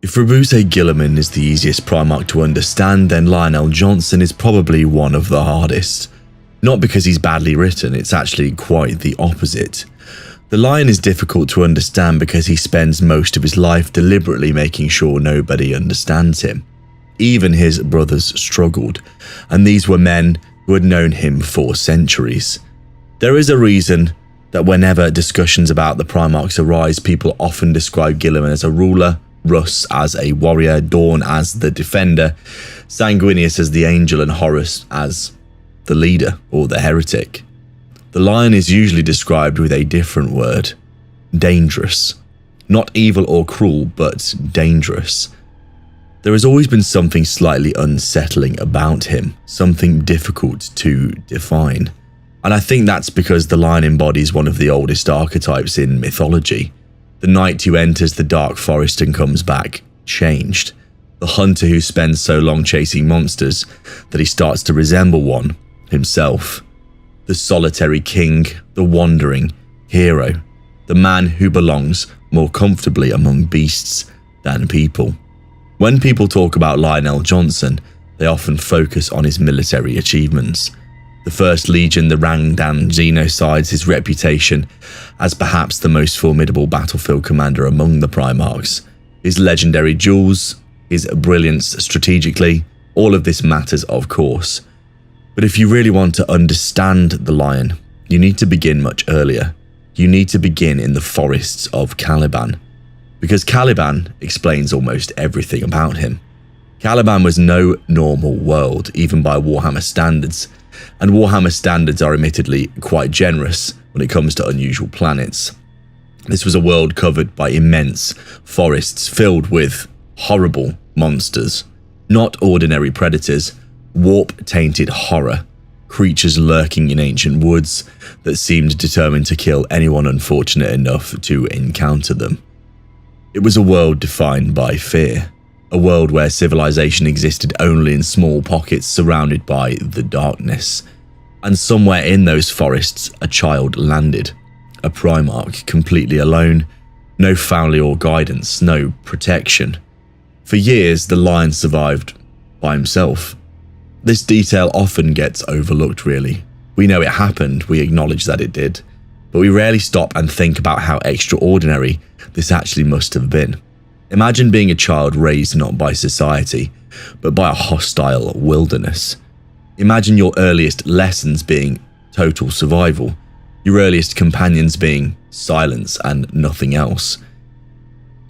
If Rabuse Gilliman is the easiest Primarch to understand, then Lionel Johnson is probably one of the hardest. Not because he's badly written, it's actually quite the opposite. The Lion is difficult to understand because he spends most of his life deliberately making sure nobody understands him. Even his brothers struggled, and these were men who had known him for centuries. There is a reason that whenever discussions about the Primarchs arise, people often describe Gilliman as a ruler, Russ as a warrior, Dawn as the defender, Sanguinius as the angel, and Horus as the leader or the heretic. The Lion is usually described with a different word: dangerous. Not evil or cruel, but dangerous. There has always been something slightly unsettling about him, something difficult to define. And I think that's because the Lion embodies one of the oldest archetypes in mythology. The knight who enters the dark forest and comes back changed. The hunter who spends so long chasing monsters that he starts to resemble one himself. The solitary king, the wandering hero, the man who belongs more comfortably among beasts than people. When people talk about Lionel Johnson, they often focus on his military achievements. The First Legion, the Rangdan genocides, his reputation as perhaps the most formidable battlefield commander among the Primarchs, his legendary duels, his brilliance strategically, all of this matters of course. But if you really want to understand the Lion, you need to begin much earlier. You need to begin in the forests of Caliban, because Caliban explains almost everything about him. Caliban was no normal world, even by Warhammer standards, and Warhammer standards are admittedly quite generous when it comes to unusual planets. This was a world covered by immense forests filled with horrible monsters, not ordinary predators, warp-tainted horror, creatures lurking in ancient woods that seemed determined to kill anyone unfortunate enough to encounter them. It was a world defined by fear, a world where civilization existed only in small pockets surrounded by the darkness. And somewhere in those forests, a child landed, a Primarch, completely alone, no family or guidance, no protection. For years, the Lion survived by himself. This detail often gets overlooked, really. We know it happened, we acknowledge that it did, but we rarely stop and think about how extraordinary this actually must have been. Imagine being a child raised not by society, but by a hostile wilderness. Imagine your earliest lessons being total survival, your earliest companions being silence and nothing else.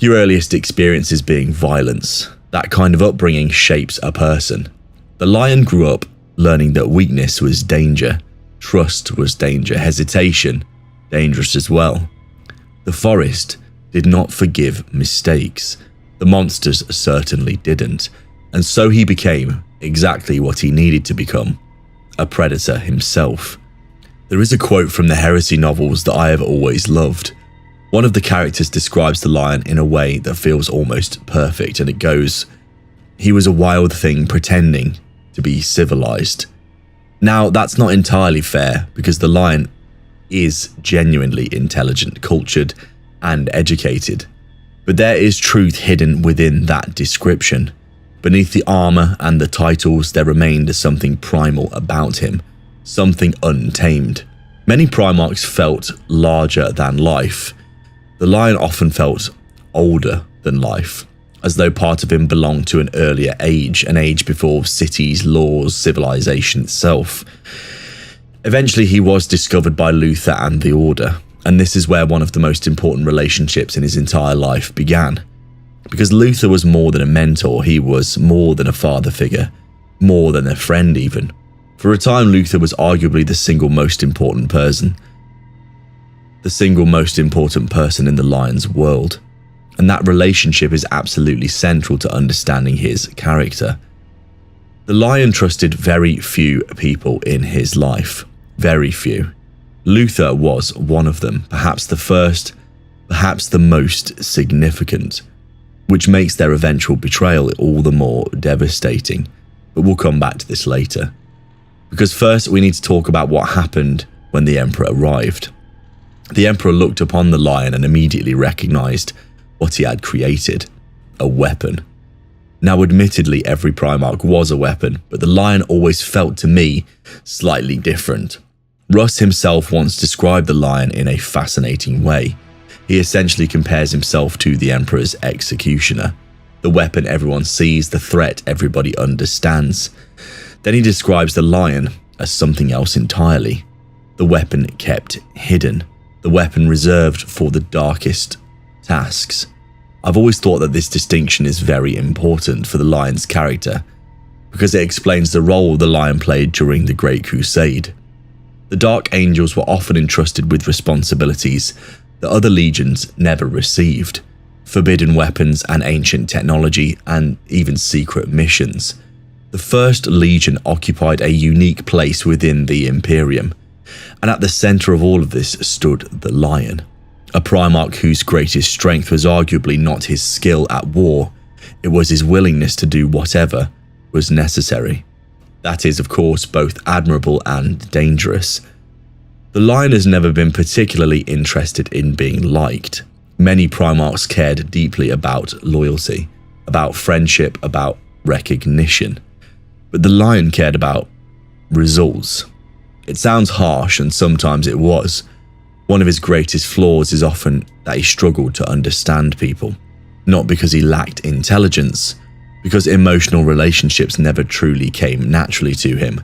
Your earliest experiences being violence. That kind of upbringing shapes a person. The Lion grew up learning that weakness was danger, trust was danger, hesitation dangerous as well. The forest did not forgive mistakes. The monsters certainly didn't, and so he became exactly what he needed to become, a predator himself. There is a quote from the Heresy novels that I have always loved. One of the characters describes the Lion in a way that feels almost perfect, and it goes, "He was a wild thing pretending to be civilized." Now, that's not entirely fair, because the Lion is genuinely intelligent, cultured, and educated. But there is truth hidden within that description. Beneath the armor and the titles, there remained something primal about him, something untamed. Many Primarchs felt larger than life. The Lion often felt older than life, as though part of him belonged to an earlier age, an age before cities, laws, civilization itself. Eventually, he was discovered by Luther and the Order, and this is where one of the most important relationships in his entire life began. Because Luther was more than a mentor, he was more than a father figure, more than a friend even. For a time, Luther was arguably the single most important person in the Lion's world. And that relationship is absolutely central to understanding his character. The Lion trusted very few people in his life. Very few. Luther was one of them, perhaps the first, perhaps the most significant, which makes their eventual betrayal all the more devastating. But we'll come back to this later. Because first we need to talk about what happened when the Emperor arrived. The Emperor looked upon the Lion and immediately recognized what he had created. a weapon. Now, admittedly, every Primarch was a weapon, but the lion always felt to me slightly different. Russ himself once described the lion in a fascinating way. He essentially compares himself to the Emperor's executioner, the weapon everyone sees, the threat everybody understands. Then he describes the lion as something else entirely, the weapon kept hidden, the weapon reserved for the darkest tasks. I've always thought that this distinction is very important for the lion's character, because it explains the role the lion played during the Great Crusade. The Dark Angels were often entrusted with responsibilities that other legions never received: forbidden weapons and ancient technology, and even secret missions. The First Legion occupied a unique place within the Imperium, and at the centre of all of this stood the Lion, a Primarch whose greatest strength was arguably not his skill at war, it was his willingness to do whatever was necessary. That is, of course, both admirable and dangerous. The Lion has never been particularly interested in being liked. Many Primarchs cared deeply about loyalty, about friendship, about recognition. But the Lion cared about results. It sounds harsh, and sometimes it was. One of his greatest flaws is often that he struggled to understand people. Not because he lacked intelligence, because emotional relationships never truly came naturally to him.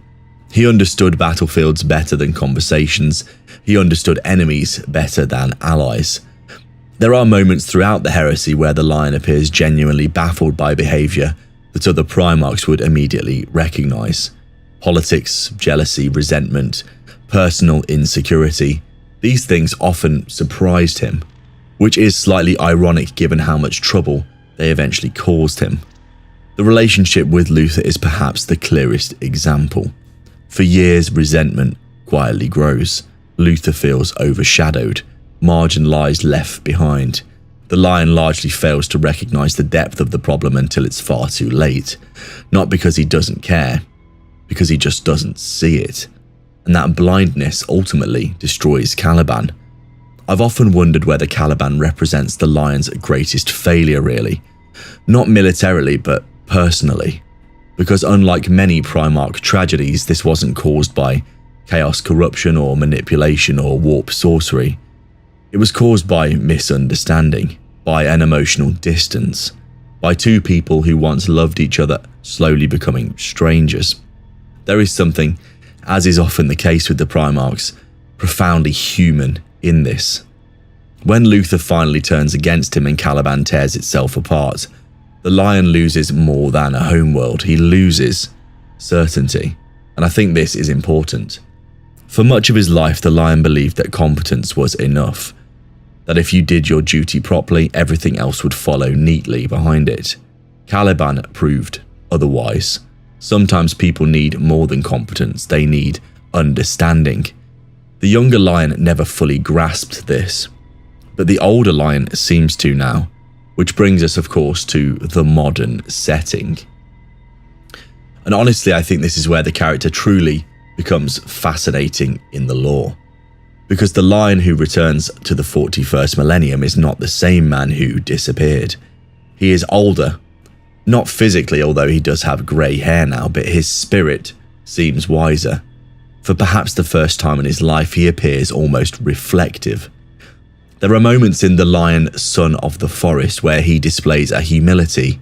He understood battlefields better than conversations. He understood enemies better than allies. There are moments throughout the heresy where the Lion appears genuinely baffled by behaviour that other Primarchs would immediately recognise. Politics, jealousy, resentment, personal insecurity, these things often surprised him, which is slightly ironic given how much trouble they eventually caused him. The relationship with Luther is perhaps the clearest example. For years, resentment quietly grows. Luther feels overshadowed, marginalised, left behind. The Lion largely fails to recognise the depth of the problem until it's far too late. Not because he doesn't care, because he just doesn't see it. And that blindness ultimately destroys Caliban. I've often wondered whether Caliban represents the Lion's greatest failure, really. Not militarily, but personally. Because unlike many Primarch tragedies, this wasn't caused by chaos, corruption, or manipulation, or warp sorcery. It was caused by misunderstanding, by an emotional distance, by two people who once loved each other slowly becoming strangers. There is something, as is often the case with the Primarchs, profoundly human in this. When Luther finally turns against him and Caliban tears itself apart, the Lion loses more than a homeworld. He loses certainty, and I think this is important. For much of his life, the Lion believed that competence was enough, that if you did your duty properly, everything else would follow neatly behind it. Caliban proved otherwise. Sometimes people need more than competence, they need understanding. The younger Lion never fully grasped this, but the older Lion seems to now, which brings us, of course, to the modern setting. And honestly, I think this is where the character truly becomes fascinating in the lore. Because the Lion who returns to the 41st millennium is not the same man who disappeared. He is older, not physically, although he does have grey hair now, but his spirit seems wiser. For perhaps the first time in his life, he appears almost reflective. There are moments in The Lion, Son of the Forest where he displays a humility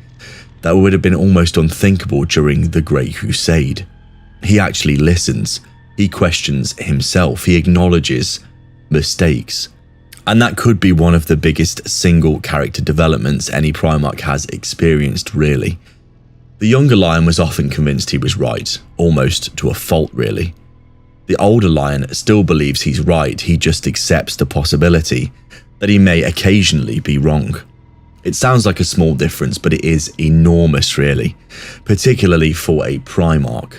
that would have been almost unthinkable during the Great Crusade. He actually listens, he questions himself, he acknowledges mistakes. And that could be one of the biggest single character developments any Primarch has experienced, really. The younger Lion was often convinced he was right, almost to a fault, really. The older Lion still believes he's right, he just accepts the possibility that he may occasionally be wrong. It sounds like a small difference, but it is enormous, really, particularly for a Primarch.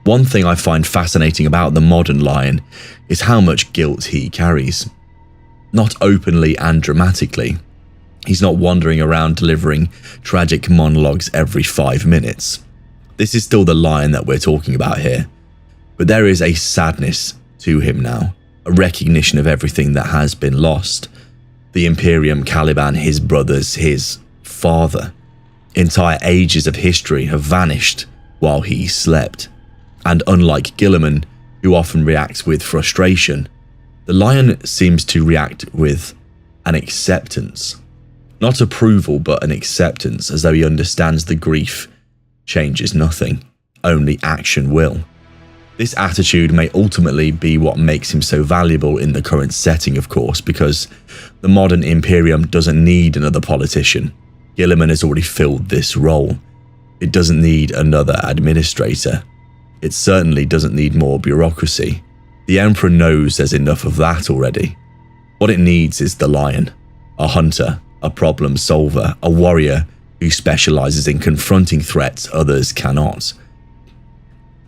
One thing I find fascinating about the modern Lion is how much guilt he carries. Not openly and dramatically. He's not wandering around delivering tragic monologues every 5 minutes. This is still the Lion that we're talking about here. But there is a sadness to him now, a recognition of everything that has been lost. The Imperium, Caliban, his brothers, his father. Entire ages of history have vanished while he slept. And unlike Guilliman, who often reacts with frustration, the lion seems to react with an acceptance. Not approval, but an acceptance, as though he understands the grief changes nothing, only action will. This attitude may ultimately be what makes him so valuable in the current setting, of course, because the modern Imperium doesn't need another politician. Guilliman has already filled this role. It doesn't need another administrator. It certainly doesn't need more bureaucracy. The Emperor knows there's enough of that already. What it needs is the lion, a hunter, a problem solver, a warrior who specializes in confronting threats others cannot.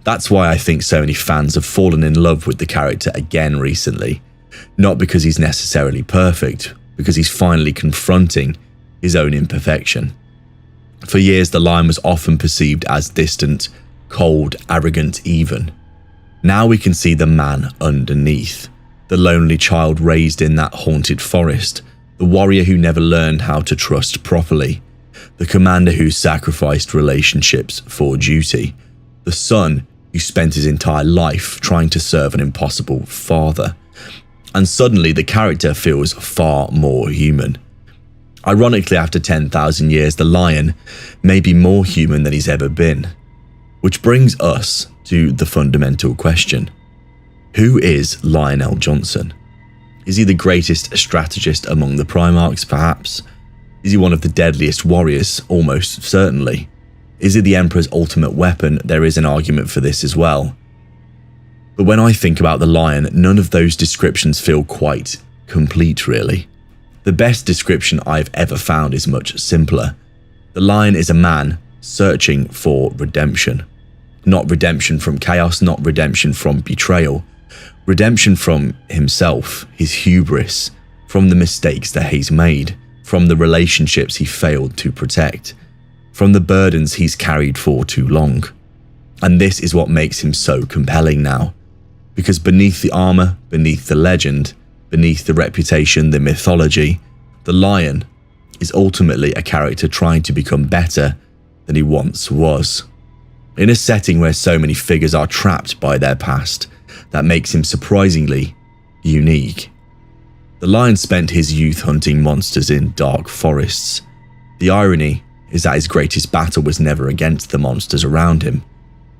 That's why I think so many fans have fallen in love with the character again recently. Not because he's necessarily perfect, because he's finally confronting his own imperfection. For years, the lion was often perceived as distant, cold, arrogant even. Now we can see the man underneath, the lonely child raised in that haunted forest, the warrior who never learned how to trust properly, the commander who sacrificed relationships for duty, the son who spent his entire life trying to serve an impossible father. And suddenly the character feels far more human. Ironically, after 10,000 years, the lion may be more human than he's ever been. Which brings us to the fundamental question. Who is Lionel Johnson? Is he the greatest strategist among the Primarchs, perhaps? Is he one of the deadliest warriors? Almost certainly. Is he the Emperor's ultimate weapon? There is an argument for this as well. But when I think about the lion, none of those descriptions feel quite complete, really. The best description I've ever found is much simpler. The lion is a man searching for redemption. Not redemption from chaos, not redemption from betrayal. Redemption from himself, his hubris, from the mistakes that he's made, from the relationships he failed to protect, from the burdens he's carried for too long. And this is what makes him so compelling now. Because beneath the armor, beneath the legend, beneath the reputation, the mythology, the lion is ultimately a character trying to become better than he once was. In a setting where so many figures are trapped by their past, that makes him surprisingly unique. The lion spent his youth hunting monsters in dark forests. The irony is that his greatest battle was never against the monsters around him.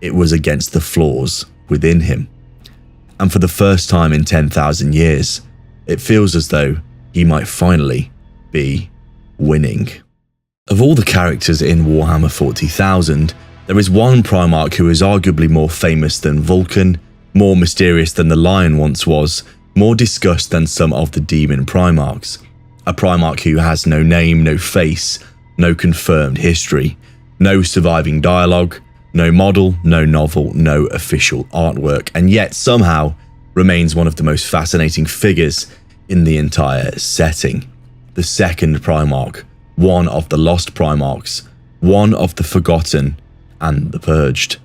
It was against the flaws within him. And for the first time in 10,000 years, it feels as though he might finally be winning. Of all the characters in Warhammer 40,000, there is one Primarch who is arguably more famous than Vulcan, more mysterious than the Lion once was, more discussed than some of the Demon Primarchs. A Primarch who has no name, no face, no confirmed history, no surviving dialogue, no model, no novel, no official artwork, and yet somehow remains one of the most fascinating figures in the entire setting. The second Primarch, one of the lost Primarchs, one of the forgotten and the purged,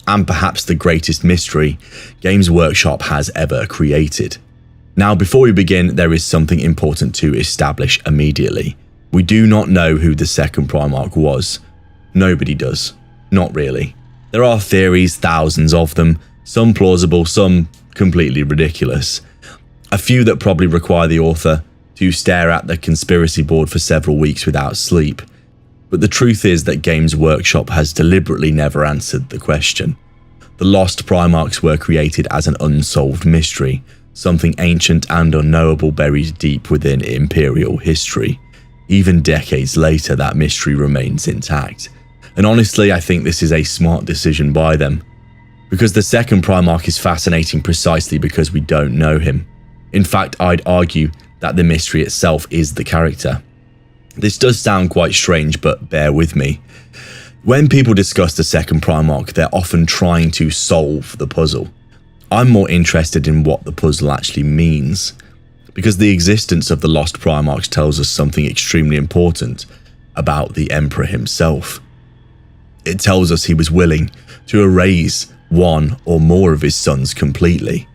and perhaps the greatest mystery Games Workshop has ever created. Now, before we begin, there is something important to establish immediately. We do not know who the second Primarch was. Nobody does. Not really. There are theories, thousands of them, some plausible, some completely ridiculous. A few that probably require the author to stare at the conspiracy board for several weeks without sleep. But the truth is that Games Workshop has deliberately never answered the question. The Lost Primarchs were created as an unsolved mystery, something ancient and unknowable buried deep within Imperial history. Even decades later, that mystery remains intact. And honestly, I think this is a smart decision by them. Because the second Primarch is fascinating precisely because we don't know him. In fact, I'd argue that the mystery itself is the character. This does sound quite strange, but bear with me. When people discuss the second Primarch, they're often trying to solve the puzzle. I'm more interested in what the puzzle actually means. Because the existence of the Lost Primarchs tells us something extremely important about the Emperor himself. It tells us he was willing to erase one or more of his sons completely.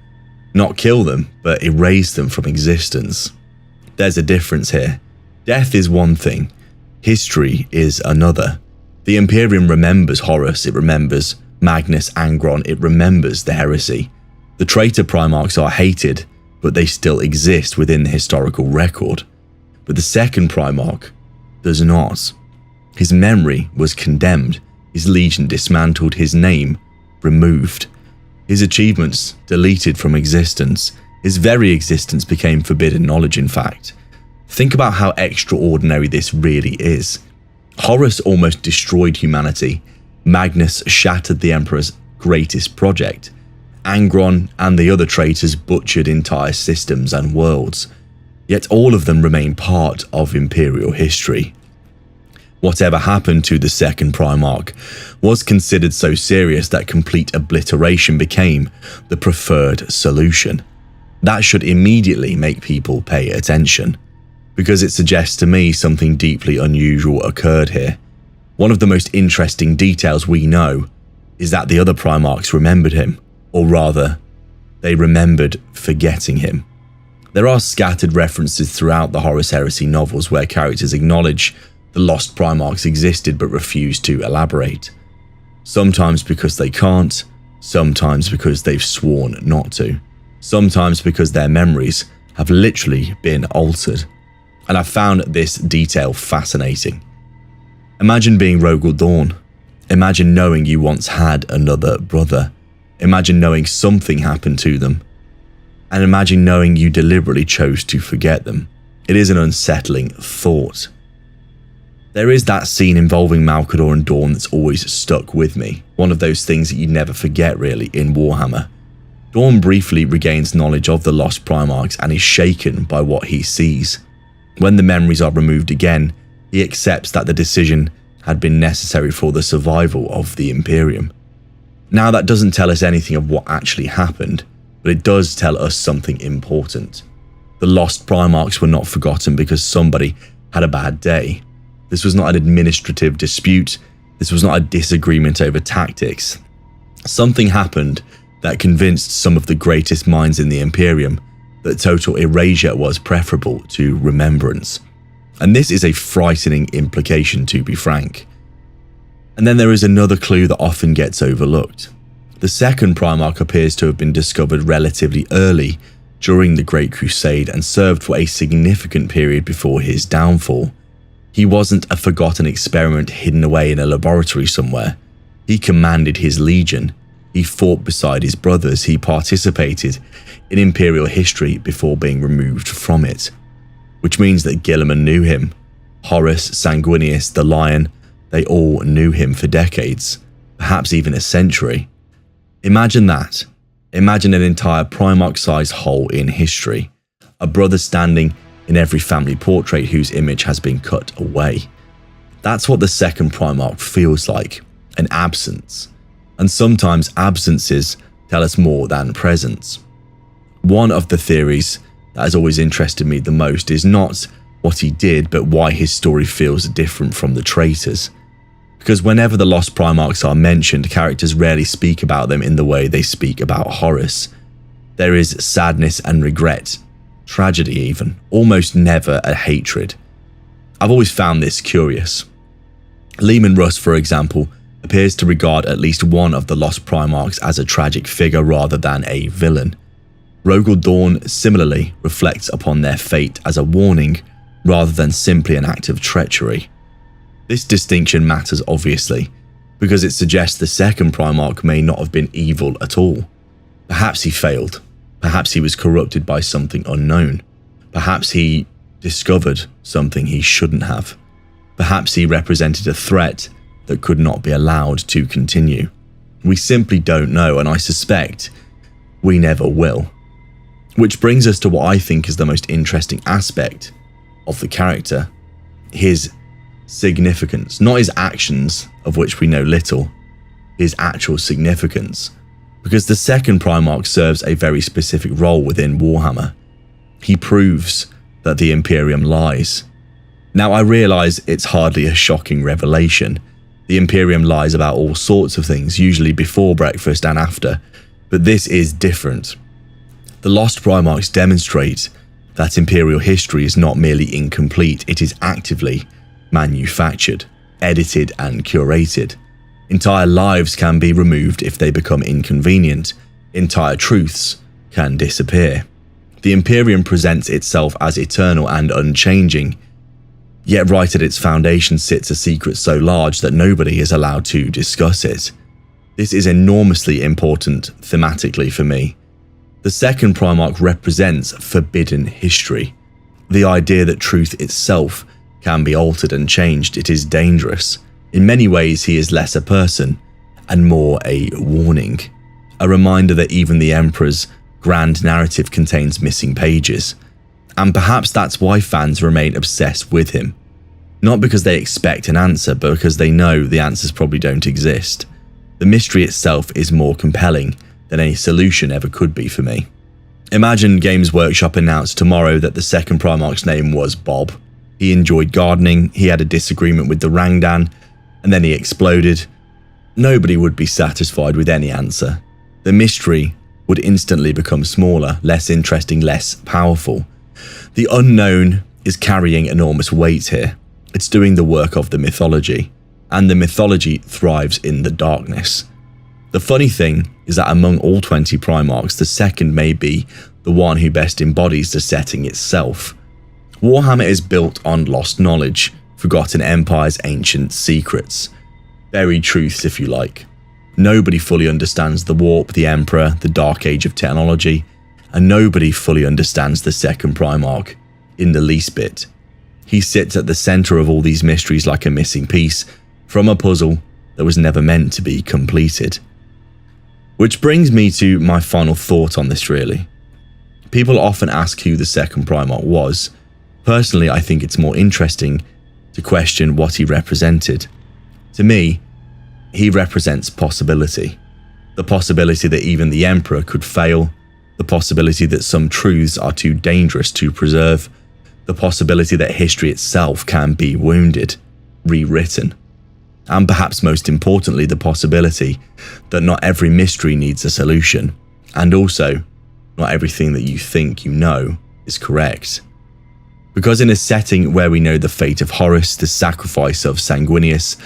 Not kill them, but erase them from existence. There's a difference here. Death is one thing. History is another. The Imperium remembers Horus, it remembers Magnus Angron, it remembers the heresy. The traitor Primarchs are hated, but they still exist within the historical record. But the second Primarch does not. His memory was condemned, his legion dismantled, his name removed, his achievements deleted from existence. His very existence became forbidden knowledge, in fact. Think about how extraordinary this really is. Horus almost destroyed humanity. Magnus shattered the Emperor's greatest project. Angron and the other traitors butchered entire systems and worlds. Yet all of them remain part of Imperial history. Whatever happened to the second Primarch was considered so serious that complete obliteration became the preferred solution. That should immediately make people pay attention, because it suggests to me something deeply unusual occurred here. One of the most interesting details we know is that the other Primarchs remembered him, or rather, they remembered forgetting him. There are scattered references throughout the Horus Heresy novels where characters acknowledge the lost Primarchs existed but refuse to elaborate. Sometimes because they can't, sometimes because they've sworn not to, sometimes because their memories have literally been altered. And I found this detail fascinating. Imagine being Rogel Dawn. Imagine knowing you once had another brother. Imagine knowing something happened to them. And imagine knowing you deliberately chose to forget them. It is an unsettling thought. There is that scene involving Malcador and Dawn that's always stuck with me. One of those things that you never forget really in Warhammer. Dawn briefly regains knowledge of the lost Primarchs and is shaken by what he sees. When the memories are removed again, he accepts that the decision had been necessary for the survival of the Imperium. Now that doesn't tell us anything of what actually happened, but it does tell us something important. The lost Primarchs were not forgotten because somebody had a bad day. This was not an administrative dispute. This was not a disagreement over tactics. Something happened that convinced some of the greatest minds in the Imperium that total erasure was preferable to remembrance. And this is a frightening implication, to be frank. And then there is another clue that often gets overlooked. The second Primarch appears to have been discovered relatively early during the Great Crusade and served for a significant period before his downfall. He wasn't a forgotten experiment hidden away in a laboratory somewhere. He commanded his legion. He fought beside his brothers. He participated in Imperial history before being removed from it. Which means that Guilliman knew him. Horus, Sanguinius, the Lion, they all knew him for decades, perhaps even a century. Imagine that. Imagine an entire Primarch-sized hole in history. A brother standing in every family portrait whose image has been cut away. That's what the second Primarch feels like, an absence. And sometimes absences tell us more than presence. One of the theories that has always interested me the most is not what he did, but why his story feels different from the traitors. Because whenever the lost Primarchs are mentioned, characters rarely speak about them in the way they speak about Horus. There is sadness and regret, tragedy even, almost never a hatred. I've always found this curious. Leman Russ, for example, appears to regard at least one of the lost Primarchs as a tragic figure rather than a villain. Rogel Dawn similarly reflects upon their fate as a warning rather than simply an act of treachery. This distinction matters obviously, because it suggests the second Primarch may not have been evil at all. Perhaps he failed. Perhaps he was corrupted by something unknown. Perhaps he discovered something he shouldn't have. Perhaps he represented a threat that could not be allowed to continue. We simply don't know, and I suspect we never will. Which brings us to what I think is the most interesting aspect of the character. His significance, not his actions, of which we know little, his actual significance. Because the second Primarch serves a very specific role within Warhammer. He proves that the Imperium lies. Now I realise it's hardly a shocking revelation. The Imperium lies about all sorts of things, usually before breakfast and after, but this is different. The Lost Primarchs demonstrate that Imperial history is not merely incomplete, it is actively manufactured, edited and curated. Entire lives can be removed if they become inconvenient. Entire truths can disappear. The Imperium presents itself as eternal and unchanging, yet right at its foundation sits a secret so large that nobody is allowed to discuss it. This is enormously important thematically for me. The second Primarch represents forbidden history. The idea that truth itself can be altered and changed. It is dangerous. In many ways, he is less a person and more a warning. A reminder that even the Emperor's grand narrative contains missing pages. And perhaps that's why fans remain obsessed with him. Not because they expect an answer, but because they know the answers probably don't exist. The mystery itself is more compelling than any solution ever could be for me. Imagine Games Workshop announced tomorrow that the second Primarch's name was Bob. He enjoyed gardening, he had a disagreement with the Rangdan, and then he exploded. Nobody would be satisfied with any answer. The mystery would instantly become smaller, less interesting, less powerful. The unknown is carrying enormous weight here. It's doing the work of the mythology, and the mythology thrives in the darkness. The funny thing is that among all 20 Primarchs, the second may be the one who best embodies the setting itself. Warhammer is built on lost knowledge, forgotten empires, ancient secrets. Buried truths, if you like. Nobody fully understands the Warp, the Emperor, the Dark Age of technology, and nobody fully understands the second Primarch in the least bit. He sits at the center of all these mysteries like a missing piece from a puzzle that was never meant to be completed. Which brings me to my final thought on this really. People often ask who the second Primarch was. Personally, I think it's more interesting to question what he represented. To me, he represents possibility. The possibility that even the Emperor could fail, the possibility that some truths are too dangerous to preserve, the possibility that history itself can be wounded, rewritten, and perhaps most importantly, the possibility that not every mystery needs a solution, and also, not everything that you think you know is correct. Because in a setting where we know the fate of Horus, the sacrifice of Sanguinius,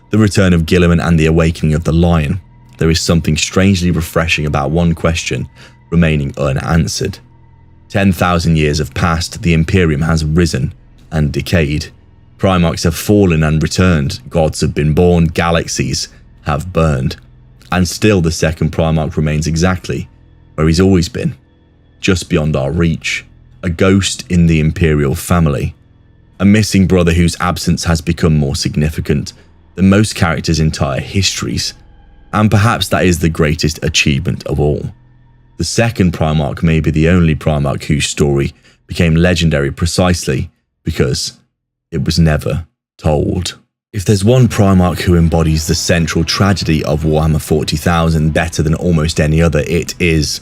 the return of Guilliman and the awakening of the Lion, there is something strangely refreshing about one question remaining unanswered. 10,000 years have passed, the Imperium has risen and decayed. Primarchs have fallen and returned, gods have been born, galaxies have burned. And still the second Primarch remains exactly where he's always been, just beyond our reach. A ghost in the Imperial family. A missing brother whose absence has become more significant than most characters' entire histories. And perhaps that is the greatest achievement of all. The second Primarch may be the only Primarch whose story became legendary precisely because it was never told. If there's one Primarch who embodies the central tragedy of Warhammer 40,000 better than almost any other, it is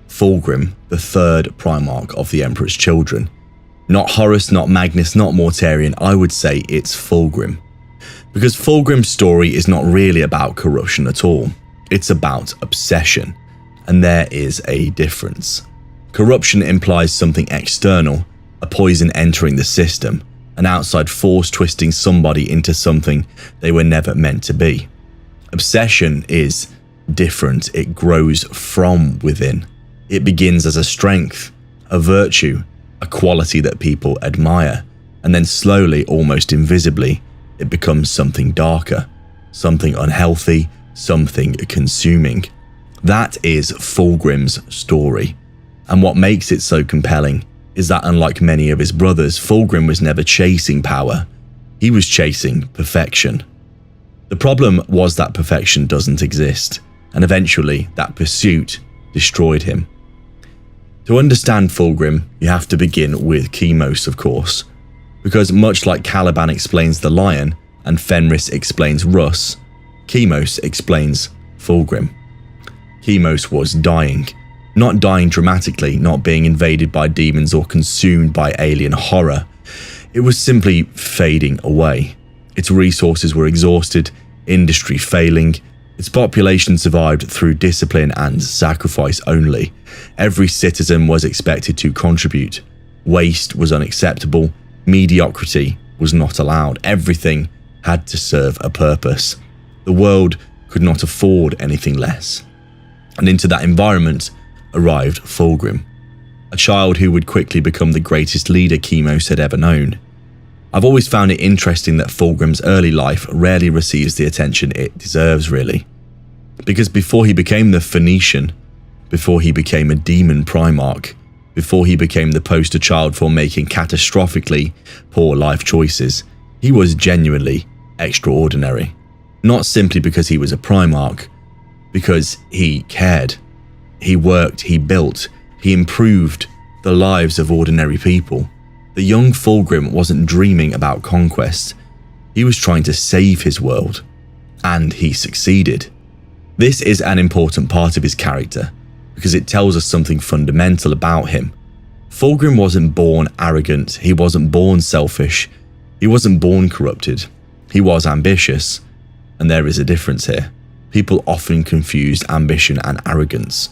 Fulgrim, the third Primarch of the Emperor's Children. Not Horus, not Magnus, not Mortarion, I would say it's Fulgrim. Because Fulgrim's story is not really about corruption at all. It's about obsession. And there is a difference. Corruption implies something external, a poison entering the system, an outside force twisting somebody into something they were never meant to be. Obsession is different. It grows from within. It begins as a strength, a virtue, a quality that people admire, and then slowly, almost invisibly, it becomes something darker, something unhealthy, something consuming. That is Fulgrim's story. And what makes it so compelling is that unlike many of his brothers, Fulgrim was never chasing power. He was chasing perfection. The problem was that perfection doesn't exist, and eventually that pursuit destroyed him. To understand Fulgrim, you have to begin with Chemos, of course, because much like Caliban explains the Lion and Fenris explains Russ, Chemos explains Fulgrim. Chemos was dying. Not dying dramatically, not being invaded by demons or consumed by alien horror. It was simply fading away. Its resources were exhausted, industry failing. Its population survived through discipline and sacrifice only. Every citizen was expected to contribute. Waste was unacceptable. Mediocrity was not allowed. Everything had to serve a purpose. The world could not afford anything less. And into that environment arrived Fulgrim, a child who would quickly become the greatest leader Chemos had ever known. I've always found it interesting that Fulgrim's early life rarely receives the attention it deserves, really. Because before he became the Phoenician, before he became a demon Primarch, before he became the poster child for making catastrophically poor life choices, he was genuinely extraordinary. Not simply because he was a Primarch, because he cared. He worked, he built, he improved the lives of ordinary people. The young Fulgrim wasn't dreaming about conquest. He was trying to save his world. And he succeeded. This is an important part of his character, because it tells us something fundamental about him. Fulgrim wasn't born arrogant, he wasn't born selfish, he wasn't born corrupted. He was ambitious, and there is a difference here. People often confuse ambition and arrogance.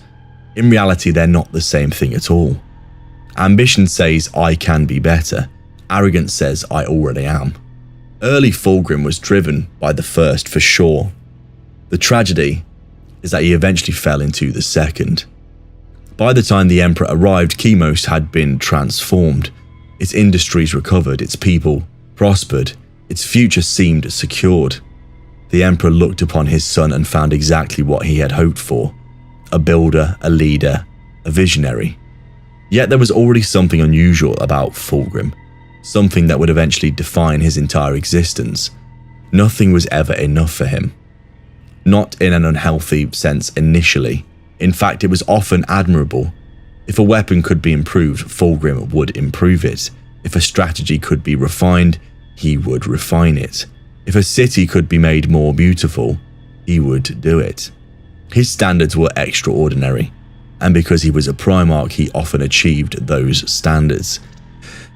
In reality, they're not the same thing at all. Ambition says, I can be better. Arrogance says, I already am. Early Fulgrim was driven by the first for sure. The tragedy is that he eventually fell into the second. By the time the Emperor arrived, Chemos had been transformed. Its industries recovered, its people prospered, its future seemed secured. The Emperor looked upon his son and found exactly what he had hoped for: a builder, a leader, a visionary. Yet there was already something unusual about Fulgrim, something that would eventually define his entire existence. Nothing was ever enough for him. Not in an unhealthy sense initially. In fact, it was often admirable. If a weapon could be improved, Fulgrim would improve it. If a strategy could be refined, he would refine it. If a city could be made more beautiful, he would do it. His standards were extraordinary, and because he was a Primarch, he often achieved those standards.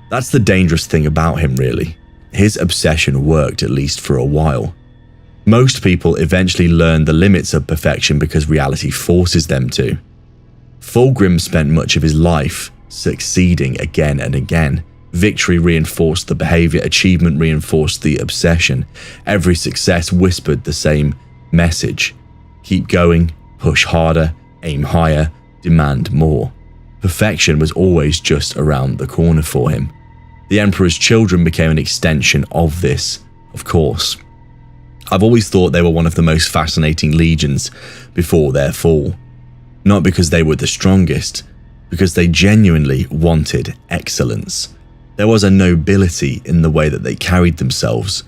That's the dangerous thing about him, really. His obsession worked, at least for a while. Most people eventually learn the limits of perfection because reality forces them to. Fulgrim spent much of his life succeeding again and again. Victory reinforced the behavior, achievement reinforced the obsession. Every success whispered the same message: keep going, push harder, aim higher, demand more. Perfection was always just around the corner for him. The Emperor's children became an extension of this, of course. I've always thought they were one of the most fascinating legions before their fall. Not because they were the strongest, because they genuinely wanted excellence. There was a nobility in the way that they carried themselves.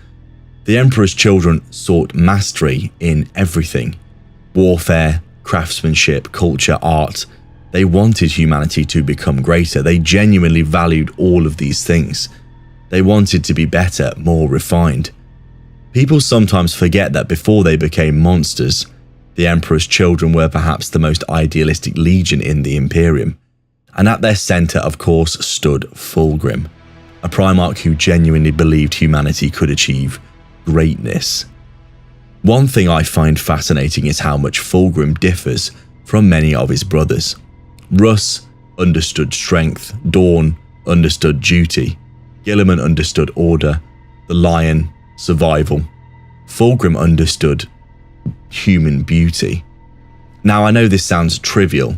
The Emperor's children sought mastery in everything: warfare, craftsmanship, culture, art. They wanted humanity to become greater. They genuinely valued all of these things. They wanted to be better, more refined. People sometimes forget that before they became monsters, the Emperor's children were perhaps the most idealistic legion in the Imperium. And at their center, of course, stood Fulgrim, a Primarch who genuinely believed humanity could achieve greatness. One thing I find fascinating is how much Fulgrim differs from many of his brothers. Russ understood strength, Dawn understood duty, Guilliman understood order, the Lion, survival. Fulgrim understood human beauty. Now, I know this sounds trivial,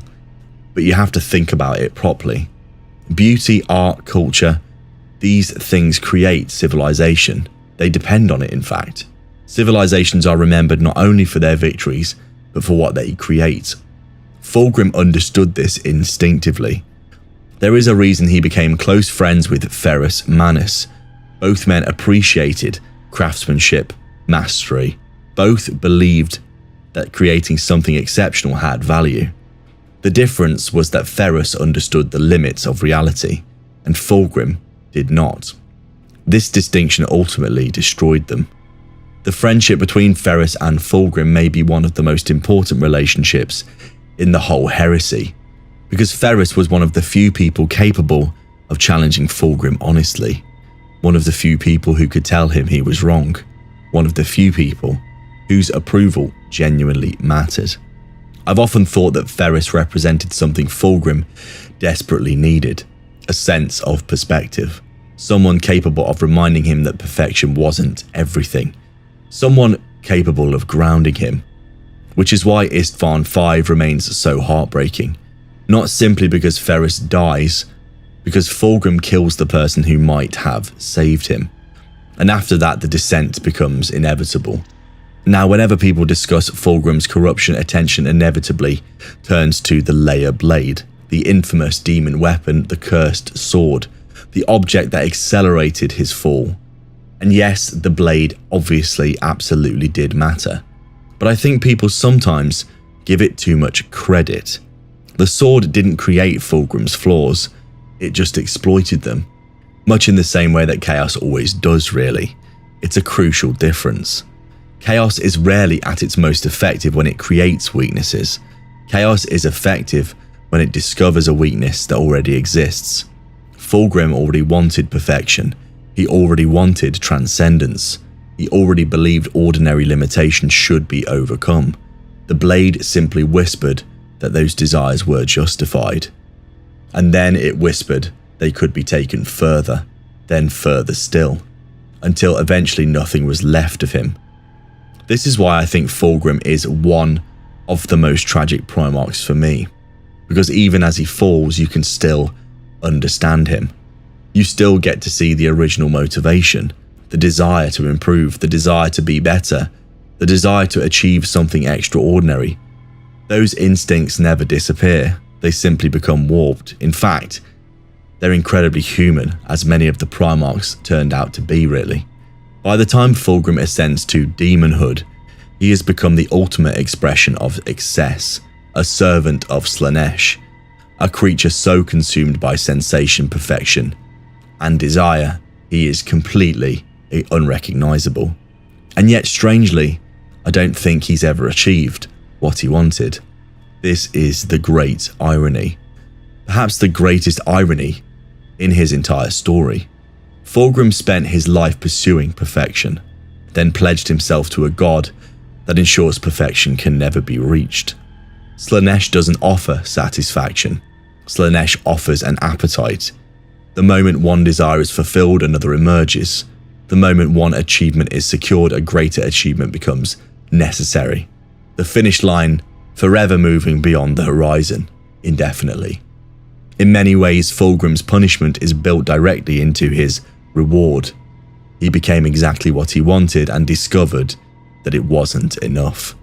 but you have to think about it properly. Beauty, art, culture, these things create civilization. They depend on it, in fact. Civilizations are remembered not only for their victories, but for what they create. Fulgrim understood this instinctively. There is a reason he became close friends with Ferrus Manus. Both men appreciated craftsmanship, mastery. Both believed that creating something exceptional had value. The difference was that Ferrus understood the limits of reality, and Fulgrim did not. This distinction ultimately destroyed them. The friendship between Ferrus and Fulgrim may be one of the most important relationships in the whole heresy, because Ferrus was one of the few people capable of challenging Fulgrim honestly, one of the few people who could tell him he was wrong, one of the few people whose approval genuinely mattered. I've often thought that Ferrus represented something Fulgrim desperately needed: a sense of perspective. Someone capable of reminding him that perfection wasn't everything. Someone capable of grounding him. Which is why Istvan 5 remains so heartbreaking. Not simply because Ferris dies, because Fulgrim kills the person who might have saved him. And after that, the descent becomes inevitable. Now, whenever people discuss Fulgrim's corruption, attention inevitably turns to the Layer Blade, the infamous demon weapon, the cursed sword, the object that accelerated his fall. And yes, the blade obviously absolutely did matter. But I think people sometimes give it too much credit. The sword didn't create Fulgrim's flaws, it just exploited them. Much in the same way that chaos always does, really. It's a crucial difference. Chaos is rarely at its most effective when it creates weaknesses. Chaos is effective when it discovers a weakness that already exists. Fulgrim already wanted perfection. He already wanted transcendence. He already believed ordinary limitations should be overcome. The blade simply whispered that those desires were justified. And then it whispered they could be taken further, then further still, until eventually nothing was left of him. This is why I think Fulgrim is one of the most tragic Primarchs for me, because even as he falls, you can still understand him. You still get to see the original motivation, the desire to improve, the desire to be better, the desire to achieve something extraordinary. Those instincts never disappear, they simply become warped. In fact, they're incredibly human, as many of the Primarchs turned out to be, really. By the time Fulgrim ascends to demonhood, he has become the ultimate expression of excess, a servant of Slaanesh, a creature so consumed by sensation, perfection, and desire, he is completely unrecognizable. And yet, strangely, I don't think he's ever achieved what he wanted. This is the great irony. Perhaps the greatest irony in his entire story. Fulgrim spent his life pursuing perfection, then pledged himself to a god that ensures perfection can never be reached. Slaanesh doesn't offer satisfaction. Slaanesh offers an appetite. The moment one desire is fulfilled, another emerges. The moment one achievement is secured, a greater achievement becomes necessary. The finish line forever moving beyond the horizon, indefinitely. In many ways, Fulgrim's punishment is built directly into his reward. He became exactly what he wanted and discovered that it wasn't enough.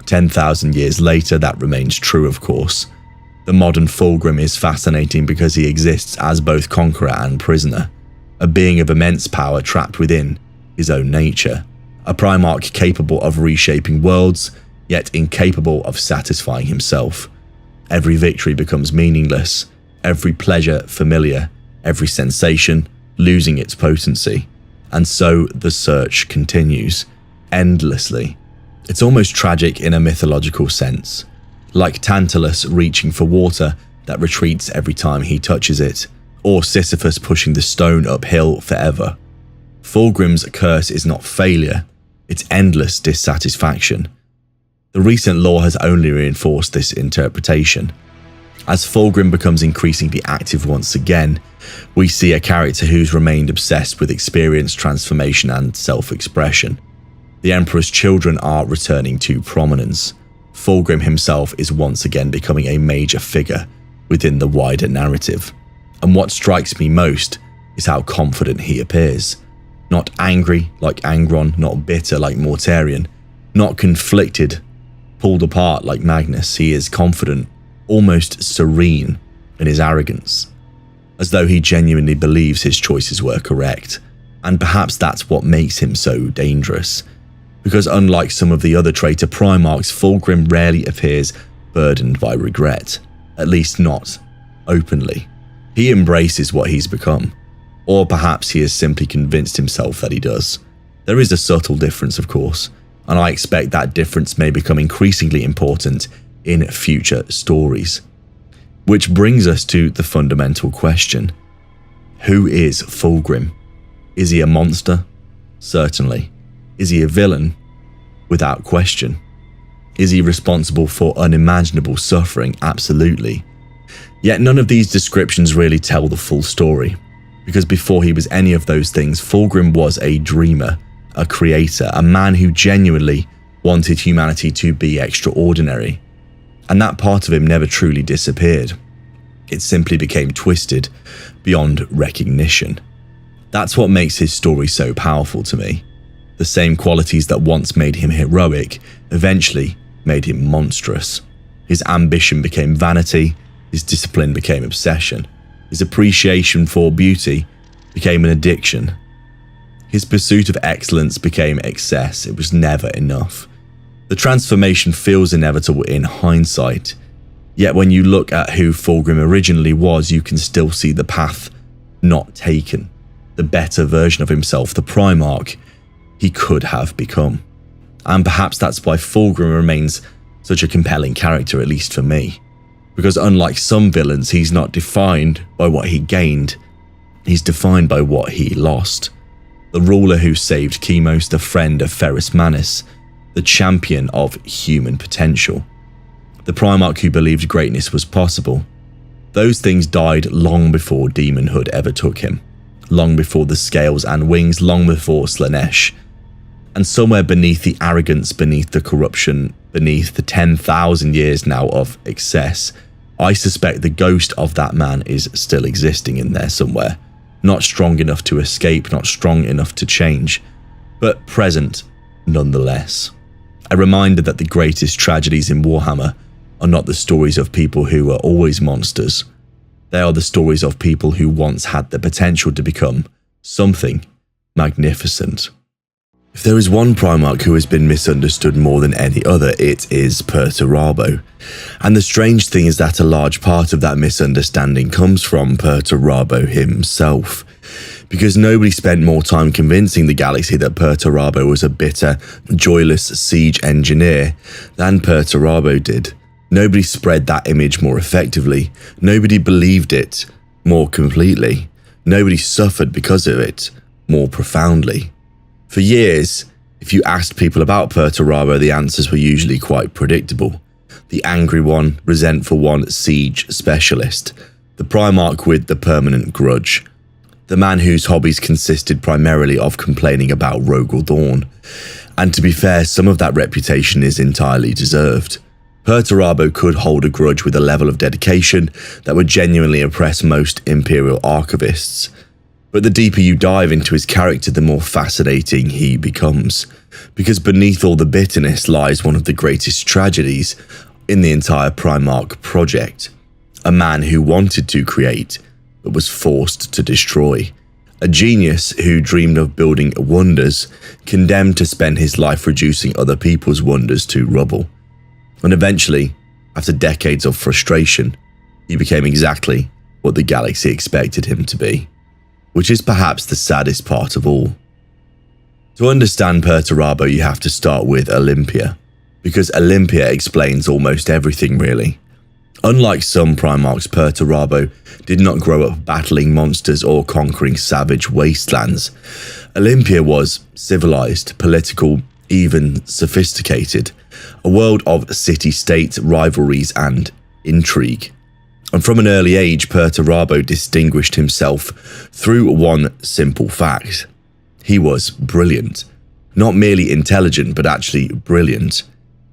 10,000 years later, that remains true, of course. The modern Fulgrim is fascinating because he exists as both conqueror and prisoner, a being of immense power trapped within his own nature, a Primarch capable of reshaping worlds, yet incapable of satisfying himself. Every victory becomes meaningless, every pleasure familiar, every sensation losing its potency. And so the search continues, endlessly. It's almost tragic in a mythological sense, like Tantalus reaching for water that retreats every time he touches it, or Sisyphus pushing the stone uphill forever. Fulgrim's curse is not failure, it's endless dissatisfaction. The recent lore has only reinforced this interpretation. As Fulgrim becomes increasingly active once again, we see a character who's remained obsessed with experience, transformation, and self-expression. The Emperor's children are returning to prominence. Fulgrim himself is once again becoming a major figure within the wider narrative. And what strikes me most is how confident he appears. Not angry like Angron, not bitter like Mortarion, not conflicted, pulled apart like Magnus. He is confident, almost serene in his arrogance, as though he genuinely believes his choices were correct. And perhaps that's what makes him so dangerous. Because unlike some of the other traitor Primarchs, Fulgrim rarely appears burdened by regret, at least not openly. He embraces what he's become, or perhaps he has simply convinced himself that he does. There is a subtle difference, of course, and I expect that difference may become increasingly important in future stories. Which brings us to the fundamental question. Who is Fulgrim? Is he a monster? Certainly. Is he a villain? Without question. Is he responsible for unimaginable suffering? Absolutely. Yet none of these descriptions really tell the full story. Because before he was any of those things, Fulgrim was a dreamer, a creator, a man who genuinely wanted humanity to be extraordinary. And that part of him never truly disappeared. It simply became twisted beyond recognition. That's what makes his story so powerful to me. The same qualities that once made him heroic eventually made him monstrous. His ambition became vanity, his discipline became obsession, his appreciation for beauty became an addiction. His pursuit of excellence became excess. It was never enough. The transformation feels inevitable in hindsight, yet when you look at who Fulgrim originally was, you can still see the path not taken, the better version of himself, the Primarch he could have become. And perhaps that's why Fulgrim remains such a compelling character, at least for me. Because unlike some villains, he's not defined by what he gained, he's defined by what he lost. The ruler who saved Chemos, the friend of Ferrus Manus, the champion of human potential. The Primarch who believed greatness was possible. Those things died long before demonhood ever took him, long before the scales and wings, long before Slaanesh. And somewhere beneath the arrogance, beneath the corruption, beneath the 10,000 years now of excess, I suspect the ghost of that man is still existing in there somewhere. Not strong enough to escape, not strong enough to change, but present nonetheless. A reminder that the greatest tragedies in Warhammer are not the stories of people who were always monsters. They are the stories of people who once had the potential to become something magnificent. If there is one Primarch who has been misunderstood more than any other, it is Perturabo. And the strange thing is that a large part of that misunderstanding comes from Perturabo himself. Because nobody spent more time convincing the galaxy that Perturabo was a bitter, joyless siege engineer than Perturabo did. Nobody spread that image more effectively. Nobody believed it more completely. Nobody suffered because of it more profoundly. For years, if you asked people about Perturabo, the answers were usually quite predictable. The angry one, resentful one, siege specialist. The Primarch with the permanent grudge. The man whose hobbies consisted primarily of complaining about Rogel Dawn. And to be fair, some of that reputation is entirely deserved. Perturabo could hold a grudge with a level of dedication that would genuinely impress most Imperial archivists. But the deeper you dive into his character, the more fascinating he becomes. Because beneath all the bitterness lies one of the greatest tragedies in the entire Primarch project. A man who wanted to create, but was forced to destroy. A genius who dreamed of building wonders, condemned to spend his life reducing other people's wonders to rubble. And eventually, after decades of frustration, he became exactly what the galaxy expected him to be. Which is perhaps the saddest part of all. To understand Perturabo, you have to start with Olympia, because Olympia explains almost everything really. Unlike some Primarchs, Perturabo did not grow up battling monsters or conquering savage wastelands. Olympia was civilized, political, even sophisticated, a world of city-state rivalries and intrigue. And from an early age, Perturabo distinguished himself through one simple fact. He was brilliant. Not merely intelligent, but actually brilliant.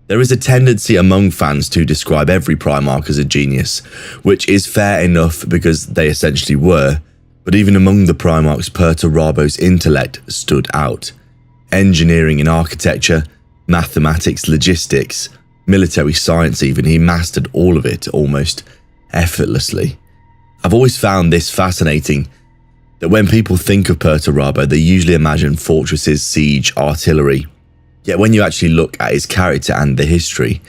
There is a tendency among fans to describe every Primarch as a genius, which is fair enough because they essentially were, but even among the Primarchs, Perturbabo's intellect stood out. Engineering and architecture, mathematics, logistics, military science even, he mastered all of it almost effortlessly. I've always found this fascinating, that when people think of Perturabo, they usually imagine fortresses, siege, artillery. Yet when you actually look at his character and the history,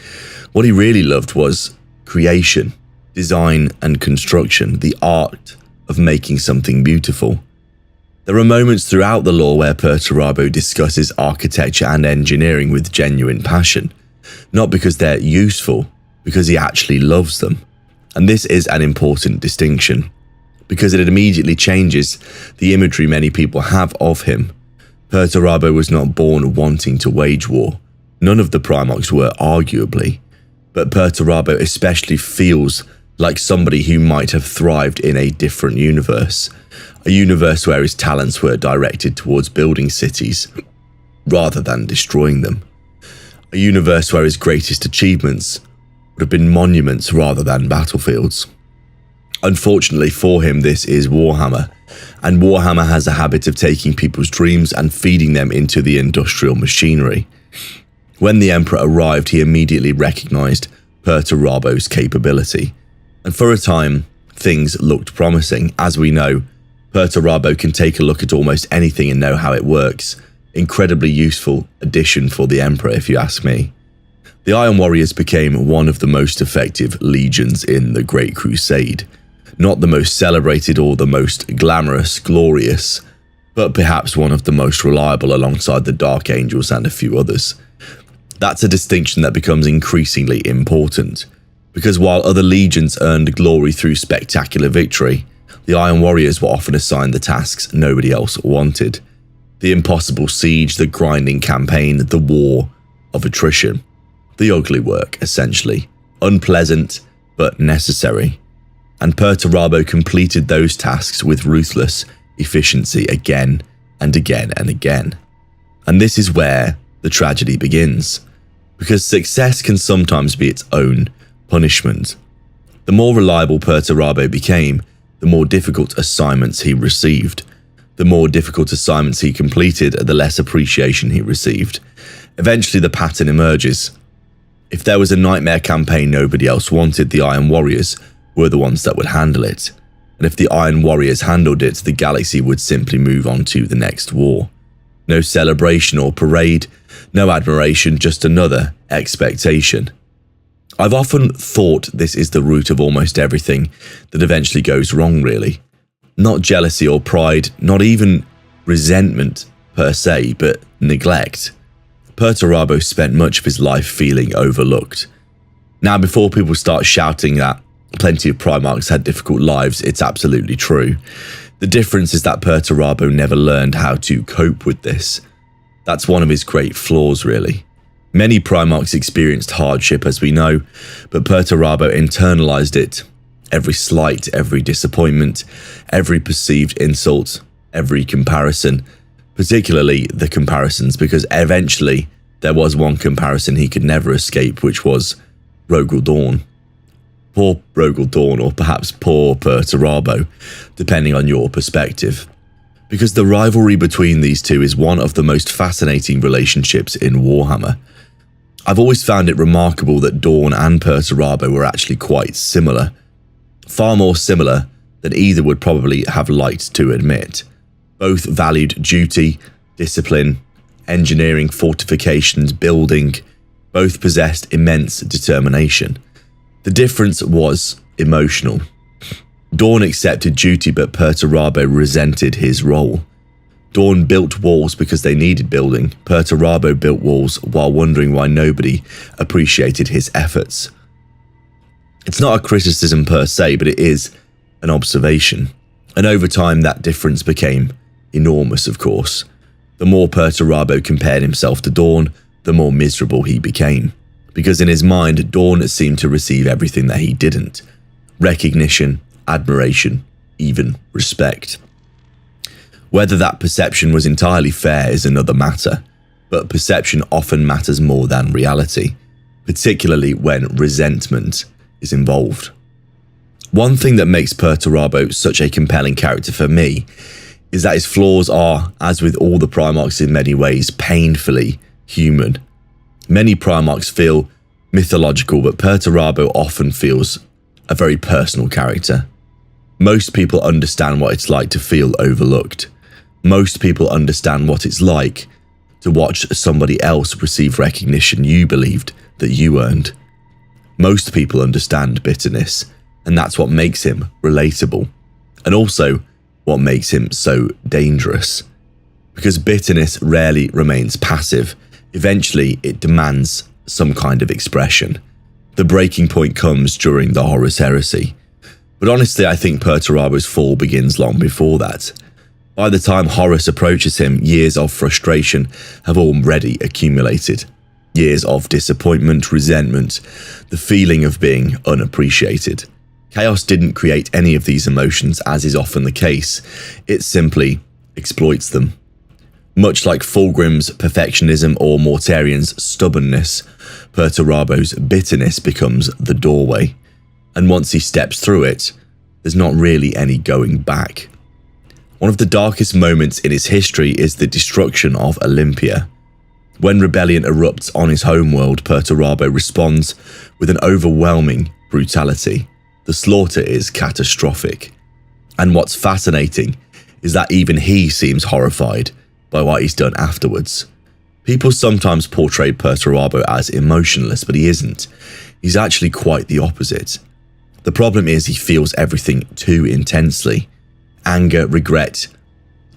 what he really loved was creation, design and construction, the art of making something beautiful. There are moments throughout the lore where Perturabo discusses architecture and engineering with genuine passion, not because they're useful, because he actually loves them. And this is an important distinction, because it immediately changes the imagery many people have of him. Perturabo was not born wanting to wage war. None of the Primarchs were, arguably. But Perturabo especially feels like somebody who might have thrived in a different universe. a universe where his talents were directed towards building cities rather than destroying them, a universe where his greatest achievements would have been monuments rather than battlefields. Unfortunately for him, this is Warhammer, and Warhammer has a habit of taking people's dreams and feeding them into the industrial machinery. When the Emperor arrived, he immediately recognized Perturabo's capability, and for a time, things looked promising. As we know, Perturabo can take a look at almost anything and know how it works. Incredibly useful addition for the Emperor, if you ask me. The Iron Warriors became one of the most effective legions in the Great Crusade. Not the most celebrated or the most glamorous, glorious, but perhaps one of the most reliable alongside the Dark Angels and a few others. That's a distinction that becomes increasingly important, because while other legions earned glory through spectacular victory, the Iron Warriors were often assigned the tasks nobody else wanted. The impossible siege, the grinding campaign, the war of attrition. The ugly work, essentially. Unpleasant, but necessary. And Perturabo completed those tasks with ruthless efficiency again and again and again. And this is where the tragedy begins, because success can sometimes be its own punishment. The more reliable Perturabo became, the more difficult assignments he received. The more difficult assignments he completed, the less appreciation he received. Eventually the pattern emerges. If there was a nightmare campaign nobody else wanted, the Iron Warriors were the ones that would handle it. And if the Iron Warriors handled it, the galaxy would simply move on to the next war. No celebration or parade, no admiration, just another expectation. I've often thought this is the root of almost everything that eventually goes wrong, really. Not jealousy or pride, not even resentment per se, but neglect. Perturabo spent much of his life feeling overlooked. Now, before people start shouting that plenty of Primarchs had difficult lives, it's absolutely true. The difference is that Perturabo never learned how to cope with this. That's one of his great flaws, really. Many Primarchs experienced hardship, as we know, but Perturabo internalized it. Every slight, every disappointment, every perceived insult, every comparison, particularly the comparisons, because eventually there was one comparison he could never escape, which was Rogal Dorn. Poor Rogal Dorn, or perhaps poor Perturabo, depending on your perspective. Because the rivalry between these two is one of the most fascinating relationships in Warhammer. I've always found it remarkable that Dorn and Perturabo were actually quite similar. Far more similar than either would probably have liked to admit. Both valued duty, discipline, engineering, fortifications, building. Both possessed immense determination. The difference was emotional. Dorn accepted duty, but Perturabo resented his role. Dorn built walls because they needed building. Perturabo built walls while wondering why nobody appreciated his efforts. It's not a criticism per se, but it is an observation. And over time, that difference became enormous, of course. The more Perturabo compared himself to Dorn, the more miserable he became. Because in his mind, Dorn seemed to receive everything that he didn't. Recognition, admiration, even respect. Whether that perception was entirely fair is another matter, but perception often matters more than reality, particularly when resentment is involved. One thing that makes Perturabo such a compelling character for me is that his flaws are, as with all the Primarchs in many ways, painfully human. Many Primarchs feel mythological, but Perturabo often feels a very personal character. Most people understand what it's like to feel overlooked. Most people understand what it's like to watch somebody else receive recognition you believed that you earned. Most people understand bitterness, and that's what makes him relatable, and also what makes him so dangerous. Because bitterness rarely remains passive. Eventually, it demands some kind of expression. The breaking point comes during the Horus Heresy. But honestly, I think Perturabo's fall begins long before that. By the time Horus approaches him, years of frustration have already accumulated. Years of disappointment, resentment, the feeling of being unappreciated. Chaos didn't create any of these emotions, as is often the case. It simply exploits them. Much like Fulgrim's perfectionism or Mortarian's stubbornness, Perturabo's bitterness becomes the doorway. And once he steps through it, there's not really any going back. One of the darkest moments in his history is the destruction of Olympia. When rebellion erupts on his homeworld, Perturabo responds with an overwhelming brutality. The slaughter is catastrophic. And what's fascinating is that even he seems horrified by what he's done afterwards. People sometimes portray Perturabo as emotionless, but he isn't. He's actually quite the opposite. The problem is he feels everything too intensely. Anger, regret,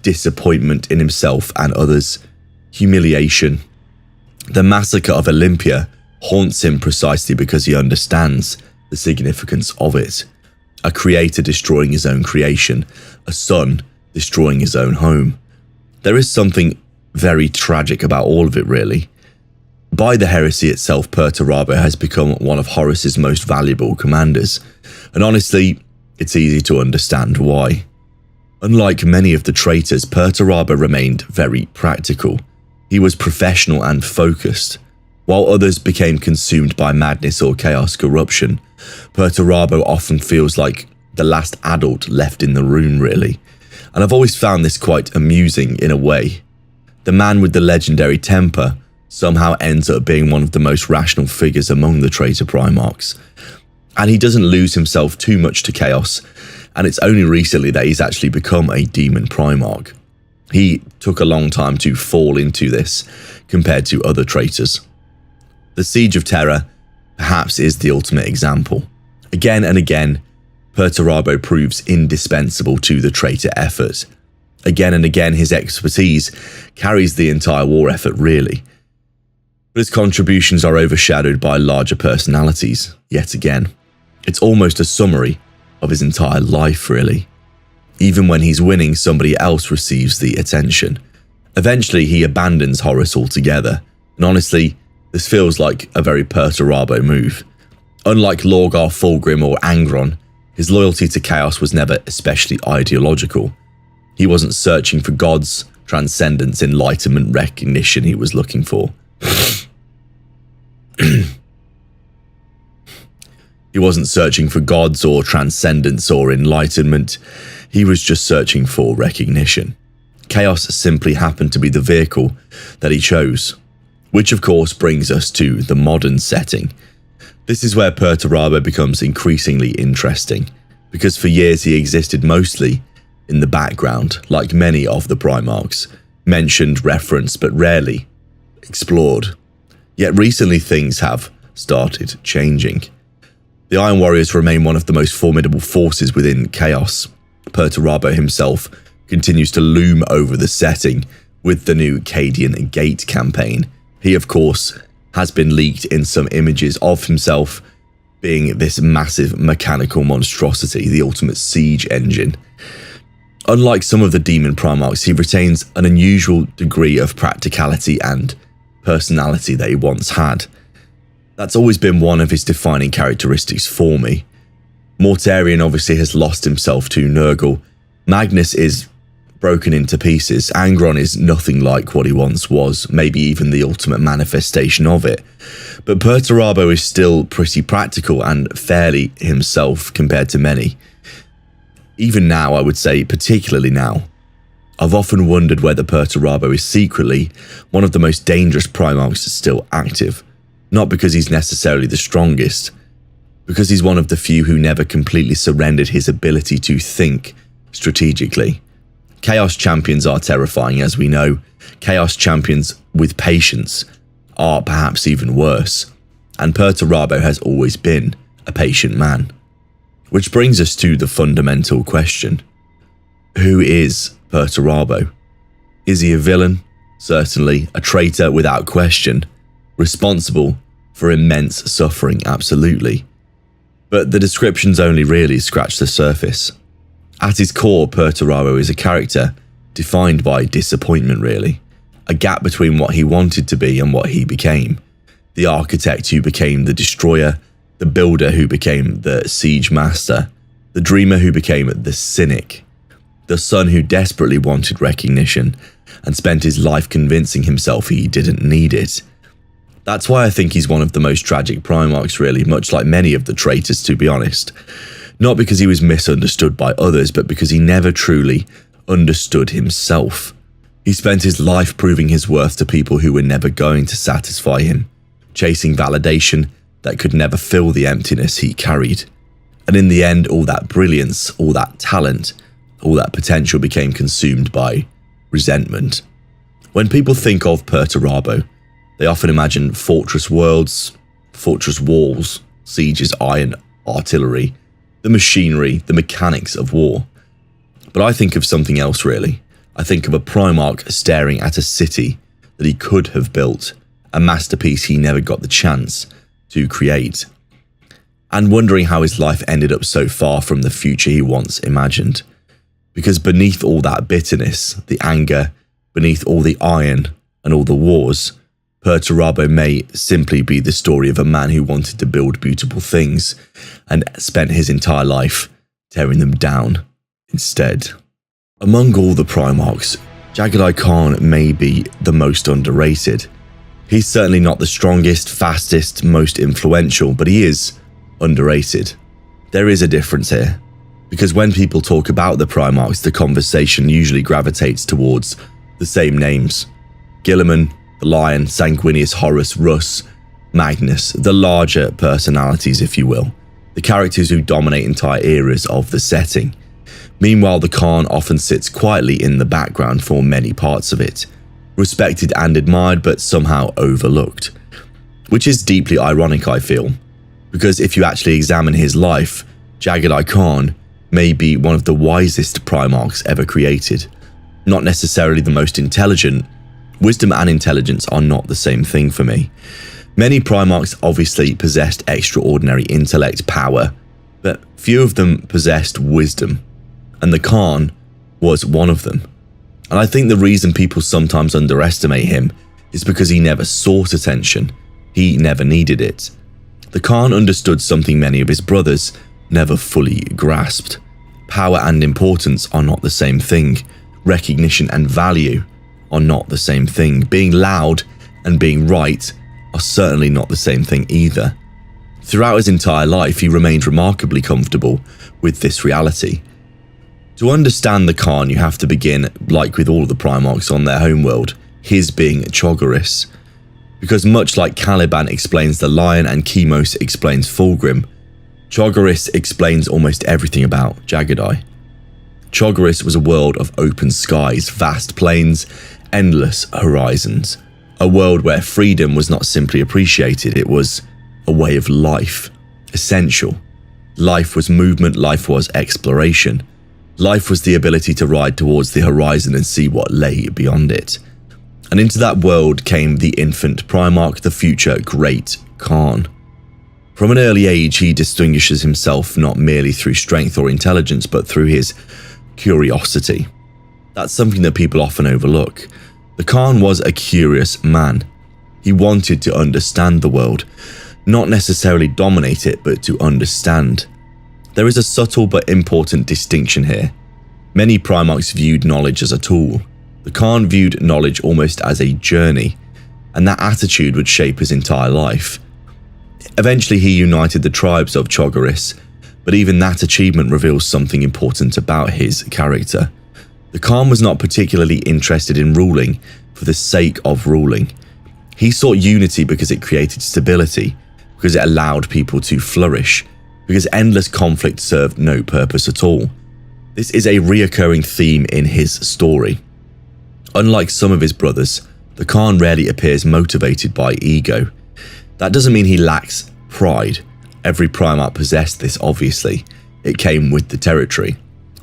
disappointment in himself and others, humiliation. The massacre of Olympia haunts him precisely because he understands the significance of it. A creator destroying his own creation, a son destroying his own home. There is something very tragic about all of it, really. By the heresy itself, Perturabo has become one of Horus's most valuable commanders, and honestly, it's easy to understand why. Unlike many of the traitors, Perturabo remained very practical. He was professional and focused. While others became consumed by madness or chaos corruption, Perturabo often feels like the last adult left in the room, really. And I've always found this quite amusing in a way. The man with the legendary temper somehow ends up being one of the most rational figures among the traitor Primarchs. And he doesn't lose himself too much to chaos, and it's only recently that he's actually become a demon Primarch. He took a long time to fall into this compared to other traitors. The Siege of Terror perhaps is the ultimate example. Again and again, Perturabo proves indispensable to the traitor effort. Again and again, his expertise carries the entire war effort, really. But his contributions are overshadowed by larger personalities, yet again. It's almost a summary of his entire life, really. Even when he's winning, somebody else receives the attention. Eventually, he abandons Horus altogether, and honestly, this feels like a very Perturabo move. Unlike Lorgar, Fulgrim or Angron, his loyalty to Chaos was never especially ideological. He wasn't searching for God's transcendence, enlightenment, recognition he was looking for. He wasn't searching for gods or transcendence or enlightenment. He was just searching for recognition. Chaos simply happened to be the vehicle that he chose. Which of course brings us to the modern setting. This is where Perturabo becomes increasingly interesting, because for years he existed mostly in the background, like many of the Primarchs, mentioned, referenced, but rarely explored. Yet recently things have started changing. The Iron Warriors remain one of the most formidable forces within Chaos. Perturabo himself continues to loom over the setting with the new Cadian Gate campaign. He, of course, has been leaked in some images of himself being this massive mechanical monstrosity, the ultimate siege engine. Unlike some of the demon Primarchs, he retains an unusual degree of practicality and personality that he once had. That's always been one of his defining characteristics for me. Mortarian obviously has lost himself to Nurgle. Magnus is broken into pieces. Angron is nothing like what he once was, maybe even the ultimate manifestation of it. But Perturabo is still pretty practical and fairly himself compared to many. Even now, I would say, particularly now, I've often wondered whether Perturabo is secretly one of the most dangerous Primarchs still active. Not because he's necessarily the strongest, because he's one of the few who never completely surrendered his ability to think strategically. Chaos champions are terrifying, as we know. Chaos champions with patience are perhaps even worse. And Perturabo has always been a patient man. Which brings us to the fundamental question. Who is Perturabo? Is he a villain? Certainly. A traitor without question. Responsible for immense suffering? Absolutely. But the descriptions only really scratch the surface. At his core, Perturabo is a character defined by disappointment, really. A gap between what he wanted to be and what he became. The architect who became the destroyer, The builder who became the siege master, the dreamer who became the cynic, the son who desperately wanted recognition and spent his life convincing himself he didn't need it. That's why I think he's one of the most tragic Primarchs, really, much like many of the traitors, to be honest. Not because he was misunderstood by others, but because he never truly understood himself. He spent his life proving his worth to people who were never going to satisfy him, chasing validation that could never fill the emptiness he carried. And in the end, all that brilliance, all that talent, all that potential became consumed by resentment. When people think of Perturabo, they often imagine fortress worlds, fortress walls, sieges, iron artillery, the machinery, the mechanics of war. But I think of something else, really. I think of a Primarch staring at a city that he could have built, a masterpiece he never got the chance to create, and wondering how his life ended up so far from the future he once imagined. Because beneath all that bitterness, the anger, beneath all the iron and all the wars, Perturabo may simply be the story of a man who wanted to build beautiful things and spent his entire life tearing them down instead. Among all the Primarchs, Jagadai Khan may be the most underrated. He's certainly not the strongest, fastest, most influential, but he is underrated. There is a difference here, because when people talk about the Primarchs, the conversation usually gravitates towards the same names. Guilliman, the Lion, Sanguinius, Horus, Russ, Magnus, the larger personalities, if you will, the characters who dominate entire eras of the setting. Meanwhile, the Khan often sits quietly in the background for many parts of it, respected and admired but somehow overlooked. Which is deeply ironic, I feel, because if you actually examine his life, Jagadai Khan may be one of the wisest Primarchs ever created. Not necessarily the most intelligent. Wisdom and intelligence are not the same thing for me. Many Primarchs obviously possessed extraordinary intellect, power, but few of them possessed wisdom. And the Khan was one of them. And I think the reason people sometimes underestimate him is because he never sought attention. He never needed it. The Khan understood something many of his brothers never fully grasped. Power and importance are not the same thing. Recognition and value are not the same thing. Being loud and being right are certainly not the same thing either. Throughout his entire life, he remained remarkably comfortable with this reality. To understand the Khan, you have to begin, like with all the Primarchs on their homeworld, his being Cho'Garis. Because much like Caliban explains the Lion and Chemos explains Fulgrim, Cho'Garis explains almost everything about Jagadai. Cho'Garis was a world of open skies, vast plains, endless horizons. A world where freedom was not simply appreciated, it was a way of life, essential. Life was movement, life was exploration. Life was the ability to ride towards the horizon and see what lay beyond it. And into that world came the infant Primarch, the future Great Khan. From an early age, he distinguishes himself not merely through strength or intelligence, but through his curiosity. That's something that people often overlook. The Khan was a curious man. He wanted to understand the world, not necessarily dominate it, but to understand. There is a subtle but important distinction here. Many Primarchs viewed knowledge as a tool. The Khan viewed knowledge almost as a journey, and that attitude would shape his entire life. Eventually he united the tribes of Cho'Garis, but even that achievement reveals something important about his character. The Khan was not particularly interested in ruling for the sake of ruling. He sought unity because it created stability, because it allowed people to flourish, because endless conflict served no purpose at all. This is a reoccurring theme in his story. Unlike some of his brothers, the Khan rarely appears motivated by ego. That doesn't mean he lacks pride. Every Primarch possessed this, obviously. It came with the territory.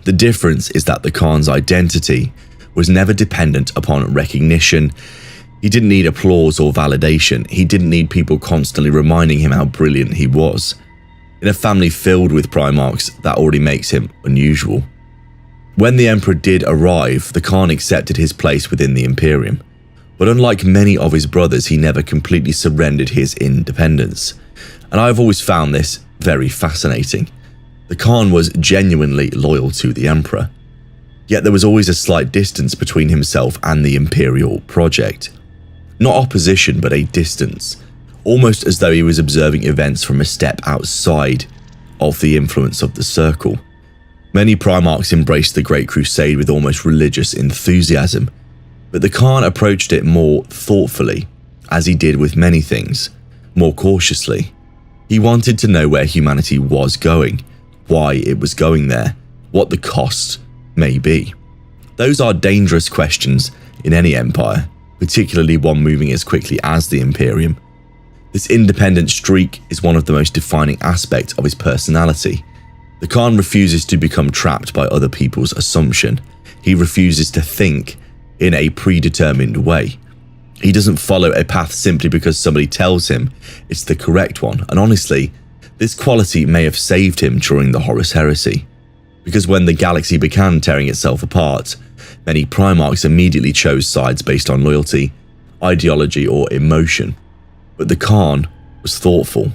The difference is that the Khan's identity was never dependent upon recognition. He didn't need applause or validation. He didn't need people constantly reminding him how brilliant he was. In a family filled with Primarchs, that already makes him unusual. When the Emperor did arrive, the Khan accepted his place within the Imperium. But unlike many of his brothers, he never completely surrendered his independence. and I've always found this very fascinating. The Khan was genuinely loyal to the Emperor, yet there was always a slight distance between himself and the Imperial project. Not opposition, but a distance, almost as though he was observing events from a step outside of the influence of the circle. Many Primarchs embraced the Great Crusade with almost religious enthusiasm, but the Khan approached it more thoughtfully, as he did with many things, more cautiously. He wanted to know where humanity was going, why it was going there, what the cost may be. Those are dangerous questions in any empire, particularly one moving as quickly as the Imperium. This independent streak is one of the most defining aspects of his personality. The Khan refuses to become trapped by other people's assumption. He refuses to think in a predetermined way. He doesn't follow a path simply because somebody tells him it's the correct one, and honestly, this quality may have saved him during the Horus Heresy, because when the galaxy began tearing itself apart, many Primarchs immediately chose sides based on loyalty, ideology, or emotion. But the Khan was thoughtful.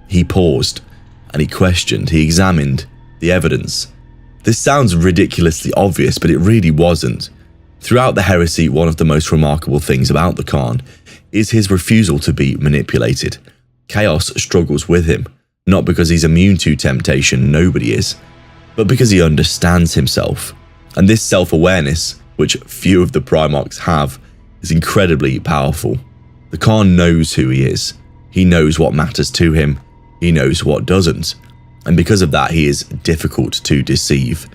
He paused, and he questioned, he examined the evidence. This sounds ridiculously obvious, but it really wasn't. Throughout the heresy, one of the most remarkable things about the Khan is his refusal to be manipulated. Chaos struggles with him, not because he's immune to temptation, nobody is, but because he understands himself. And this self-awareness, which few of the Primarchs have, is incredibly powerful. The Khan knows who he is. He knows what matters to him. He knows what doesn't. And because of that, he is difficult to deceive.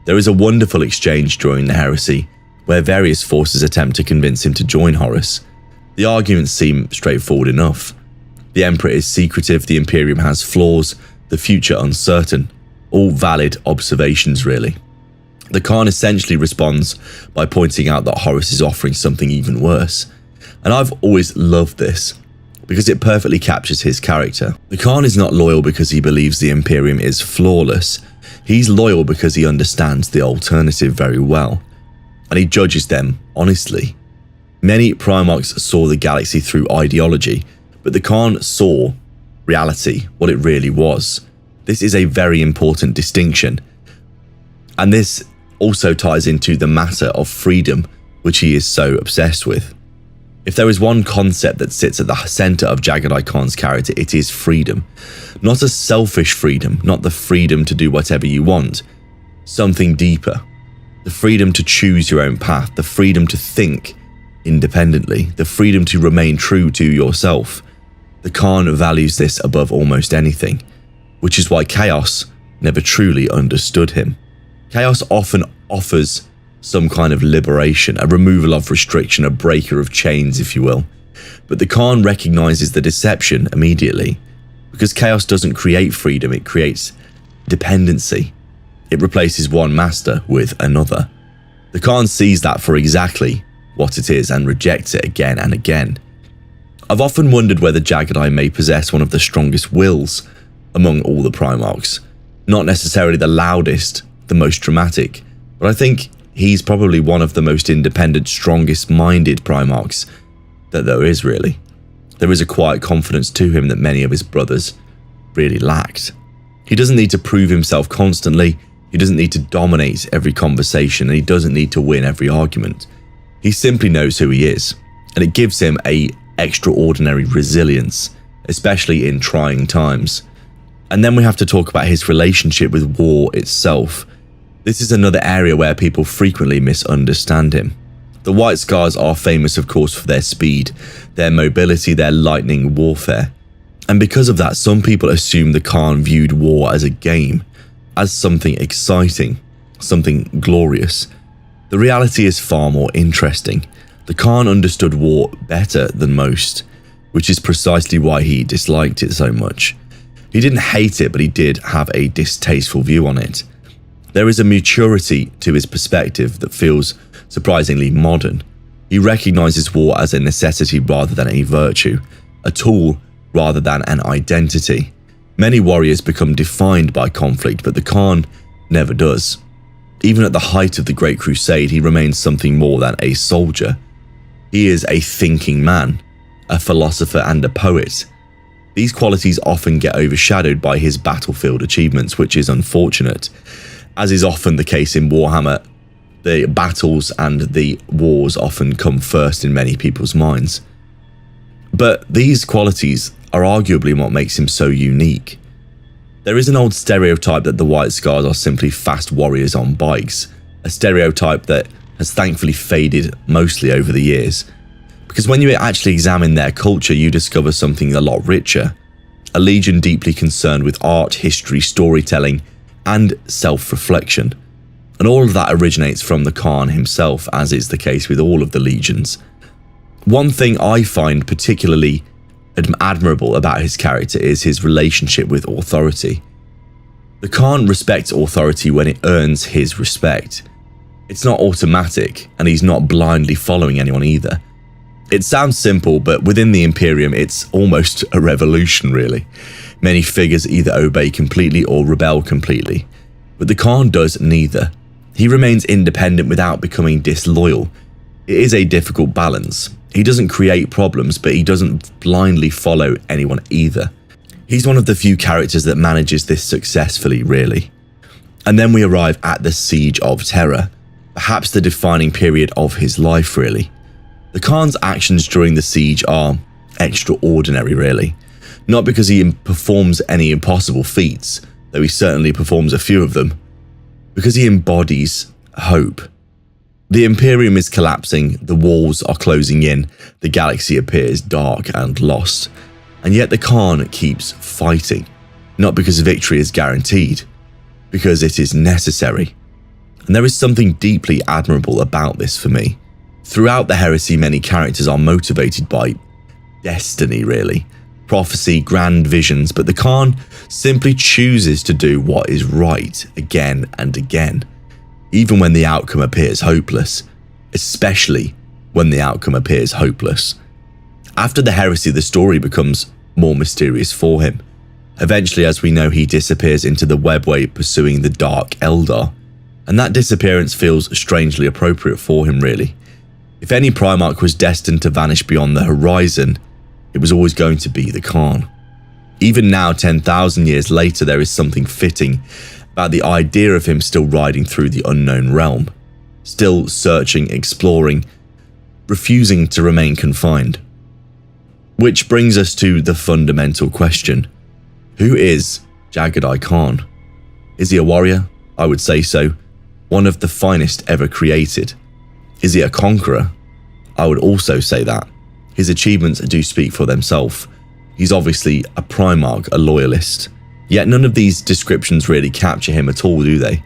There is a wonderful exchange during the heresy, where various forces attempt to convince him to join Horus. The arguments seem straightforward enough. The Emperor is secretive, the Imperium has flaws, the future uncertain. All valid observations, really. The Khan essentially responds by pointing out that Horus is offering something even worse. And I've always loved this, because it perfectly captures his character. The Khan is not loyal because he believes the Imperium is flawless. He's loyal because he understands the alternative very well, and he judges them honestly. Many Primarchs saw the galaxy through ideology, but the Khan saw reality, what it really was. This is a very important distinction, and this also ties into the matter of freedom, which he is so obsessed with. If there is one concept that sits at the center of Jagadai Khan's character, it is freedom. Not a selfish freedom, not the freedom to do whatever you want. Something deeper. The freedom to choose your own path, the freedom to think independently, the freedom to remain true to yourself. The Khan values this above almost anything, which is why Chaos never truly understood him. Chaos often offers some kind of liberation, a removal of restriction, a breaker of chains, if you will. But the Khan recognizes the deception immediately, because Chaos doesn't create freedom, it creates dependency. It replaces one master with another. The Khan sees that for exactly what it is and rejects it again and again. I've often wondered whether Jagadai may possess one of the strongest wills among all the Primarchs. Not necessarily the loudest, the most dramatic, but I think he's probably one of the most independent, strongest-minded Primarchs that there is, really. There is a quiet confidence to him that many of his brothers really lacked. He doesn't need to prove himself constantly, he doesn't need to dominate every conversation, and he doesn't need to win every argument. He simply knows who he is, and it gives him an extraordinary resilience, especially in trying times. And then we have to talk about his relationship with war itself. This is another area where people frequently misunderstand him. The White Scars are famous, of course, for their speed, their mobility, their lightning warfare. And because of that, some people assume the Khan viewed war as a game, as something exciting, something glorious. The reality is far more interesting. The Khan understood war better than most, which is precisely why he disliked it so much. He didn't hate it, but he did have a distasteful view on it. There is a maturity to his perspective that feels surprisingly modern. He recognizes war as a necessity rather than a virtue, a tool rather than an identity. Many warriors become defined by conflict, but the Khan never does. Even at the height of the Great Crusade, he remains something more than a soldier. He is a thinking man, a philosopher and a poet. These qualities often get overshadowed by his battlefield achievements, which is unfortunate. As is often the case in Warhammer, the battles and the wars often come first in many people's minds. But these qualities are arguably what makes him so unique. There is an old stereotype that the White Scars are simply fast warriors on bikes, a stereotype that has thankfully faded mostly over the years. Because when you actually examine their culture, you discover something a lot richer. A legion deeply concerned with art, history, storytelling, and self-reflection. And all of that originates from the Khan himself, as is the case with all of the legions. One thing I find particularly admirable about his character is his relationship with authority. The Khan respects authority when it earns his respect. It's not automatic, and he's not blindly following anyone either. It sounds simple, but within the Imperium, it's almost a revolution, really. Many figures either obey completely or rebel completely. But the Khan does neither. He remains independent without becoming disloyal. It is a difficult balance. He doesn't create problems, but he doesn't blindly follow anyone either. He's one of the few characters that manages this successfully, really. And then we arrive at the Siege of Terror, perhaps the defining period of his life, really. The Khan's actions during the siege are extraordinary, really. Not because he performs any impossible feats, though he certainly performs a few of them, because he embodies hope. The Imperium is collapsing, the walls are closing in, the galaxy appears dark and lost, and yet the Khan keeps fighting, not because victory is guaranteed, because it is necessary. And there is something deeply admirable about this for me. Throughout the heresy, many characters are motivated by destiny, really. Prophecy, grand visions, but the Khan simply chooses to do what is right again and again, even when the outcome appears hopeless, especially when the outcome appears hopeless. After the heresy, the story becomes more mysterious for him. Eventually, as we know, he disappears into the webway pursuing the Dark Eldar, and that disappearance feels strangely appropriate for him, really. If any Primarch was destined to vanish beyond the horizon, it was always going to be the Khan. Even now, 10,000 years later, there is something fitting about the idea of him still riding through the unknown realm, still searching, exploring, refusing to remain confined. Which brings us to the fundamental question. Who is Jagadai Khan? Is he a warrior? I would say so. One of the finest ever created. Is he a conqueror? I would also say that. His achievements do speak for themselves. He's obviously a Primarch, a loyalist. Yet none of these descriptions really capture him at all, do they?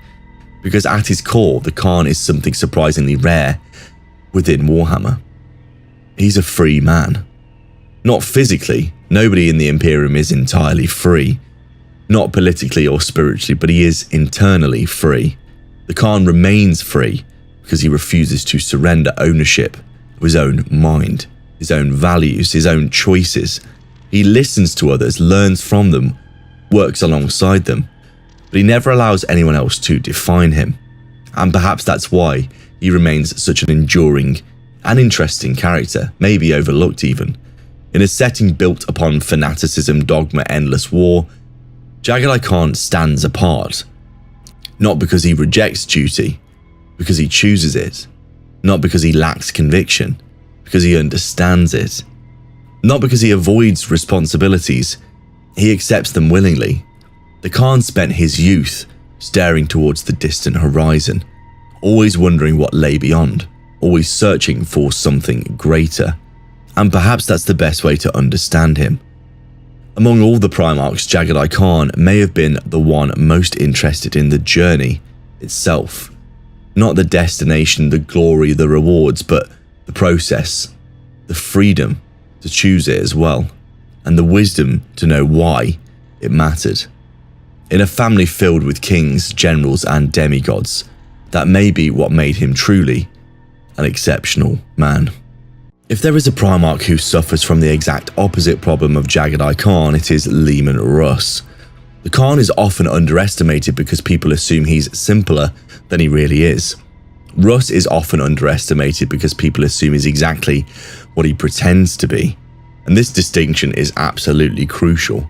Because at his core, the Khan is something surprisingly rare within Warhammer. He's a free man. Not physically, nobody in the Imperium is entirely free. Not politically or spiritually, but he is internally free. The Khan remains free because he refuses to surrender ownership of his own mind, his own values, his own choices. He listens to others, learns from them, works alongside them, but he never allows anyone else to define him. And perhaps that's why he remains such an enduring and interesting character, maybe overlooked even. In a setting built upon fanaticism, dogma, endless war, Jagadai Khan stands apart. Not because he rejects duty, because he chooses it. Not because he lacks conviction, because he understands it. Not because he avoids responsibilities, he accepts them willingly. The Khan spent his youth staring towards the distant horizon, always wondering what lay beyond, always searching for something greater. And perhaps that's the best way to understand him. Among all the Primarchs, Jagadai Khan may have been the one most interested in the journey itself. Not the destination, the glory, the rewards, but the process, the freedom to choose it as well, and the wisdom to know why it mattered. In a family filled with kings, generals, and demigods, that may be what made him truly an exceptional man. If there is a Primarch who suffers from the exact opposite problem of Jagadai Khan, it is Leman Russ. The Khan is often underestimated because people assume he's simpler than he really is. Russ is often underestimated because people assume he's exactly what he pretends to be. And this distinction is absolutely crucial,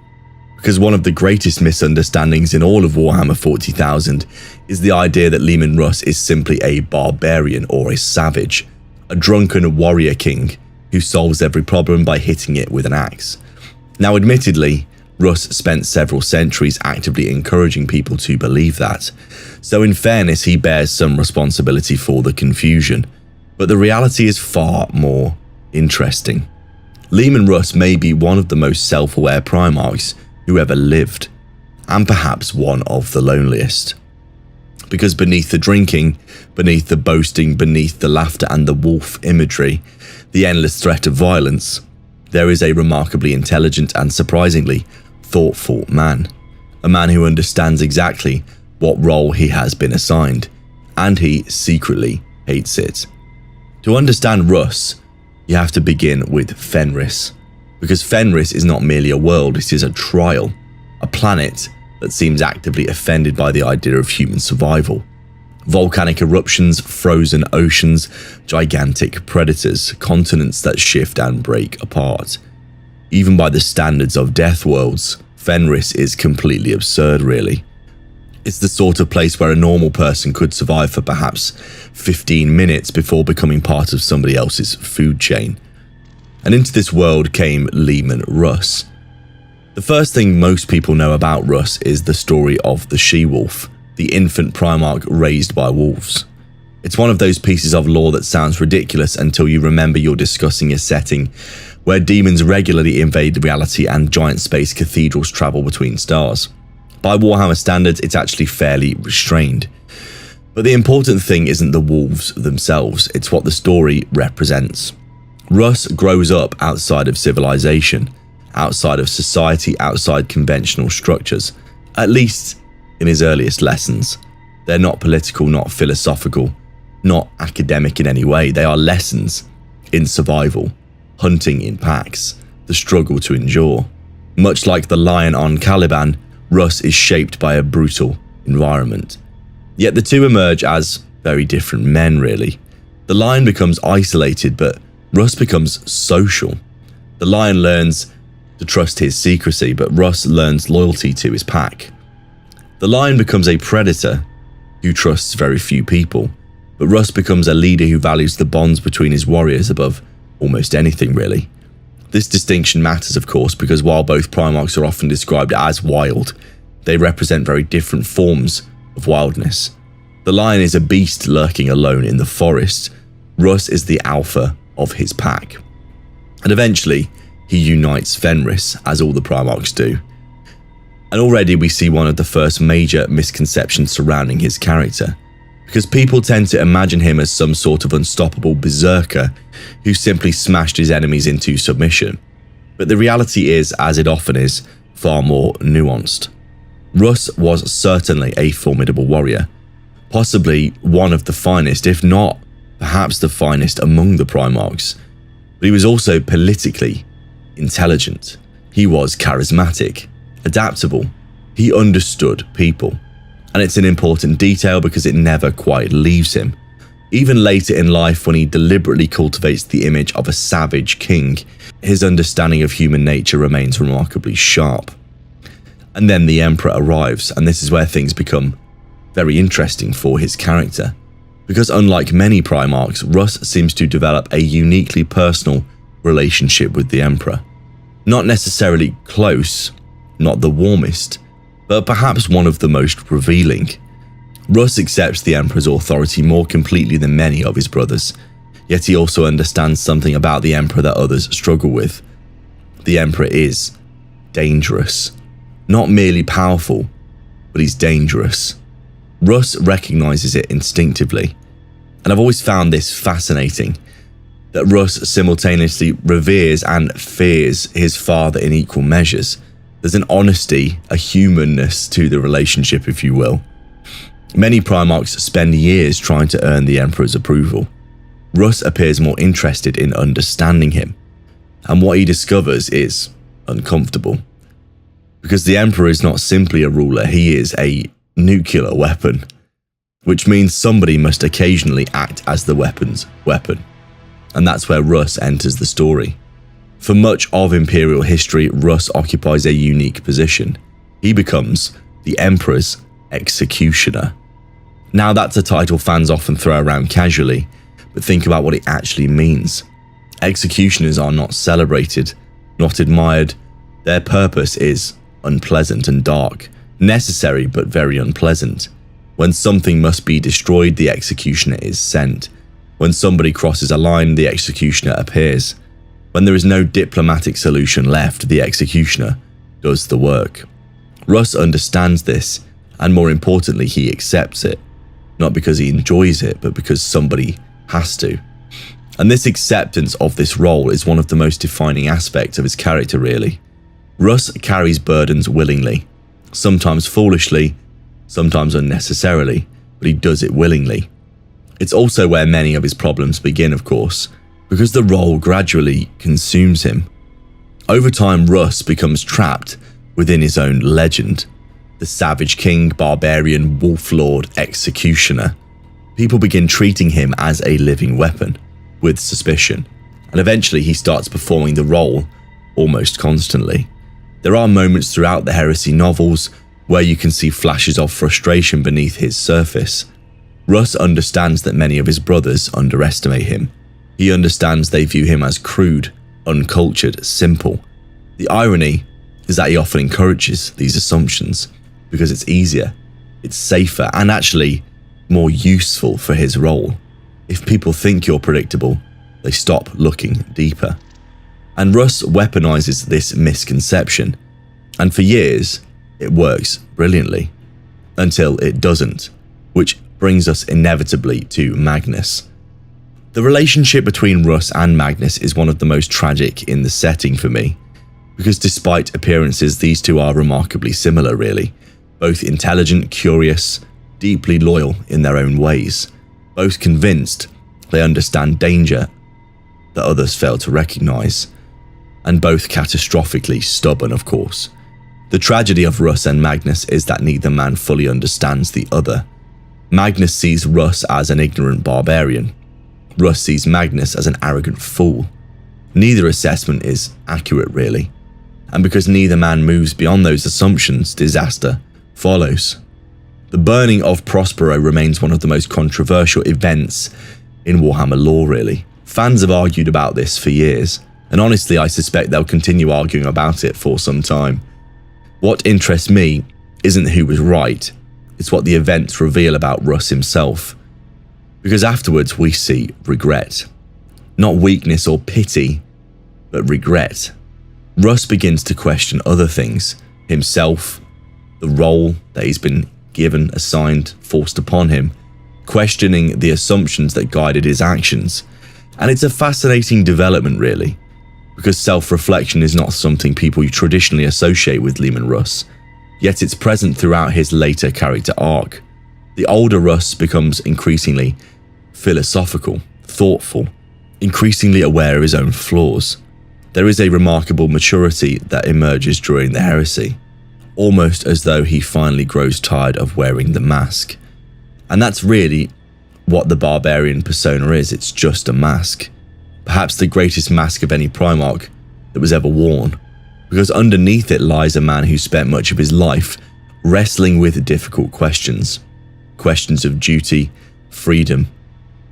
because one of the greatest misunderstandings in all of Warhammer 40,000 is the idea that Leman Russ is simply a barbarian or a savage, a drunken warrior king who solves every problem by hitting it with an axe. Now, admittedly, Russ spent several centuries actively encouraging people to believe that, so in fairness he bears some responsibility for the confusion, but the reality is far more interesting. Leman Russ may be one of the most self-aware Primarchs who ever lived, and perhaps one of the loneliest. Because beneath the drinking, beneath the boasting, beneath the laughter and the wolf imagery, the endless threat of violence, there is a remarkably intelligent and surprisingly thoughtful man. A man who understands exactly what role he has been assigned, and he secretly hates it. To understand Russ, you have to begin with Fenris, because Fenris is not merely a world, it is a trial, a planet that seems actively offended by the idea of human survival. Volcanic eruptions, frozen oceans, gigantic predators, continents that shift and break apart. Even by the standards of Death Worlds, Fenris is completely absurd, really. It's the sort of place where a normal person could survive for perhaps 15 minutes before becoming part of somebody else's food chain. And into this world came Leman Russ. The first thing most people know about Russ is the story of the she-wolf, the infant Primarch raised by wolves. It's one of those pieces of lore that sounds ridiculous until you remember you're discussing a setting where demons regularly invade reality and giant space cathedrals travel between stars. By Warhammer standards, it's actually fairly restrained. But the important thing isn't the wolves themselves, it's what the story represents. Russ grows up outside of civilization, outside of society, outside conventional structures, at least in his earliest lessons. They're not political, not philosophical, not academic in any way. They are lessons in survival, hunting in packs, the struggle to endure. Much like the lion on Caliban, Russ is shaped by a brutal environment. Yet the two emerge as very different men, really. The lion becomes isolated, but Russ becomes social. The lion learns to trust his secrecy, but Russ learns loyalty to his pack. The lion becomes a predator who trusts very few people, but Russ becomes a leader who values the bonds between his warriors above almost anything, really. This distinction matters, of course, because while both Primarchs are often described as wild, they represent very different forms of wildness. The lion is a beast lurking alone in the forest. Russ is the alpha of his pack. And eventually, he unites Fenris, as all the Primarchs do. And already we see one of the first major misconceptions surrounding his character, because people tend to imagine him as some sort of unstoppable berserker who simply smashed his enemies into submission. But the reality is, as it often is, far more nuanced. Russ was certainly a formidable warrior, possibly one of the finest, if not perhaps the finest among the Primarchs. But he was also politically intelligent. He was charismatic, adaptable. He understood people. And it's an important detail because it never quite leaves him. Even later in life, when he deliberately cultivates the image of a savage king, his understanding of human nature remains remarkably sharp. And then the Emperor arrives, and this is where things become very interesting for his character. Because unlike many Primarchs, Russ seems to develop a uniquely personal relationship with the Emperor. Not necessarily close, not the warmest, but perhaps one of the most revealing. Russ accepts the Emperor's authority more completely than many of his brothers, yet he also understands something about the Emperor that others struggle with. The Emperor is dangerous. Not merely powerful, but he's dangerous. Russ recognizes it instinctively. And I've always found this fascinating, that Russ simultaneously reveres and fears his father in equal measures. There's an honesty, a humanness to the relationship, if you will. Many Primarchs spend years trying to earn the Emperor's approval. Russ appears more interested in understanding him, and what he discovers is uncomfortable. Because the Emperor is not simply a ruler, he is a nuclear weapon, which means somebody must occasionally act as the weapon's weapon. And that's where Russ enters the story. For much of Imperial history, Russ occupies a unique position. He becomes the Emperor's executioner. Now that's a title fans often throw around casually, but think about what it actually means. Executioners are not celebrated, not admired. Their purpose is unpleasant and dark, necessary but very unpleasant. When something must be destroyed, the executioner is sent. When somebody crosses a line, the executioner appears. When there is no diplomatic solution left, the executioner does the work. Russ understands this, and more importantly, he accepts it. Not because he enjoys it, but because somebody has to. And this acceptance of this role is one of the most defining aspects of his character, really. Russ carries burdens willingly, sometimes foolishly, sometimes unnecessarily, but he does it willingly. It's also where many of his problems begin, of course, because the role gradually consumes him. Over time, Russ becomes trapped within his own legend. The savage king, barbarian, wolf lord, executioner. People begin treating him as a living weapon, with suspicion, and eventually he starts performing the role almost constantly. There are moments throughout the Heresy novels where you can see flashes of frustration beneath his surface. Russ understands that many of his brothers underestimate him. He understands they view him as crude, uncultured, simple. The irony is that he often encourages these assumptions because it's easier, it's safer, and actually more useful for his role. If people think you're predictable, they stop looking deeper. And Russ weaponizes this misconception, and for years, it works brilliantly, until it doesn't, which brings us inevitably to Magnus. The relationship between Russ and Magnus is one of the most tragic in the setting for me, because despite appearances, these two are remarkably similar, really. Both intelligent, curious, deeply loyal in their own ways, both convinced they understand danger that others fail to recognize, and both catastrophically stubborn, of course. The tragedy of Russ and Magnus is that neither man fully understands the other. Magnus sees Russ as an ignorant barbarian. Russ sees Magnus as an arrogant fool. Neither assessment is accurate, really. And because neither man moves beyond those assumptions, disaster follows. The burning of Prospero remains one of the most controversial events in Warhammer lore, really. Fans have argued about this for years, and honestly I suspect they'll continue arguing about it for some time. What interests me isn't who was right, it's what the events reveal about Russ himself. Because afterwards we see regret. Not weakness or pity, but regret. Russ begins to question other things, himself, the role that he's been given, assigned, forced upon him, questioning the assumptions that guided his actions. And it's a fascinating development, really, because self-reflection is not something people traditionally associate with Leman Russ, yet it's present throughout his later character arc. The older Russ becomes increasingly philosophical, thoughtful, increasingly aware of his own flaws. There is a remarkable maturity that emerges during the Heresy, almost as though he finally grows tired of wearing the mask. And that's really what the barbarian persona is. It's just a mask. Perhaps the greatest mask of any Primarch that was ever worn, because underneath it lies a man who spent much of his life wrestling with difficult questions. Questions of duty, freedom,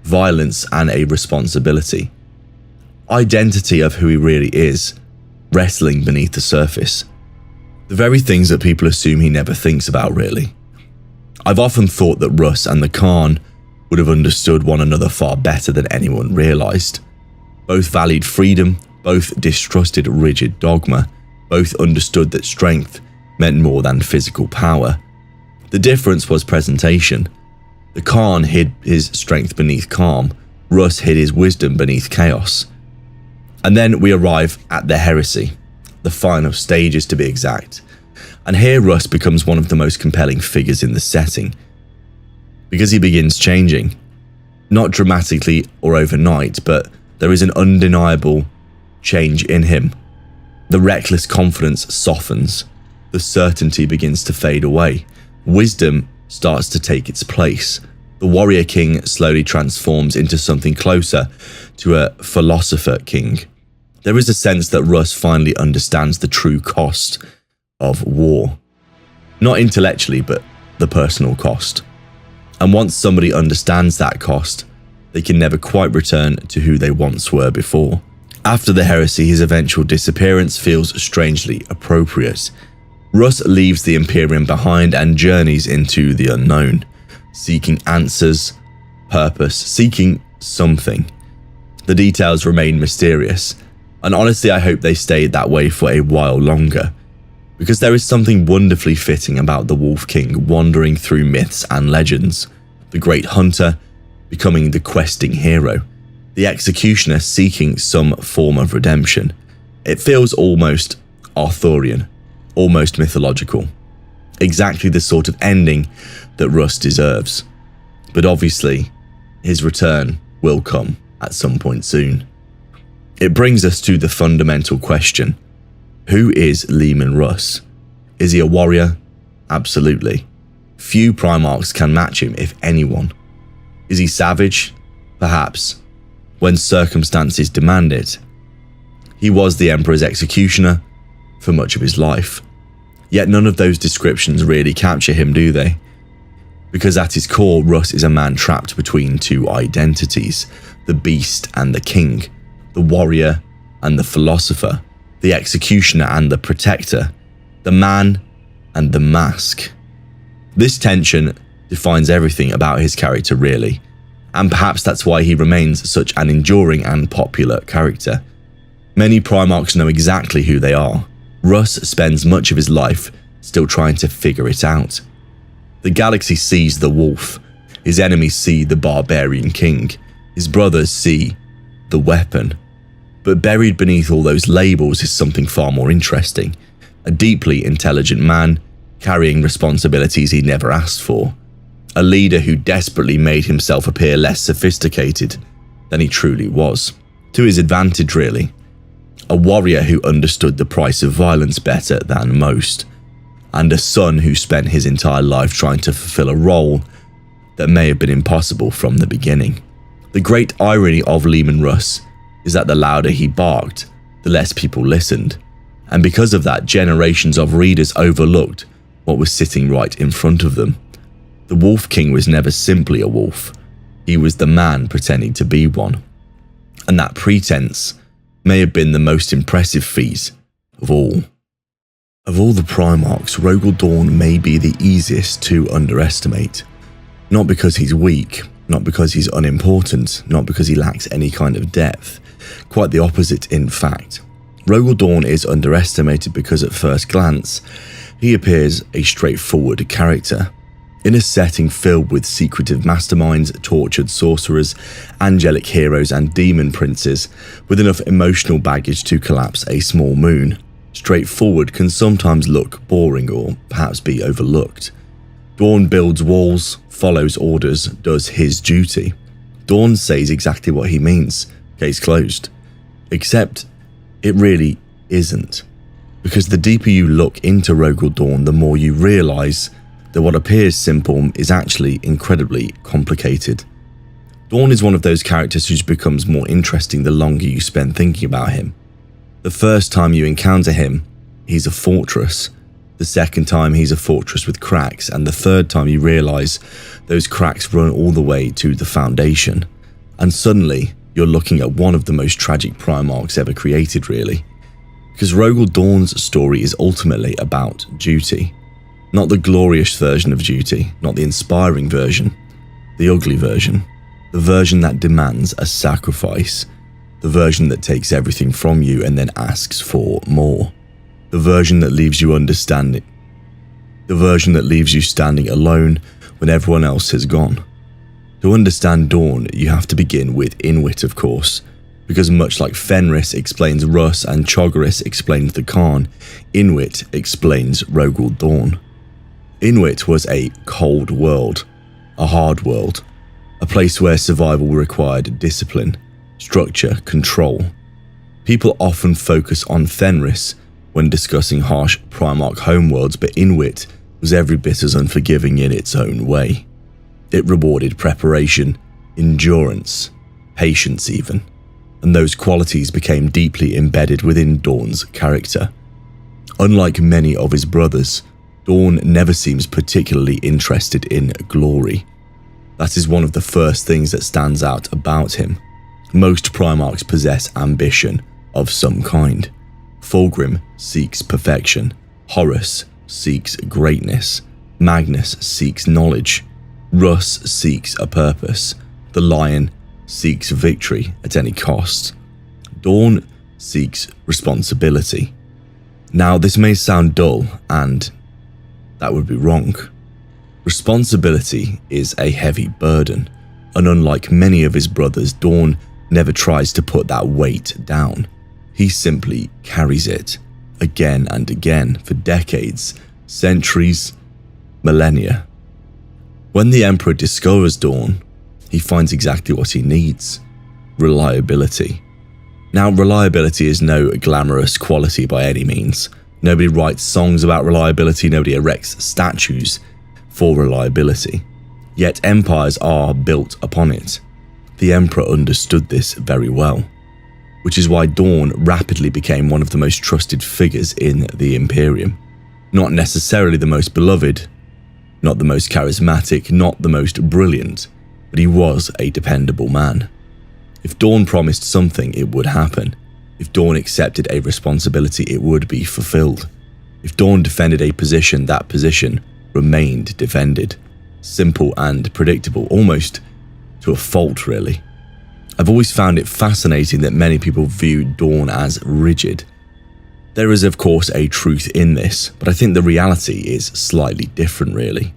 violence, and a responsibility. Identity of who he really is, wrestling beneath the surface. The very things that people assume he never thinks about, really. I've often thought that Russ and the Khan would have understood one another far better than anyone realized. Both valued freedom, both distrusted rigid dogma, both understood that strength meant more than physical power. The difference was presentation. The Khan hid his strength beneath calm, Russ hid his wisdom beneath chaos. And then we arrive at the Heresy, the final stages to be exact. And here Russ becomes one of the most compelling figures in the setting, because he begins changing. Not dramatically or overnight, but there is an undeniable change in him. The reckless confidence softens, the certainty begins to fade away, wisdom starts to take its place. The warrior king slowly transforms into something closer to a philosopher king, There is a sense that Russ finally understands the true cost of war. Not intellectually, but the personal cost. And once somebody understands that cost, they can never quite return to who they once were before. After the heresy, his eventual disappearance feels strangely appropriate. Russ leaves the Imperium behind and journeys into the unknown, seeking answers, purpose, seeking something. The details remain mysterious, and honestly I hope they stay that way for a while longer, because there is something wonderfully fitting about the Wolf King wandering through myths and legends, the great hunter becoming the questing hero, the executioner seeking some form of redemption. It feels almost Arthurian, almost mythological. Exactly the sort of ending that Russ deserves. But obviously, his return will come at some point soon. It brings us to the fundamental question. Who is Leman Russ? Is he a warrior? Absolutely. Few Primarchs can match him, if anyone. Is he savage? Perhaps. When circumstances demand it. He was the Emperor's executioner for much of his life. Yet none of those descriptions really capture him, do they? Because at his core, Russ is a man trapped between two identities, the beast and the king, the warrior and the philosopher, the executioner and the protector, the man and the mask. This tension defines everything about his character, really, and perhaps that's why he remains such an enduring and popular character. Many Primarchs know exactly who they are. Russ spends much of his life still trying to figure it out. The galaxy sees the wolf, his enemies see the barbarian king, his brothers see the weapon. But buried beneath all those labels is something far more interesting, a deeply intelligent man carrying responsibilities he never asked for, a leader who desperately made himself appear less sophisticated than he truly was, to his advantage really, a warrior who understood the price of violence better than most, and a son who spent his entire life trying to fulfill a role that may have been impossible from the beginning. The great irony of Leman Russ is that the louder he barked, the less people listened, and because of that, generations of readers overlooked what was sitting right in front of them. The Wolf King was never simply a wolf, he was the man pretending to be one, and that pretense may have been the most impressive feat of all. Of all the Primarchs, Rogel Dawn may be the easiest to underestimate. Not because he's weak, not because he's unimportant, not because he lacks any kind of depth. Quite the opposite, in fact. Rogel Dawn is underestimated because at first glance, he appears a straightforward character. In a setting filled with secretive masterminds, tortured sorcerers, angelic heroes and demon princes, with enough emotional baggage to collapse a small moon, straightforward can sometimes look boring or perhaps be overlooked. Dawn builds walls, follows orders, does his duty. Dawn says exactly what he means, case closed. Except, it really isn't. Because the deeper you look into Rogel Dawn, the more you realise that what appears simple is actually incredibly complicated. Dawn is one of those characters who becomes more interesting the longer you spend thinking about him. The first time you encounter him, he's a fortress. The second time, he's a fortress with cracks, and the third time you realise those cracks run all the way to the foundation. And suddenly, you're looking at one of the most tragic Primarchs ever created, really. Because Rogel Dawn's story is ultimately about duty. Not the glorious version of duty, not the inspiring version, the ugly version, the version that demands a sacrifice, the version that takes everything from you and then asks for more, the version that leaves you understanding, the version that leaves you standing alone when everyone else has gone. To understand Dawn, you have to begin with Inwit, of course, because much like Fenris explains Russ and Chogoris explains the Khan, Inwit explains Rogel Dawn. Inwit was a cold world, a hard world, a place where survival required discipline, structure, control. People often focus on Fenris when discussing harsh Primarch homeworlds, but Inwit was every bit as unforgiving in its own way. It rewarded preparation, endurance, patience even. and those qualities became deeply embedded within Dawn's character. Unlike many of his brothers, Dawn never seems particularly interested in glory. That is one of the first things that stands out about him. Most Primarchs possess ambition of some kind. Fulgrim seeks perfection, Horus seeks greatness, Magnus seeks knowledge, Russ seeks a purpose, the Lion seeks victory at any cost. Dawn seeks responsibility. Now, this may sound dull, and that would be wrong. Responsibility is a heavy burden, and unlike many of his brothers, Dawn never tries to put that weight down. He simply carries it, again and again, for decades, centuries, millennia. When the Emperor discovers Dawn, he finds exactly what he needs: reliability. Now, reliability is no glamorous quality by any means. Nobody writes songs about reliability, nobody erects statues for reliability. Yet empires are built upon it. The Emperor understood this very well, which is why Dawn rapidly became one of the most trusted figures in the Imperium. Not necessarily the most beloved, not the most charismatic, not the most brilliant, but he was a dependable man. If Dawn promised something, it would happen. If Dawn accepted a responsibility, it would be fulfilled. If Dawn defended a position, that position remained defended. Simple and predictable, almost to a fault, really. I've always found it fascinating that many people view Dawn as rigid. There is, of course, a truth in this, but I think the reality is slightly different, really.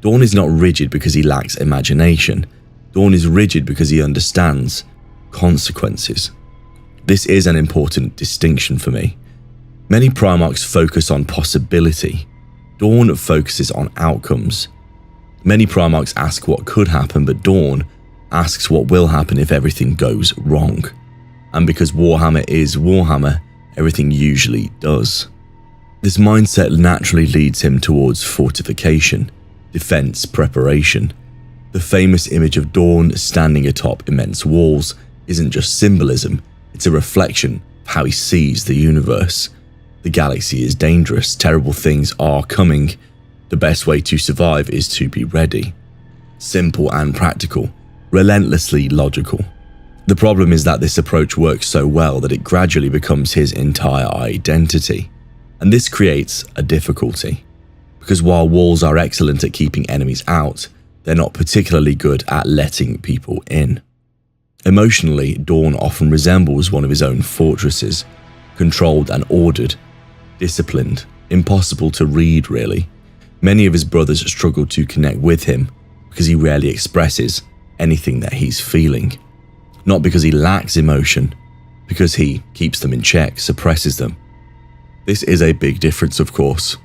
Dawn is not rigid because he lacks imagination. Dawn is rigid because he understands consequences. This is an important distinction for me. Many Primarchs focus on possibility. Dawn focuses on outcomes. Many Primarchs ask what could happen, but Dawn asks what will happen if everything goes wrong. And because Warhammer is Warhammer, everything usually does. This mindset naturally leads him towards fortification, defense preparation. The famous image of Dawn standing atop immense walls isn't just symbolism, it's a reflection of how he sees the universe. The galaxy is dangerous, terrible things are coming. The best way to survive is to be ready. Simple and practical, relentlessly logical. The problem is that this approach works so well that it gradually becomes his entire identity. And this creates a difficulty, because while walls are excellent at keeping enemies out, they're not particularly good at letting people in. Emotionally, Dawn often resembles one of his own fortresses, controlled and ordered, disciplined, impossible to read, really. Many of his brothers struggle to connect with him because he rarely expresses anything that he's feeling. Not because he lacks emotion, because he keeps them in check, suppresses them. This is a big difference, of course.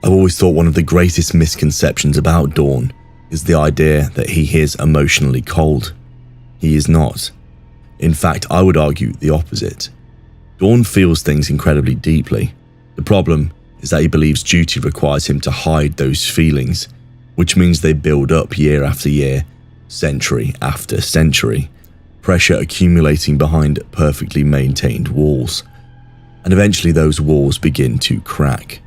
I've always thought one of the greatest misconceptions about Dawn is the idea that he is emotionally cold. He is not. In fact, I would argue the opposite. Dawn feels things incredibly deeply. The problem is that he believes duty requires him to hide those feelings, which means they build up year after year, century after century, pressure accumulating behind perfectly maintained walls, and eventually those walls begin to crack.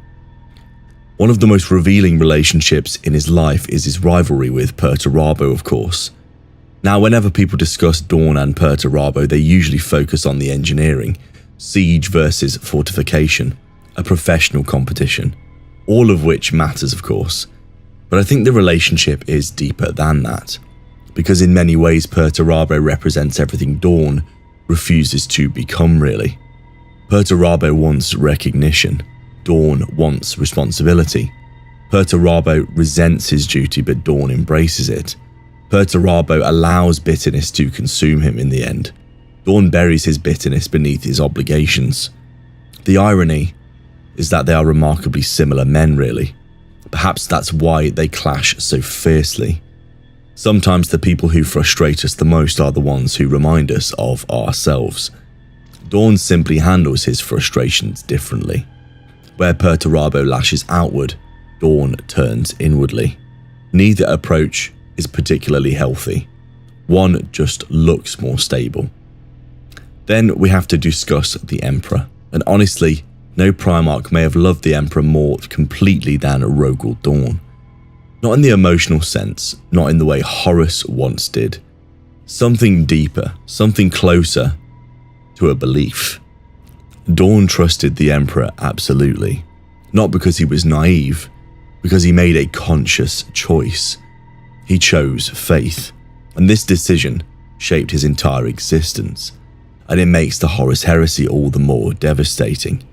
One of the most revealing relationships in his life is his rivalry with Perturabo, of course. Now, whenever people discuss Dawn and Perturabo, they usually focus on the engineering, siege versus fortification, a professional competition, all of which matters, of course. But I think the relationship is deeper than that, because in many ways Perturabo represents everything Dawn refuses to become, really. Perturabo wants recognition. Dawn wants responsibility. Perturabo resents his duty, but Dawn embraces it. Perturabo allows bitterness to consume him in the end. Dawn buries his bitterness beneath his obligations. The irony is that they are remarkably similar men, really. Perhaps that's why they clash so fiercely. Sometimes the people who frustrate us the most are the ones who remind us of ourselves. Dawn simply handles his frustrations differently. Where Perturabo lashes outward, Dawn turns inwardly. Neither approach is particularly healthy. One just looks more stable. Then we have to discuss the Emperor, and honestly, no Primarch may have loved the Emperor more completely than Rogel Dawn. Not in the emotional sense, not in the way Horus once did. Something deeper, something closer to a belief. Dawn trusted the Emperor absolutely, not because he was naive, because he made a conscious choice. He chose faith, and this decision shaped his entire existence. And it makes the Horus heresy all the more devastating.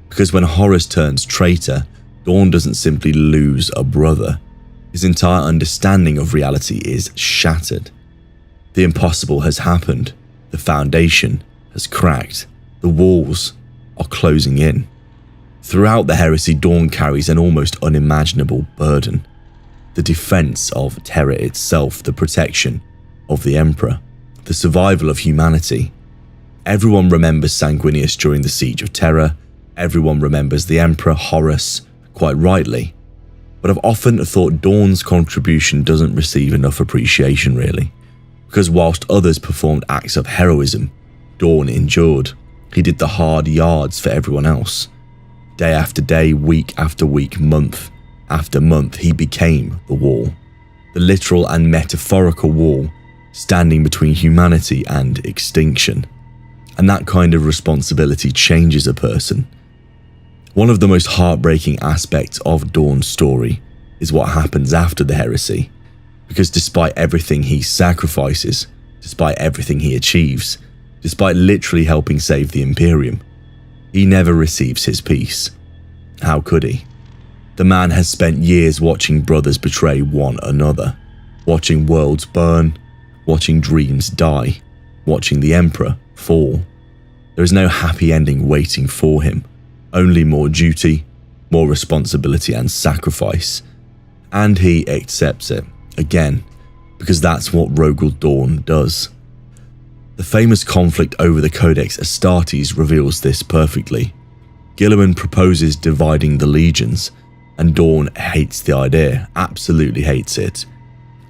Because when Horus turns traitor, Dawn doesn't simply lose a brother. His entire understanding of reality is shattered. The impossible has happened. The foundation has cracked. The walls are closing in. Throughout the heresy, Dawn carries an almost unimaginable burden. The defense of Terra itself, the protection of the Emperor, the survival of humanity. Everyone remembers Sanguinius during the Siege of Terra. Everyone remembers the Emperor Horus, quite rightly. But I've often thought Dawn's contribution doesn't receive enough appreciation really. Because whilst others performed acts of heroism, Dawn endured. He did the hard yards for everyone else. Day after day, week after week, month after month, he became the wall. The literal and metaphorical wall, standing between humanity and extinction. And that kind of responsibility changes a person. One of the most heartbreaking aspects of Dawn's story is what happens after the heresy, because despite everything he sacrifices, despite everything he achieves, despite literally helping save the Imperium, he never receives his peace. How could he? The man has spent years watching brothers betray one another, watching worlds burn, watching dreams die, watching the Emperor fall. There is no happy ending waiting for him, only more duty, more responsibility and sacrifice. And he accepts it, again, because that's what Rogel Dawn does. The famous conflict over the Codex Astartes reveals this perfectly. Guilliman proposes dividing the legions, and Dawn hates the idea, absolutely hates it.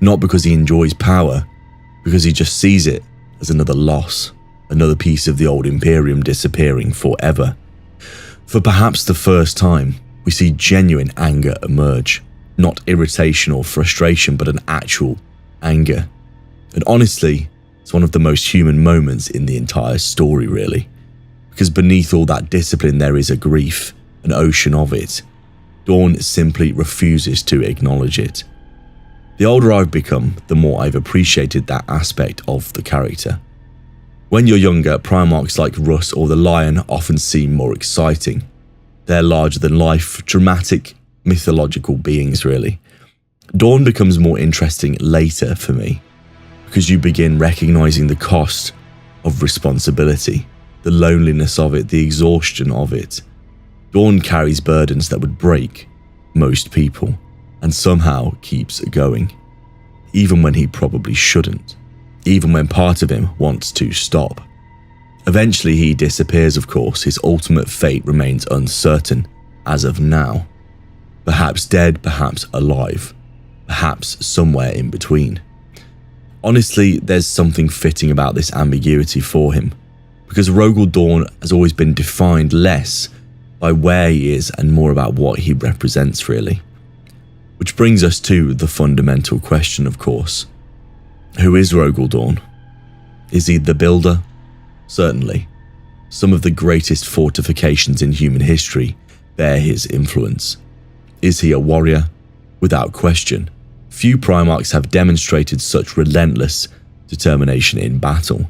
Not because he enjoys power, because he just sees it as another loss, another piece of the old Imperium disappearing forever. For perhaps the first time, we see genuine anger emerge. Not irritation or frustration, but an actual anger. And honestly, it's one of the most human moments in the entire story, really. Because beneath all that discipline there is a grief, an ocean of it. Dawn simply refuses to acknowledge it. The older I've become, the more I've appreciated that aspect of the character. When you're younger, Primarchs like Russ or the Lion often seem more exciting. They're larger than life, dramatic, mythological beings really. Dawn becomes more interesting later for me, because you begin recognizing the cost of responsibility, the loneliness of it, the exhaustion of it. Dawn carries burdens that would break most people, and somehow keeps going, even when he probably shouldn't, even when part of him wants to stop. Eventually he disappears, of course. His ultimate fate remains uncertain as of now. Perhaps dead, perhaps alive, perhaps somewhere in between. Honestly, there's something fitting about this ambiguity for him, because Rogel Dawn has always been defined less by where he is and more about what he represents really. Which brings us to the fundamental question, of course. Who is Rogel Dawn? Is he the builder? Certainly. Some of the greatest fortifications in human history bear his influence. Is he a warrior? Without question. Few Primarchs have demonstrated such relentless determination in battle.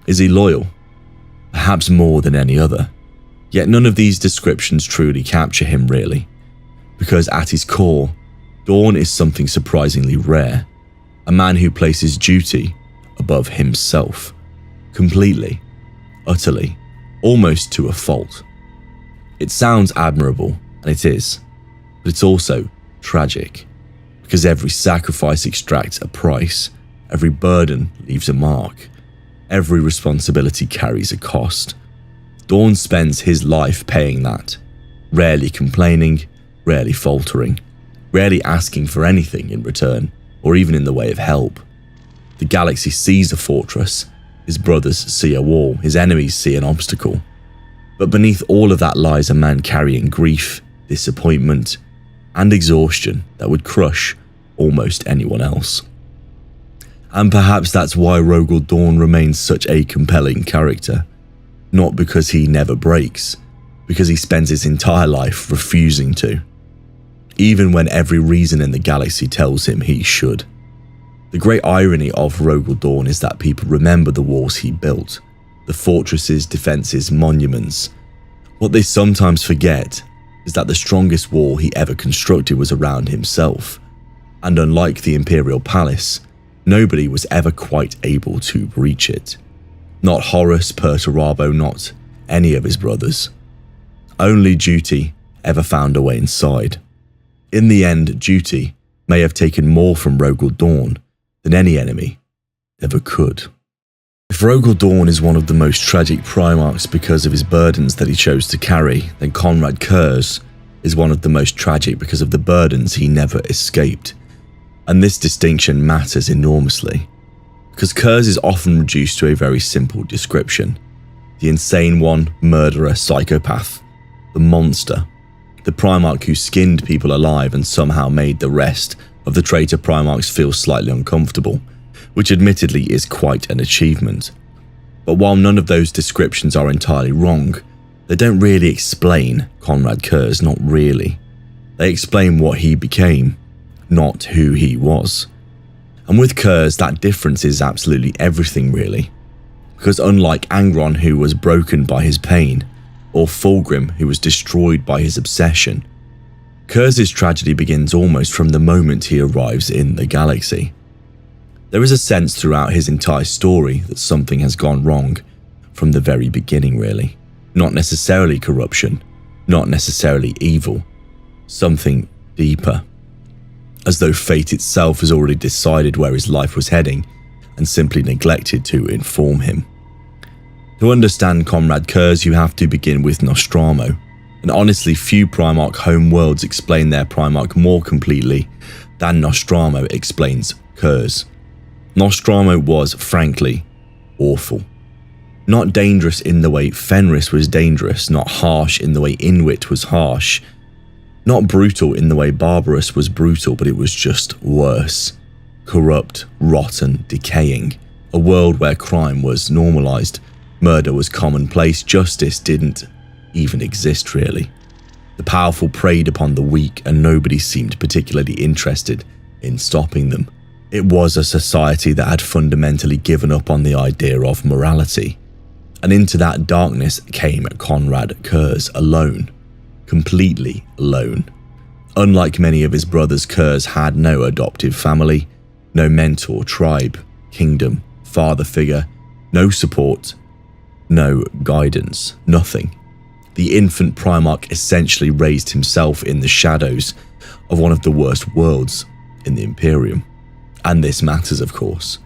Is he loyal? Perhaps more than any other. Yet none of these descriptions truly capture him really. Because at his core, Dawn is something surprisingly rare. A man who places duty above himself. Completely. Utterly. Almost to a fault. It sounds admirable, and it is. But it's also tragic. Because every sacrifice extracts a price. Every burden leaves a mark. Every responsibility carries a cost. Dawn spends his life paying that. Rarely complaining, rarely faltering. Rarely asking for anything in return, or even in the way of help. The galaxy sees a fortress, His brothers see a wall, his enemies see an obstacle. But beneath all of that lies a man carrying grief, disappointment, and exhaustion that would crush almost anyone else. And perhaps that's why Rogal Dorn remains such a compelling character. Not because he never breaks, because he spends his entire life refusing to. Even when every reason in the galaxy tells him he should. The great irony of Rogal Dorn is that people remember the walls he built, the fortresses, defences, monuments. What they sometimes forget is that the strongest wall he ever constructed was around himself. And unlike the Imperial Palace, nobody was ever quite able to breach it. Not Horus, Perturabo, not any of his brothers. Only Duty ever found a way inside. In the end, Duty may have taken more from Rogal Dorn than any enemy ever could. If Rogal Dorn is one of the most tragic Primarchs because of his burdens that he chose to carry, then Konrad Curze is one of the most tragic because of the burdens he never escaped. And this distinction matters enormously, because Curze is often reduced to a very simple description. The insane one, murderer, psychopath, the monster, the Primarch who skinned people alive and somehow made the rest of the traitor Primarchs feel slightly uncomfortable, which admittedly is quite an achievement. But while none of those descriptions are entirely wrong, they don't really explain Konrad Curze, not really. They explain what he became, not who he was. And with Curze, that difference is absolutely everything really. Because unlike Angron, who was broken by his pain, or Fulgrim, who was destroyed by his obsession, Curze's tragedy begins almost from the moment he arrives in the galaxy. There is a sense throughout his entire story that something has gone wrong from the very beginning really. Not necessarily corruption, not necessarily evil, something deeper. As though fate itself has already decided where his life was heading and simply neglected to inform him. To understand Konrad Curze, you have to begin with Nostromo, and honestly few Primarch home worlds explain their Primarch more completely than Nostromo explains Curze. Nostromo was, frankly, awful. Not dangerous in the way Fenris was dangerous, not harsh in the way Inuit was harsh, not brutal in the way Barbarous was brutal, but it was just worse. Corrupt, rotten, decaying. A world where crime was normalized, murder was commonplace, justice didn't even exist really. The powerful preyed upon the weak and nobody seemed particularly interested in stopping them. It was a society that had fundamentally given up on the idea of morality. And into that darkness came Konrad Curze alone. Completely alone. Unlike many of his brothers, Curze had no adoptive family, no mentor, tribe, kingdom, father figure, no support, no guidance, nothing. The infant Primarch essentially raised himself in the shadows of one of the worst worlds in the Imperium. And this matters, of course,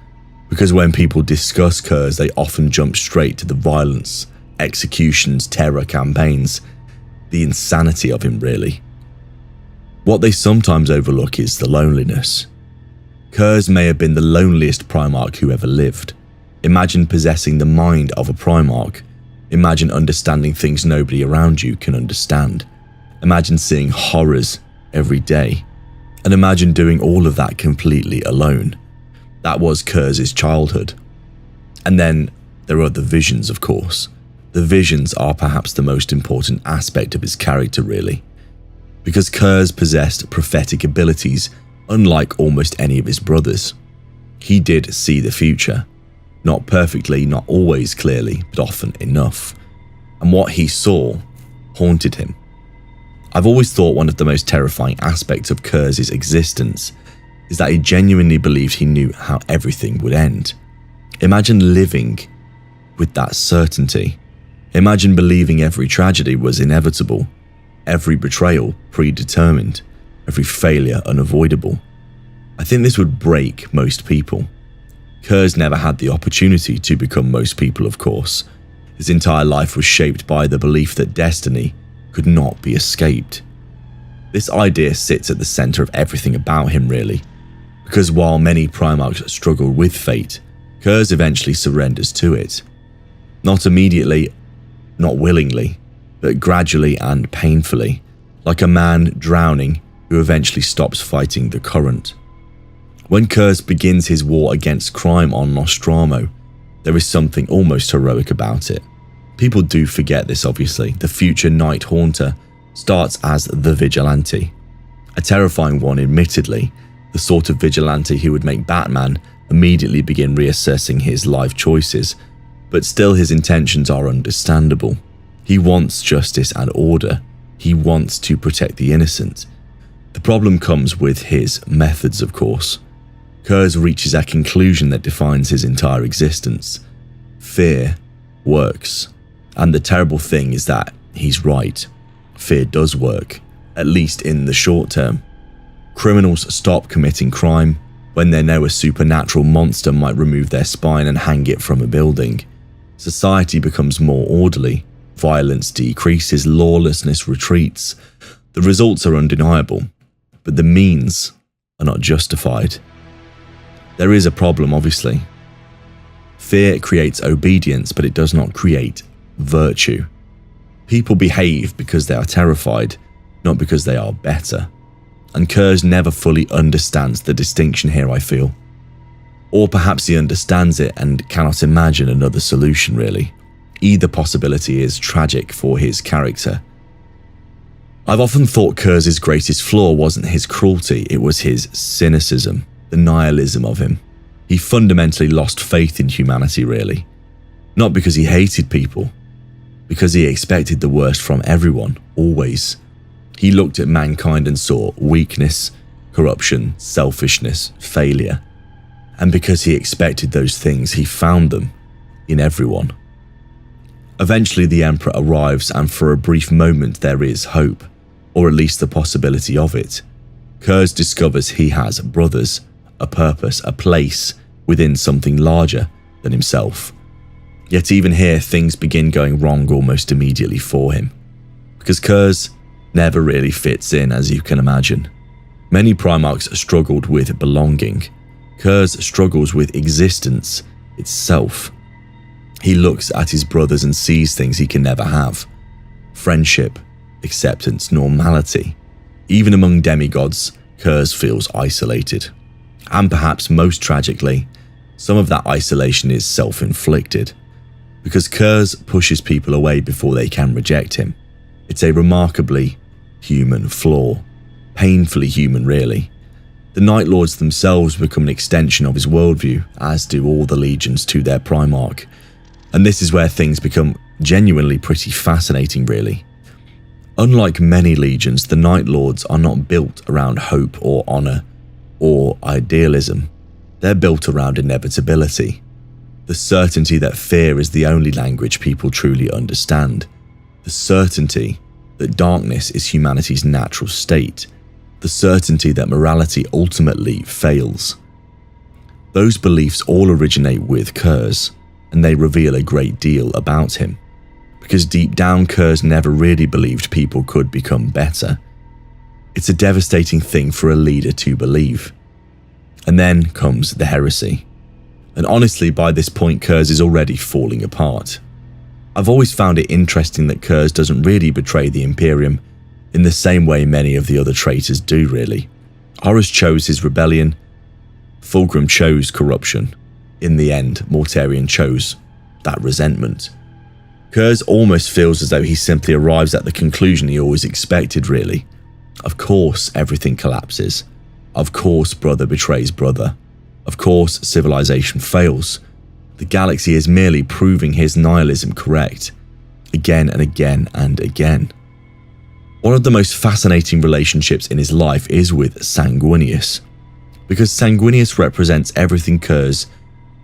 because when people discuss Curze, they often jump straight to the violence, executions, terror campaigns, the insanity of him really. What they sometimes overlook is the loneliness. Curze may have been the loneliest Primarch who ever lived. Imagine possessing the mind of a Primarch. Imagine understanding things nobody around you can understand. Imagine seeing horrors every day. And imagine doing all of that completely alone. That was Curze's childhood. And then there are the visions, of course. The visions are perhaps the most important aspect of his character, really. Because Curze possessed prophetic abilities unlike almost any of his brothers. He did see the future. Not perfectly, not always clearly, but often enough. And what he saw haunted him. I've always thought one of the most terrifying aspects of Curze's existence is that he genuinely believed he knew how everything would end. Imagine living with that certainty. Imagine believing every tragedy was inevitable, every betrayal predetermined, every failure unavoidable. I think this would break most people. Curze never had the opportunity to become most people, of course. His entire life was shaped by the belief that destiny could not be escaped. This idea sits at the center of everything about him, really, because while many Primarchs struggle with fate, Kurz eventually surrenders to it. Not immediately, not willingly, but gradually and painfully, like a man drowning who eventually stops fighting the current. When Kurz begins his war against crime on Nostromo, there is something almost heroic about it. People do forget this, obviously. The future Night Haunter starts as the Vigilante. A terrifying one, admittedly, the sort of vigilante who would make Batman immediately begin reassessing his life choices, but still his intentions are understandable. He wants justice and order. He wants to protect the innocent. The problem comes with his methods, of course. Kurz reaches a conclusion that defines his entire existence. Fear works. And the terrible thing is that he's right. Fear does work, at least in the short term. Criminals stop committing crime when they know a supernatural monster might remove their spine and hang it from a building. Society becomes more orderly. Violence decreases, lawlessness retreats. The results are undeniable, but the means are not justified. There is a problem, obviously. Fear creates obedience, but it does not create virtue. People behave because they are terrified, not because they are better. And Kurz never fully understands the distinction here, I feel. Or perhaps he understands it and cannot imagine another solution, really. Either possibility is tragic for his character. I've often thought Kurz's greatest flaw wasn't his cruelty, it was his cynicism, the nihilism of him. He fundamentally lost faith in humanity, really. Not because he hated people, because he expected the worst from everyone, always. He looked at mankind and saw weakness, corruption, selfishness, failure. And because he expected those things, he found them in everyone. Eventually the Emperor arrives, and for a brief moment there is hope, or at least the possibility of it. Kurz discovers he has brothers, a purpose, a place within something larger than himself. Yet even here things begin going wrong almost immediately for him. Because Kurz never really fits in, as you can imagine. Many Primarchs struggled with belonging. Kurz struggles with existence itself. He looks at his brothers and sees things he can never have. Friendship, acceptance, normality. Even among demigods, Kurz feels isolated. And perhaps most tragically, some of that isolation is self-inflicted. Because Kurz pushes people away before they can reject him. It's a remarkably human flaw. Painfully human, really. The Night Lords themselves become an extension of his worldview, as do all the legions to their Primarch. And this is where things become genuinely pretty fascinating, really. Unlike many legions, the Night Lords are not built around hope or honour or idealism. They're built around inevitability. The certainty that fear is the only language people truly understand. The certainty that darkness is humanity's natural state. The certainty that morality ultimately fails. Those beliefs all originate with Kurz, and they reveal a great deal about him. Because deep down, Kurz never really believed people could become better. It's a devastating thing for a leader to believe. And then comes the heresy. And honestly, by this point, Kurz is already falling apart. I've always found it interesting that Kurz doesn't really betray the Imperium in the same way many of the other traitors do, really. Horus chose his rebellion. Fulgrim chose corruption. In the end, Mortarion chose that resentment. Kurz almost feels as though he simply arrives at the conclusion he always expected, really. Of course everything collapses. Of course brother betrays brother. Of course civilization fails. The galaxy is merely proving his nihilism correct. Again and again and again. One of the most fascinating relationships in his life is with Sanguinius. Because Sanguinius represents everything Kurz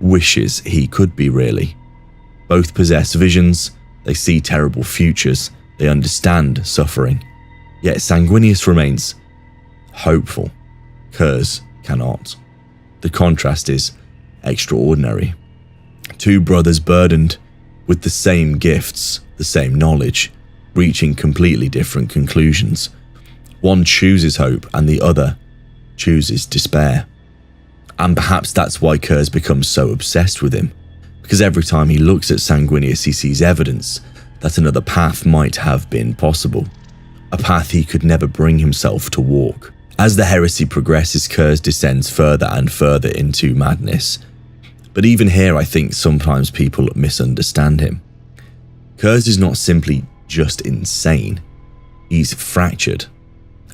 wishes he could be, really. Both possess visions, they see terrible futures, they understand suffering. Yet Sanguinius remains hopeful. Kurz cannot. The contrast is extraordinary. Two brothers burdened with the same gifts, the same knowledge, reaching completely different conclusions. One chooses hope and the other chooses despair. And perhaps that's why Kurz becomes so obsessed with him, because every time he looks at Sanguinius he sees evidence that another path might have been possible, a path he could never bring himself to walk. As the heresy progresses, Kurz descends further and further into madness. But even here I think sometimes people misunderstand him. Kurz is not simply just insane, he's fractured.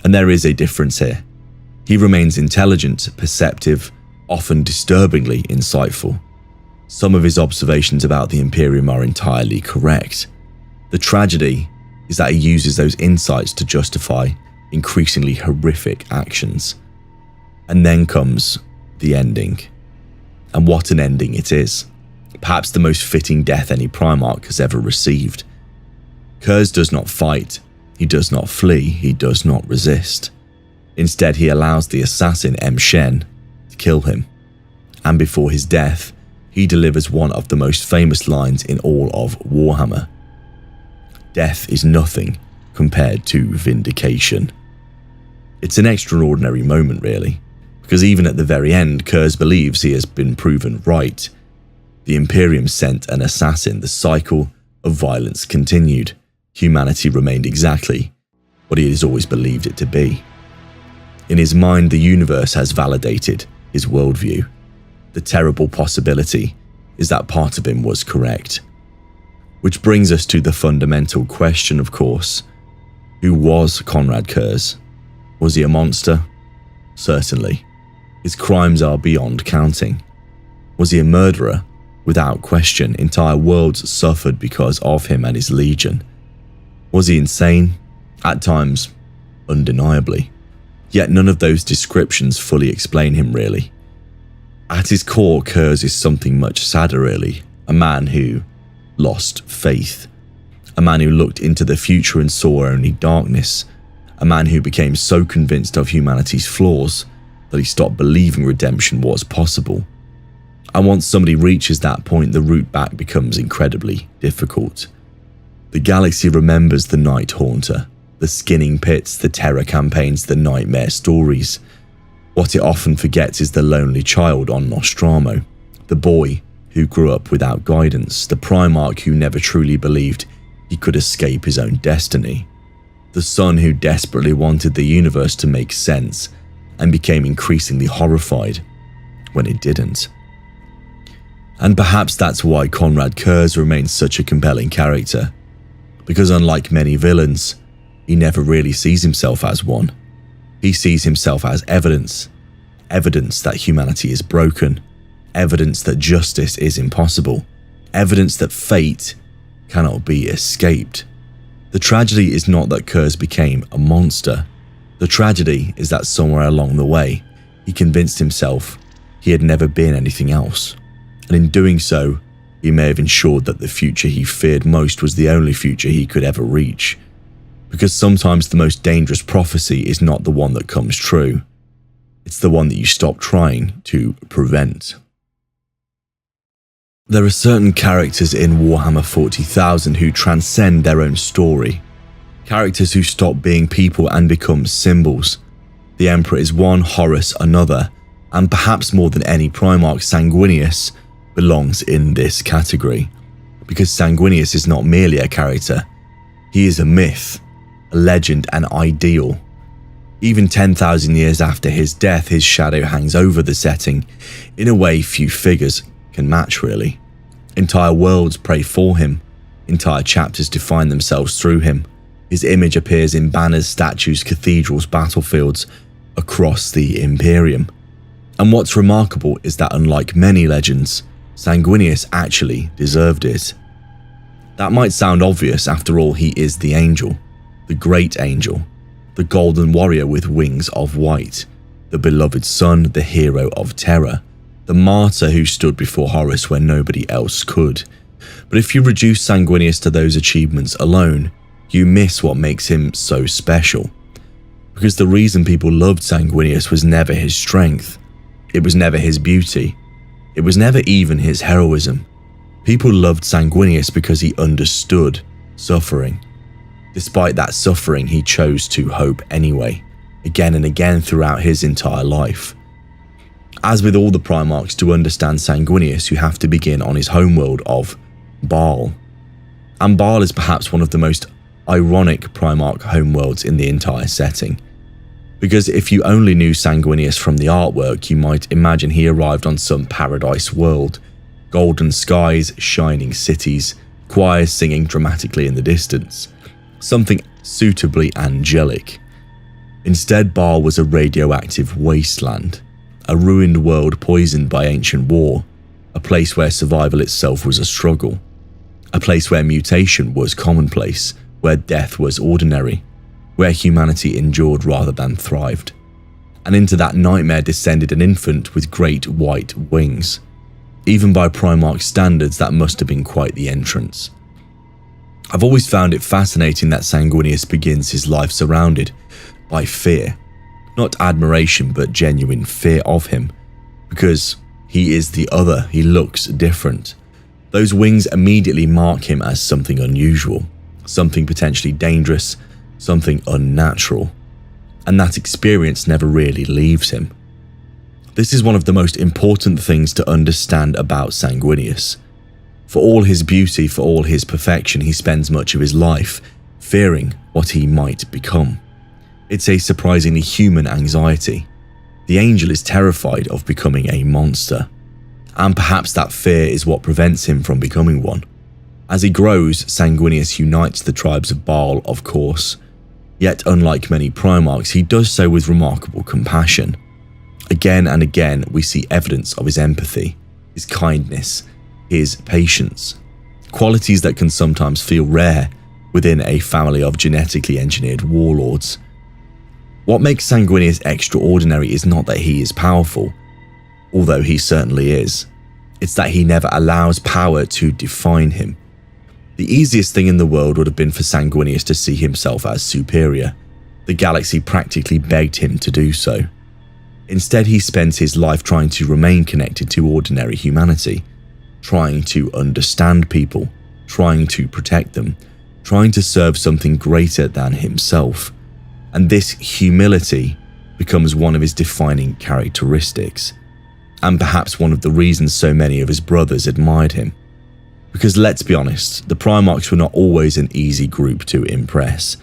And there is a difference here. He remains intelligent, perceptive, often disturbingly insightful. Some of his observations about the Imperium are entirely correct. The tragedy is that he uses those insights to justify increasingly horrific actions. And then comes the ending. And what an ending it is. Perhaps the most fitting death any Primarch has ever received. Kurz does not fight, he does not flee, he does not resist. Instead, he allows the assassin M. Shen to kill him. And before his death, he delivers one of the most famous lines in all of Warhammer. Death is nothing compared to vindication. It's an extraordinary moment, really, because even at the very end, Kurz believes he has been proven right. The Imperium sent an assassin, the cycle of violence continued. Humanity remained exactly what he has always believed it to be. In his mind, the universe has validated his worldview. The terrible possibility is that part of him was correct. Which brings us to the fundamental question, of course. Who was Konrad Kurz? Was he a monster? Certainly. His crimes are beyond counting. Was he a murderer? Without question, entire worlds suffered because of him and his legion. Was he insane? At times, undeniably. Yet none of those descriptions fully explain him, really. At his core, Kurz is something much sadder, really. A man who lost faith. A man who looked into the future and saw only darkness. A man who became so convinced of humanity's flaws that he stopped believing redemption was possible. And once somebody reaches that point, the route back becomes incredibly difficult. The galaxy remembers the Night Haunter, the skinning pits, the terror campaigns, the nightmare stories. What it often forgets is the lonely child on Nostromo, the boy who grew up without guidance, the Primarch who never truly believed he could escape his own destiny, the son who desperately wanted the universe to make sense and became increasingly horrified when it didn't. And perhaps that's why Konrad Kurz remains such a compelling character, because unlike many villains, he never really sees himself as one. He sees himself as evidence that humanity is broken, evidence that justice is impossible, evidence that fate cannot be escaped. The tragedy is not that Kurz became a monster. The tragedy is that somewhere along the way, he convinced himself he had never been anything else. And in doing so, he may have ensured that the future he feared most was the only future he could ever reach. Because sometimes the most dangerous prophecy is not the one that comes true. It's the one that you stop trying to prevent. There are certain characters in Warhammer 40,000 who transcend their own story. Characters who stop being people and become symbols. The Emperor is one, Horus another, and perhaps more than any Primarch, Sanguinius belongs in this category. Because Sanguinius is not merely a character, he is a myth, a legend, an ideal. Even 10,000 years after his death, his shadow hangs over the setting in a way few figures can match, really. Entire worlds pray for him, entire chapters define themselves through him. His image appears in banners, statues, cathedrals, battlefields across the Imperium. And what's remarkable is that unlike many legends, Sanguinius actually deserved it. That might sound obvious, after all, he is the angel, the great angel, the golden warrior with wings of white, the beloved son, the hero of terror, the martyr who stood before Horus when nobody else could. But if you reduce Sanguinius to those achievements alone, you miss what makes him so special. Because the reason people loved Sanguinius was never his strength, it was never his beauty, it was never even his heroism. People loved Sanguinius because he understood suffering. Despite that suffering, he chose to hope anyway, again and again throughout his entire life. As with all the Primarchs, to understand Sanguinius, you have to begin on his homeworld of Baal. And Baal is perhaps one of the most ironic Primarch homeworlds in the entire setting. Because if you only knew Sanguinius from the artwork, you might imagine he arrived on some paradise world. Golden skies, shining cities, choirs singing dramatically in the distance. Something suitably angelic. Instead, Baal was a radioactive wasteland. A ruined world poisoned by ancient war. A place where survival itself was a struggle. A place where mutation was commonplace, where death was ordinary, where humanity endured rather than thrived. And into that nightmare descended an infant with great white wings. Even by Primarch standards, that must have been quite the entrance. I've always found it fascinating that Sanguinius begins his life surrounded by fear. Not admiration, but genuine fear of him. Because he is the other, he looks different. Those wings immediately mark him as something unusual, something potentially dangerous, something unnatural. And that experience never really leaves him. This is one of the most important things to understand about Sanguinius. For all his beauty, for all his perfection, he spends much of his life fearing what he might become. It's a surprisingly human anxiety. The angel is terrified of becoming a monster. And perhaps that fear is what prevents him from becoming one. As he grows, Sanguinius unites the tribes of Baal, of course. Yet unlike many Primarchs, he does so with remarkable compassion. Again and again, we see evidence of his empathy, his kindness, his patience. Qualities that can sometimes feel rare within a family of genetically engineered warlords. What makes Sanguinius extraordinary is not that he is powerful, although he certainly is. It's that he never allows power to define him. The easiest thing in the world would have been for Sanguinius to see himself as superior. The galaxy practically begged him to do so. Instead, he spends his life trying to remain connected to ordinary humanity, trying to understand people, trying to protect them, trying to serve something greater than himself. And this humility becomes one of his defining characteristics, and perhaps one of the reasons so many of his brothers admired him. Because let's be honest, the Primarchs were not always an easy group to impress.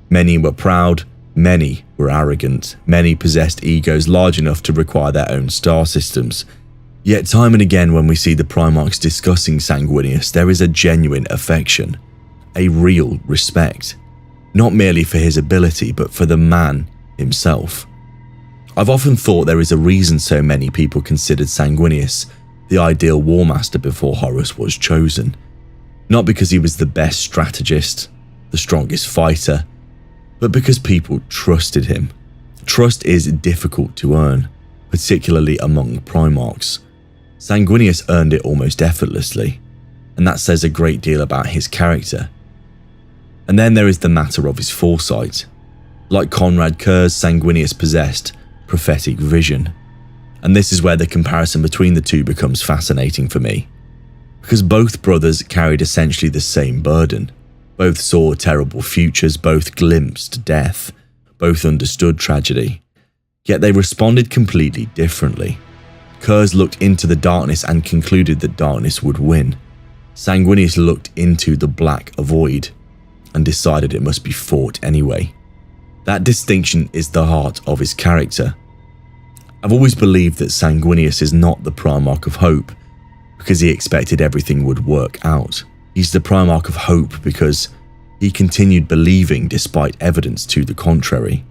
Many were proud, many were arrogant, many possessed egos large enough to require their own star systems. Yet time and again when we see the Primarchs discussing Sanguinius, there is a genuine affection, a real respect. Not merely for his ability, but for the man himself. I've often thought there is a reason so many people considered Sanguinius the ideal war master before Horus was chosen. Not because he was the best strategist, the strongest fighter, but because people trusted him. Trust is difficult to earn, particularly among Primarchs. Sanguinius earned it almost effortlessly, and that says a great deal about his character. And then there is the matter of his foresight. Like Conrad Kerr's, Sanguinius possessed prophetic vision. And this is where the comparison between the two becomes fascinating for me. Because both brothers carried essentially the same burden. Both saw terrible futures, both glimpsed death, both understood tragedy. Yet they responded completely differently. Kerr's looked into the darkness and concluded that darkness would win. Sanguinius looked into the black void and decided it must be fought anyway. That distinction is the heart of his character. I've always believed that Sanguinius is not the Primarch of Hope because he expected everything would work out. He's the Primarch of Hope because he continued believing despite evidence to the contrary.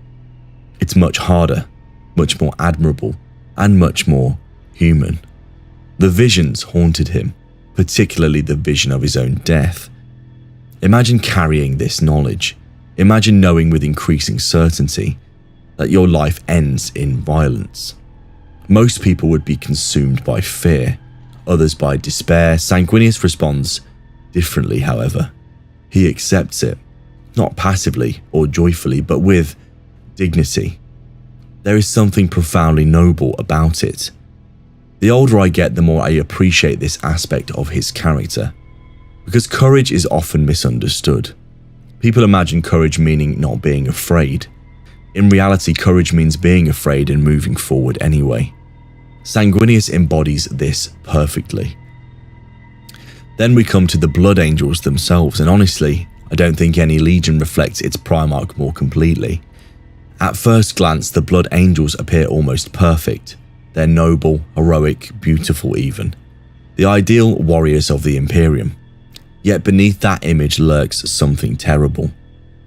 It's much harder, much more admirable, and much more human. The visions haunted him, particularly the vision of his own death. Imagine carrying this knowledge. Imagine knowing with increasing certainty that your life ends in violence. Most people would be consumed by fear, others by despair. Sanguinius responds differently, however. He accepts it, not passively or joyfully, but with dignity. There is something profoundly noble about it. The older I get, the more I appreciate this aspect of his character. Because courage is often misunderstood. People imagine courage meaning not being afraid. In reality, courage means being afraid and moving forward anyway. Sanguinius embodies this perfectly. Then we come to the Blood Angels themselves, and honestly, I don't think any legion reflects its Primarch more completely. At first glance, the Blood Angels appear almost perfect. They're noble, heroic, beautiful even. The ideal warriors of the Imperium. Yet beneath that image lurks something terrible.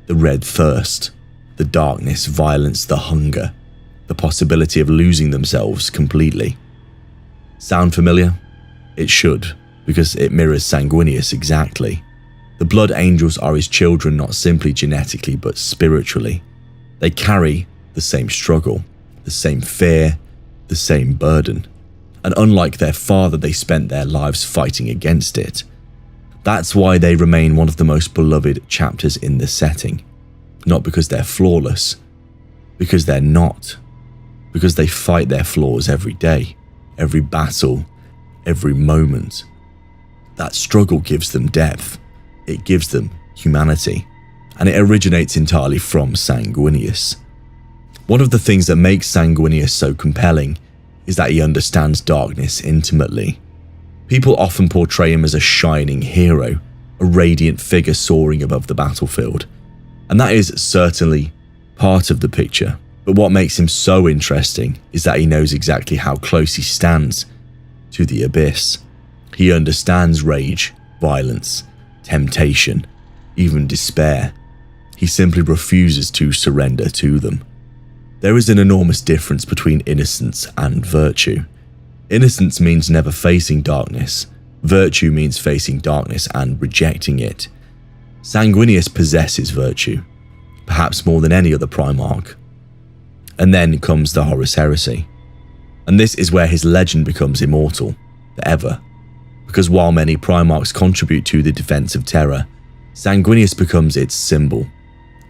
The red thirst, the darkness, violence, the hunger, the possibility of losing themselves completely. Sound familiar? It should, because it mirrors Sanguinius exactly. The Blood Angels are his children not simply genetically but spiritually. They carry the same struggle, the same fear, the same burden. And unlike their father, they spent their lives fighting against it. That's why they remain one of the most beloved chapters in the setting. Not because they're flawless, because they're not. Because they fight their flaws every day, every battle, every moment. That struggle gives them depth. It gives them humanity, and it originates entirely from Sanguinius. One of the things that makes Sanguinius so compelling is that he understands darkness intimately. People often portray him as a shining hero, a radiant figure soaring above the battlefield, and that is certainly part of the picture. But what makes him so interesting is that he knows exactly how close he stands to the abyss. He understands rage, violence, temptation, even despair. He simply refuses to surrender to them. There is an enormous difference between innocence and virtue. Innocence means never facing darkness. Virtue means facing darkness and rejecting it. Sanguinius possesses virtue, perhaps more than any other Primarch. And then comes the Horus Heresy. And this is where his legend becomes immortal, forever. Because while many Primarchs contribute to the defense of Terra, Sanguinius becomes its symbol,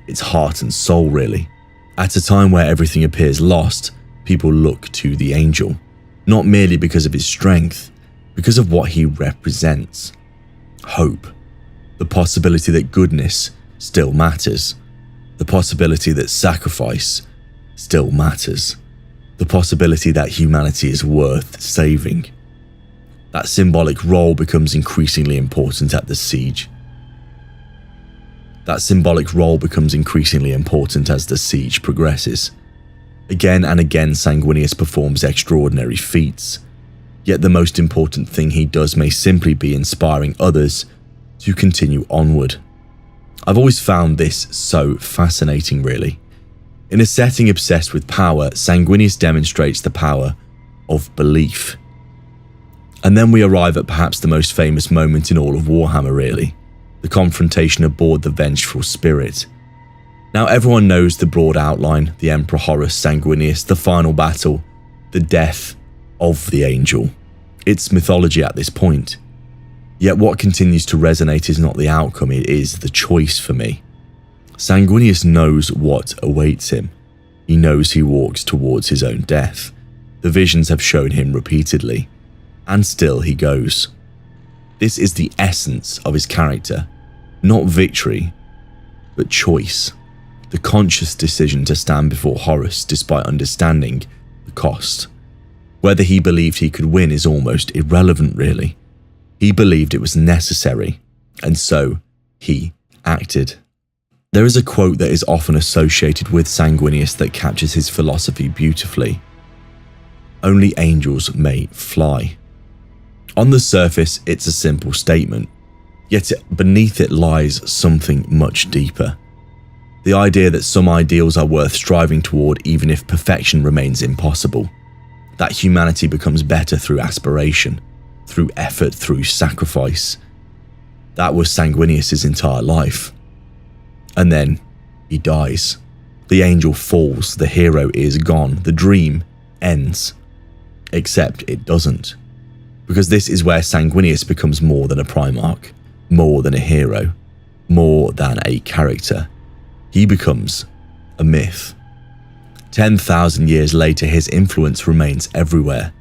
its heart and soul really. At a time where everything appears lost, people look to the Angel, not merely because of his strength, because of what he represents. Hope, the possibility that goodness still matters, the possibility that sacrifice still matters, the possibility that humanity is worth saving. That symbolic role becomes increasingly important at the siege. That symbolic role becomes increasingly important as the siege progresses. Again and again, Sanguinius performs extraordinary feats, yet the most important thing he does may simply be inspiring others to continue onward. I've always found this so fascinating, really. In a setting obsessed with power, Sanguinius demonstrates the power of belief. And then we arrive at perhaps the most famous moment in all of Warhammer, really. The confrontation aboard the Vengeful Spirit. Now everyone knows the broad outline, the Emperor Horus Sanguinius, the final battle, the death of the Angel. It's mythology at this point. Yet what continues to resonate is not the outcome, it is the choice for me. Sanguinius knows what awaits him. He knows he walks towards his own death. The visions have shown him repeatedly. And still he goes. This is the essence of his character. Not victory, but choice. The conscious decision to stand before Horus despite understanding the cost. Whether he believed he could win is almost irrelevant, really. He believed it was necessary, and so he acted. There is a quote that is often associated with Sanguinius that captures his philosophy beautifully. Only angels may fly. On the surface, it's a simple statement, yet beneath it lies something much deeper. The idea that some ideals are worth striving toward even if perfection remains impossible. That humanity becomes better through aspiration, through effort, through sacrifice. That was Sanguinius' entire life. And then he dies. The angel falls, the hero is gone, the dream ends. Except it doesn't. Because this is where Sanguinius becomes more than a Primarch, more than a hero, more than a character. He becomes a myth. 10,000 years later, his influence remains everywhere.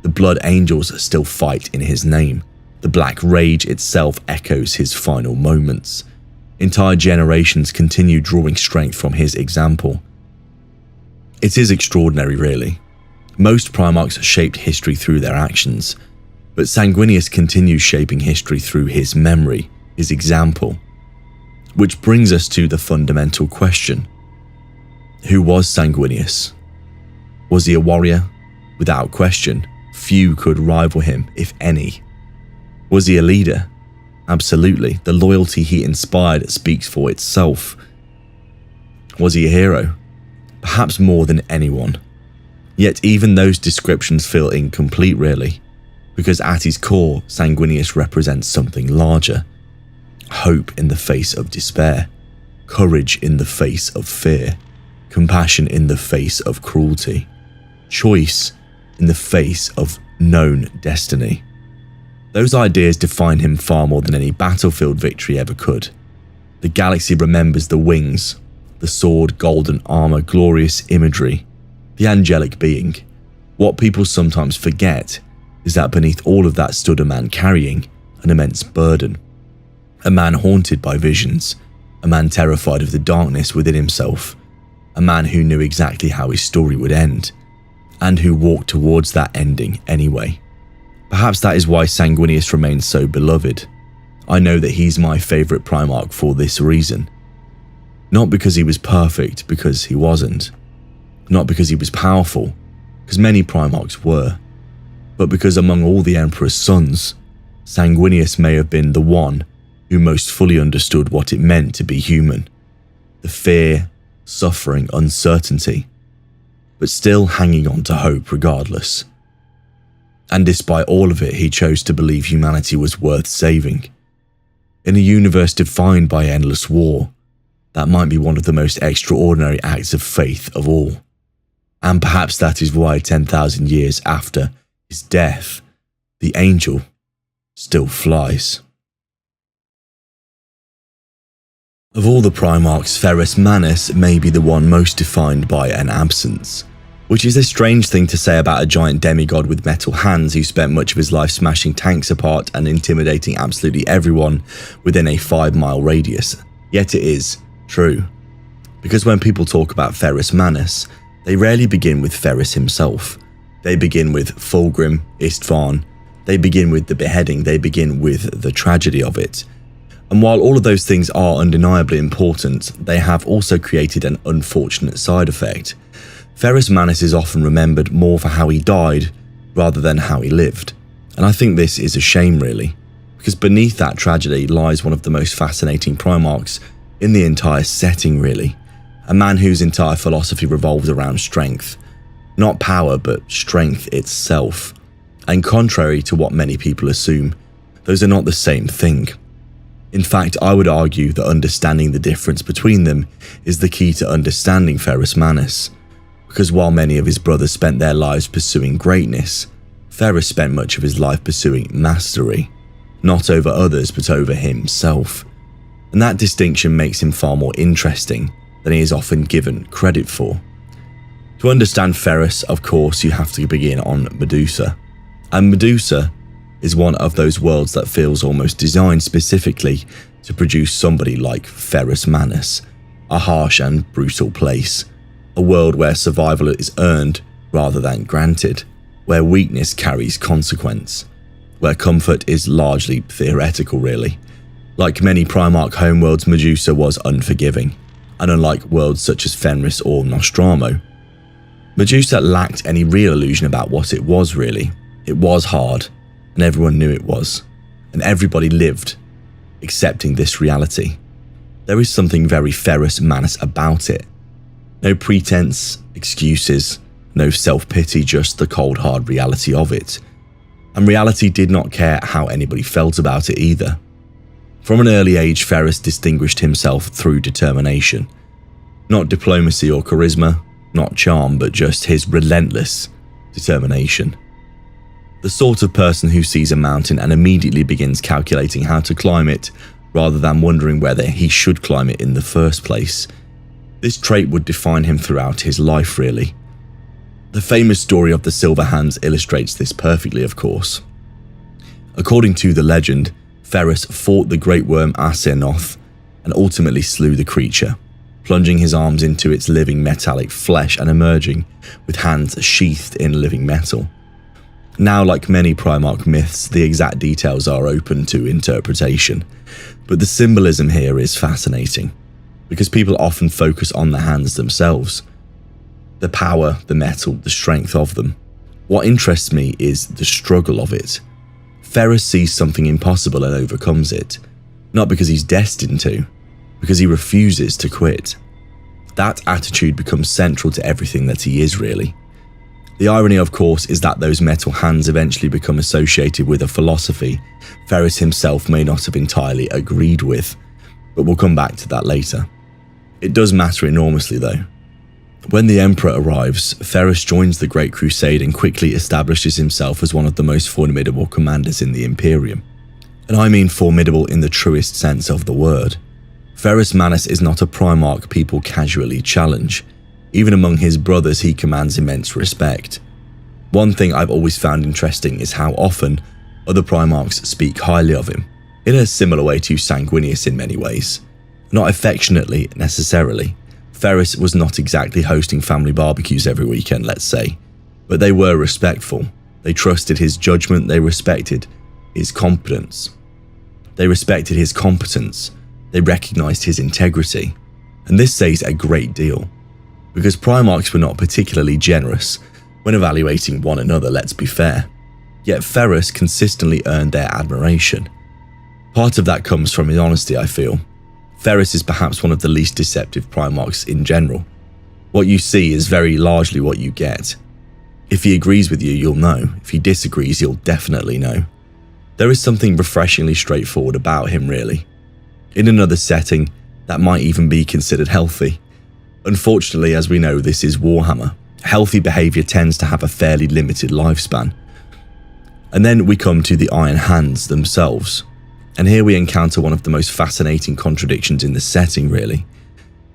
The Blood Angels still fight in his name. The Black Rage itself echoes his final moments. Entire generations continue drawing strength from his example. It is extraordinary, really. Most Primarchs shaped history through their actions, but Sanguinius continues shaping history through his memory, his example. Which brings us to the fundamental question. Who was Sanguinius? Was he a warrior? Without question, few could rival him, if any. Was he a leader? Absolutely. The loyalty he inspired speaks for itself. Was he a hero? Perhaps more than anyone. Yet even those descriptions feel incomplete really, because at his core, Sanguinius represents something larger. Hope in the face of despair, courage in the face of fear, compassion in the face of cruelty, choice in the face of known destiny. Those ideas define him far more than any battlefield victory ever could. The galaxy remembers the wings, the sword, golden armor, glorious imagery, the angelic being. What people sometimes forget is that beneath all of that stood a man carrying an immense burden. A man haunted by visions, a man terrified of the darkness within himself, a man who knew exactly how his story would end, and who walked towards that ending anyway. Perhaps that is why Sanguinius remains so beloved. I know that he's my favourite Primarch for this reason. Not because he was perfect, because he wasn't. Not because he was powerful, because many Primarchs were. But because among all the Emperor's sons, Sanguinius may have been the one who most fully understood what it meant to be human. The fear, suffering, uncertainty, but still hanging on to hope regardless. And despite all of it, he chose to believe humanity was worth saving. In a universe defined by endless war, that might be one of the most extraordinary acts of faith of all. And perhaps that is why 10,000 years after his death, the angel still flies. Of all the Primarchs, Ferrus Manus may be the one most defined by an absence, which is a strange thing to say about a giant demigod with metal hands who spent much of his life smashing tanks apart and intimidating absolutely everyone within a 5-mile radius. Yet it is true. Because when people talk about Ferrus Manus, they rarely begin with Ferrus himself. They begin with Fulgrim, Istvan, they begin with the beheading, they begin with the tragedy of it. And while all of those things are undeniably important, they have also created an unfortunate side effect. Ferrus Manus is often remembered more for how he died rather than how he lived. And I think this is a shame really, because beneath that tragedy lies one of the most fascinating Primarchs in the entire setting really. A man whose entire philosophy revolves around strength. Not power, but strength itself. And contrary to what many people assume, those are not the same thing. In fact, I would argue that understanding the difference between them is the key to understanding Ferrus Manus. Because while many of his brothers spent their lives pursuing greatness, Ferrus spent much of his life pursuing mastery. Not over others, but over himself. And that distinction makes him far more interesting than he is often given credit for. To understand Ferrus, of course, you have to begin on Medusa. And Medusa is one of those worlds that feels almost designed specifically to produce somebody like Ferrus Manus, a harsh and brutal place, a world where survival is earned rather than granted, where weakness carries consequence, where comfort is largely theoretical really. Like many Primarch homeworlds, Medusa was unforgiving, and unlike worlds such as Fenris or Nostromo, Medusa lacked any real illusion about what it was really. It was hard, and everyone knew it was, and everybody lived, accepting this reality. There is something very Ferrus Manus about it. No pretense, excuses, no self-pity, just the cold hard reality of it. And reality did not care how anybody felt about it either. From an early age, Ferrus distinguished himself through determination. Not diplomacy or charisma, not charm, but just his relentless determination. The sort of person who sees a mountain and immediately begins calculating how to climb it, rather than wondering whether he should climb it in the first place. This trait would define him throughout his life, really. The famous story of the Silver Hands illustrates this perfectly, of course. According to the legend, Ferrus fought the great worm Aseroth and ultimately slew the creature, plunging his arms into its living metallic flesh and emerging with hands sheathed in living metal. Now, like many Primarch myths, the exact details are open to interpretation, but the symbolism here is fascinating, because people often focus on the hands themselves. The power, the metal, the strength of them. What interests me is the struggle of it. Ferrus sees something impossible and overcomes it, not because he's destined to, because he refuses to quit. That attitude becomes central to everything that he is, really. The irony, of course, is that those metal hands eventually become associated with a philosophy Ferrus himself may not have entirely agreed with, but we'll come back to that later. It does matter enormously, though. When the Emperor arrives, Ferrus joins the Great Crusade and quickly establishes himself as one of the most formidable commanders in the Imperium. And I mean formidable in the truest sense of the word. Ferrus Manus is not a Primarch people casually challenge. Even among his brothers, he commands immense respect. One thing I've always found interesting is how often other Primarchs speak highly of him, in a similar way to Sanguinius in many ways. Not affectionately, necessarily. Ferrus was not exactly hosting family barbecues every weekend, let's say, but they were respectful. They trusted his judgment, they respected his competence. They recognized his integrity. And this says a great deal, because Primarchs were not particularly generous when evaluating one another, let's be fair. Yet Ferrus consistently earned their admiration. Part of that comes from his honesty, I feel. Ferrus is perhaps one of the least deceptive Primarchs in general. What you see is very largely what you get. If he agrees with you, you'll know. If he disagrees, you'll definitely know. There is something refreshingly straightforward about him, really. In another setting, that might even be considered healthy. Unfortunately, as we know, this is Warhammer. Healthy behaviour tends to have a fairly limited lifespan. And then we come to the Iron Hands themselves. And here we encounter one of the most fascinating contradictions in the setting, really.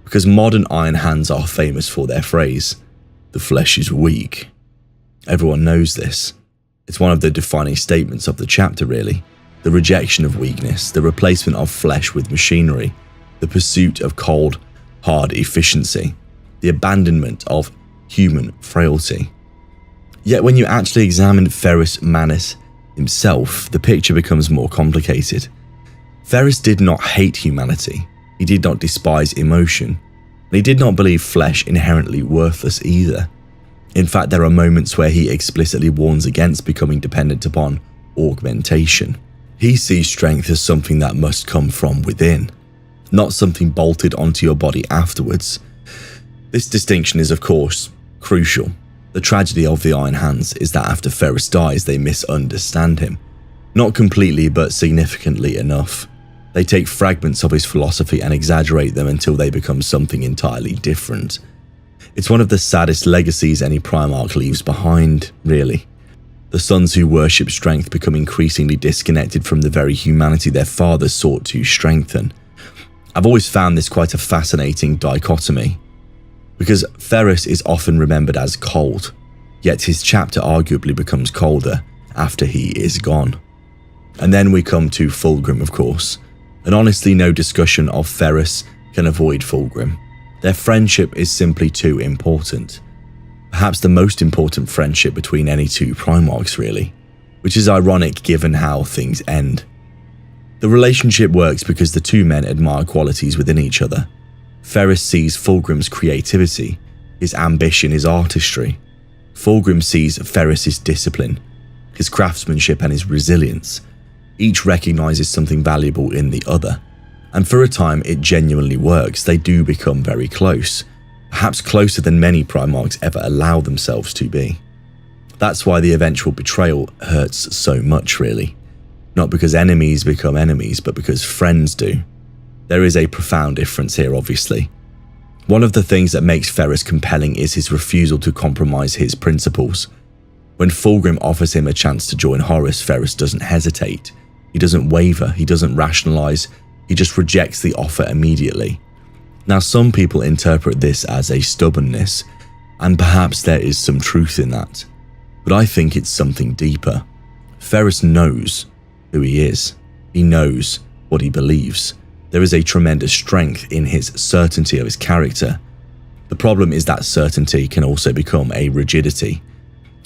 Because modern Iron Hands are famous for their phrase, "The flesh is weak." Everyone knows this. It's one of the defining statements of the chapter, really. The rejection of weakness, the replacement of flesh with machinery, the pursuit of cold, hard efficiency, the abandonment of human frailty. Yet when you actually examine Ferrus Manus himself, the picture becomes more complicated. Ferrus did not hate humanity, he did not despise emotion, and he did not believe flesh inherently worthless either. In fact, there are moments where he explicitly warns against becoming dependent upon augmentation. He sees strength as something that must come from within, not something bolted onto your body afterwards. This distinction is, of course, crucial. The tragedy of the Iron Hands is that after Ferrus dies, they misunderstand him. Not completely, but significantly enough. They take fragments of his philosophy and exaggerate them until they become something entirely different. It's one of the saddest legacies any Primarch leaves behind, really. The sons who worship strength become increasingly disconnected from the very humanity their fathers sought to strengthen. I've always found this quite a fascinating dichotomy, because Ferrus is often remembered as cold, yet his chapter arguably becomes colder after he is gone. And then we come to Fulgrim, of course, and honestly no discussion of Ferrus can avoid Fulgrim. Their friendship is simply too important. Perhaps the most important friendship between any two Primarchs, really, which is ironic given how things end. The relationship works because the two men admire qualities within each other. Ferrus sees Fulgrim's creativity, his ambition, his artistry. Fulgrim sees Ferrus's discipline, his craftsmanship and his resilience. Each recognizes something valuable in the other. And for a time, it genuinely works. They do become very close, perhaps closer than many Primarchs ever allow themselves to be. That's why the eventual betrayal hurts so much, really. Not because enemies become enemies, but because friends do. There is a profound difference here, obviously. One of the things that makes Ferrus compelling is his refusal to compromise his principles. When Fulgrim offers him a chance to join Horus, Ferrus doesn't hesitate. He doesn't waver, he doesn't rationalize, he just rejects the offer immediately. Now, some people interpret this as a stubbornness, and perhaps there is some truth in that. But I think it's something deeper. Ferrus knows who he is. He knows what he believes. There is a tremendous strength in his certainty of his character. The problem is that certainty can also become a rigidity,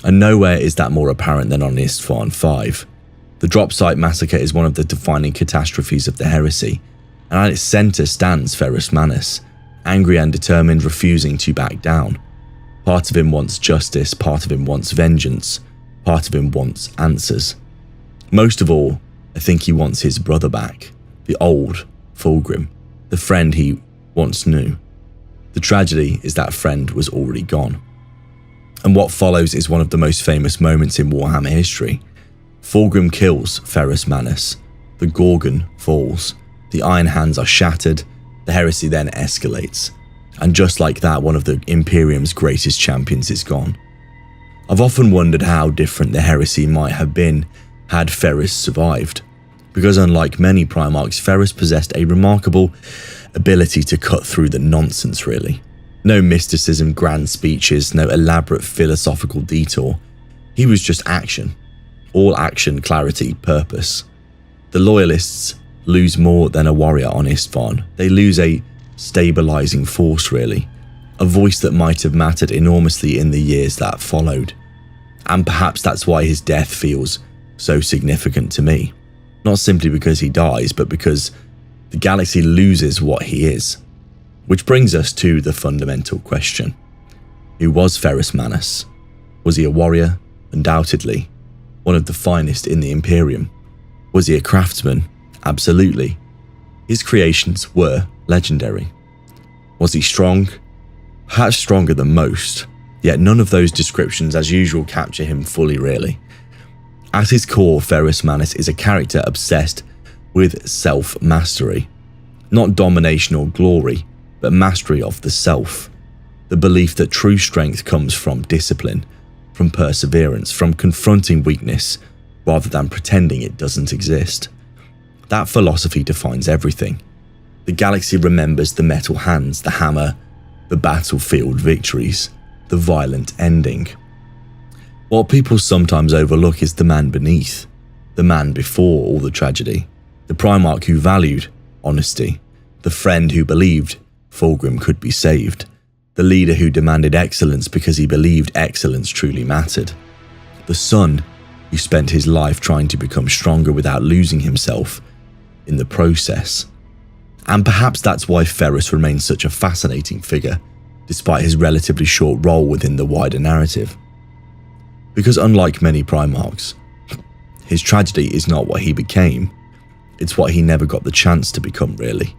and nowhere is that more apparent than on Isstvan 5. The drop site massacre is one of the defining catastrophes of the heresy, and at its centre stands Ferrus Manus, angry and determined, refusing to back down. Part of him wants justice, part of him wants vengeance, part of him wants answers. Most of all, I think he wants his brother back, the old Fulgrim, the friend he once knew. The tragedy is that friend was already gone. And what follows is one of the most famous moments in Warhammer history. Fulgrim kills Ferrus Manus, the Gorgon falls, the Iron Hands are shattered, the heresy then escalates, and just like that, one of the Imperium's greatest champions is gone. I've often wondered how different the heresy might have been had Ferrus survived, because unlike many Primarchs, Ferrus possessed a remarkable ability to cut through the nonsense really. No mysticism, grand speeches, no elaborate philosophical detour. He was just action. All action, clarity, purpose. The Loyalists lose more than a warrior on Isstvan. They lose a stabilizing force really, a voice that might have mattered enormously in the years that followed. And perhaps that's why his death feels so significant to me. Not simply because he dies, but because the galaxy loses what he is. Which brings us to the fundamental question. Who was Ferrus Manus? Was he a warrior? Undoubtedly. One of the finest in the Imperium. Was he a craftsman? Absolutely. His creations were legendary. Was he strong? Perhaps stronger than most, yet none of those descriptions as usual capture him fully really. At his core, Ferrus Manus is a character obsessed with self-mastery. Not domination or glory, but mastery of the self. The belief that true strength comes from discipline, from perseverance, from confronting weakness, rather than pretending it doesn't exist. That philosophy defines everything. The galaxy remembers the metal hands, the hammer, the battlefield victories, the violent ending. What people sometimes overlook is the man beneath, the man before all the tragedy, the Primarch who valued honesty, the friend who believed Fulgrim could be saved, the leader who demanded excellence because he believed excellence truly mattered, the son who spent his life trying to become stronger without losing himself in the process. And perhaps that's why Ferrus remains such a fascinating figure, despite his relatively short role within the wider narrative. Because unlike many Primarchs, his tragedy is not what he became, it's what he never got the chance to become really.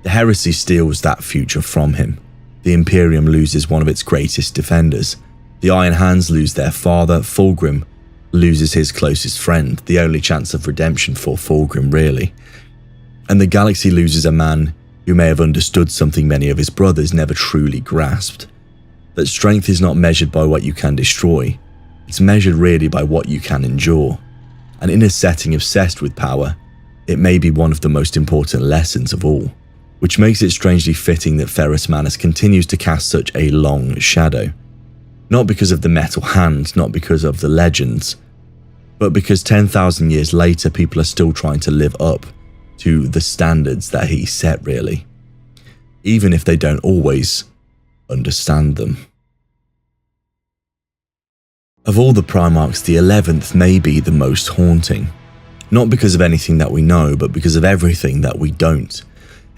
The heresy steals that future from him. The Imperium loses one of its greatest defenders. The Iron Hands lose their father. Fulgrim loses his closest friend, the only chance of redemption for Fulgrim really. And the galaxy loses a man who may have understood something many of his brothers never truly grasped. That strength is not measured by what you can destroy. It's measured really by what you can endure. And in a setting obsessed with power, it may be one of the most important lessons of all, which makes it strangely fitting that Ferrus Manus continues to cast such a long shadow. Not because of the metal hand, not because of the legends, but because 10,000 years later people are still trying to live up to the standards that he set really, even if they don't always understand them. Of all the Primarchs, the 11th may be the most haunting, not because of anything that we know, but because of everything that we don't.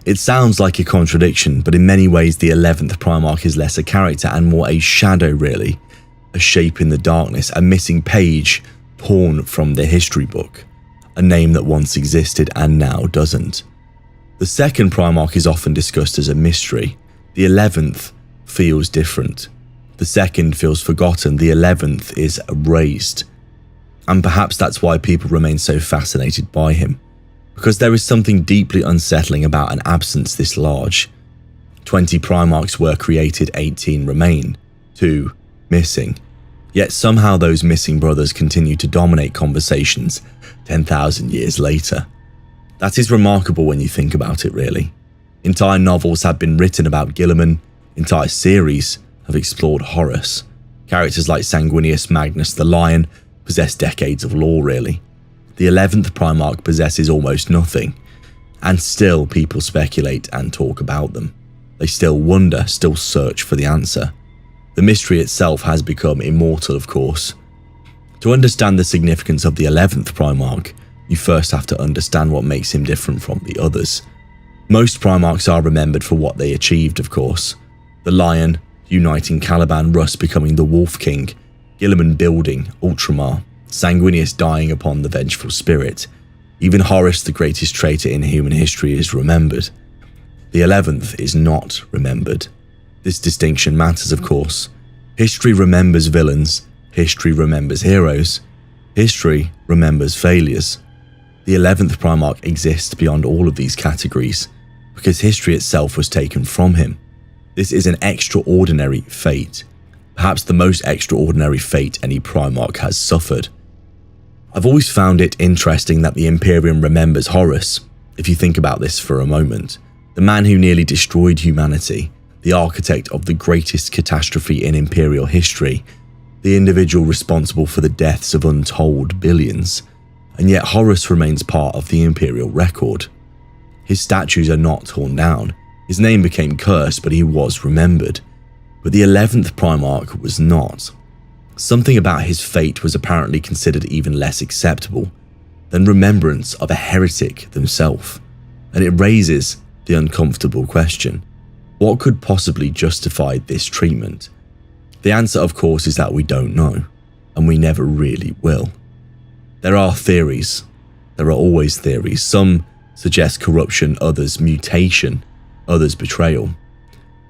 It sounds like a contradiction, but in many ways the 11th Primarch is less a character and more a shadow really, a shape in the darkness, a missing page torn from the history book, a name that once existed and now doesn't. The second Primarch is often discussed as a mystery. The 11th feels different. The second feels forgotten, the 11th is erased. And perhaps that's why people remain so fascinated by him, because there is something deeply unsettling about an absence this large. 20 Primarchs were created, 18 remain, 2 missing. Yet somehow those missing brothers continue to dominate conversations 10,000 years later. That is remarkable when you think about it really. Entire novels have been written about Guilliman, entire series have explored Horus. Characters like Sanguinius Magnus the Lion possess decades of lore really. The 11th Primarch possesses almost nothing. And still people speculate and talk about them. They still wonder, still search for the answer. The mystery itself has become immortal, of course. To understand the significance of the 11th Primarch, you first have to understand what makes him different from the others. Most Primarchs are remembered for what they achieved, of course. The Lion, uniting Caliban, Russ becoming the Wolf King, Guilliman building Ultramar, Sanguinius dying upon the vengeful spirit. Even Horus, the greatest traitor in human history, is remembered. The 11th is not remembered. This distinction matters, of course. History remembers villains, history remembers heroes, history remembers failures. The 11th Primarch exists beyond all of these categories, because history itself was taken from him. This is an extraordinary fate, perhaps the most extraordinary fate any Primarch has suffered. I've always found it interesting that the Imperium remembers Horus, if you think about this for a moment. The man who nearly destroyed humanity, the architect of the greatest catastrophe in Imperial history, the individual responsible for the deaths of untold billions, and yet Horus remains part of the Imperial record. His statues are not torn down, his name became cursed, but he was remembered. But the 11th Primarch was not. Something about his fate was apparently considered even less acceptable than remembrance of a heretic themselves, and it raises the uncomfortable question: what could possibly justify this treatment? The answer, of course, is that we don't know, and we never really will. There are theories. There are always theories. Some suggest corruption, others mutation, others betrayal.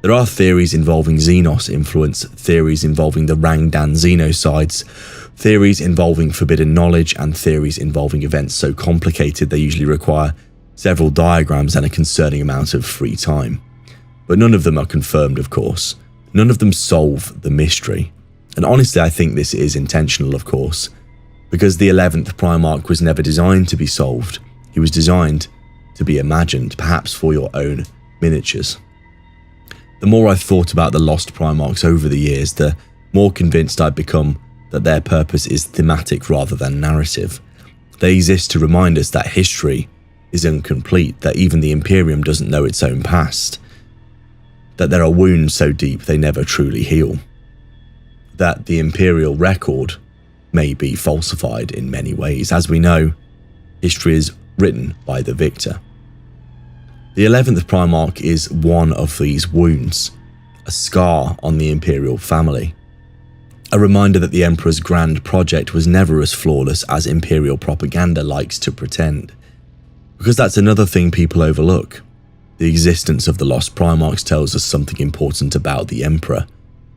There are theories involving Xenos influence, theories involving the Rangdan Xenocides, theories involving forbidden knowledge, and theories involving events so complicated they usually require several diagrams and a concerning amount of free time. But none of them are confirmed, of course. None of them solve the mystery. And honestly, I think this is intentional, of course, because the 11th Primarch was never designed to be solved. He was designed to be imagined, perhaps for your own miniatures. The more I've thought about the lost Primarchs over the years, the more convinced I've become that their purpose is thematic rather than narrative. They exist to remind us that history is incomplete, that even the Imperium doesn't know its own past, that there are wounds so deep they never truly heal, that the Imperial record may be falsified in many ways. As we know, history is written by the victor. The 11th Primarch is one of these wounds, a scar on the Imperial family, a reminder that the Emperor's grand project was never as flawless as Imperial propaganda likes to pretend. Because that's another thing people overlook. The existence of the Lost Primarchs tells us something important about the Emperor,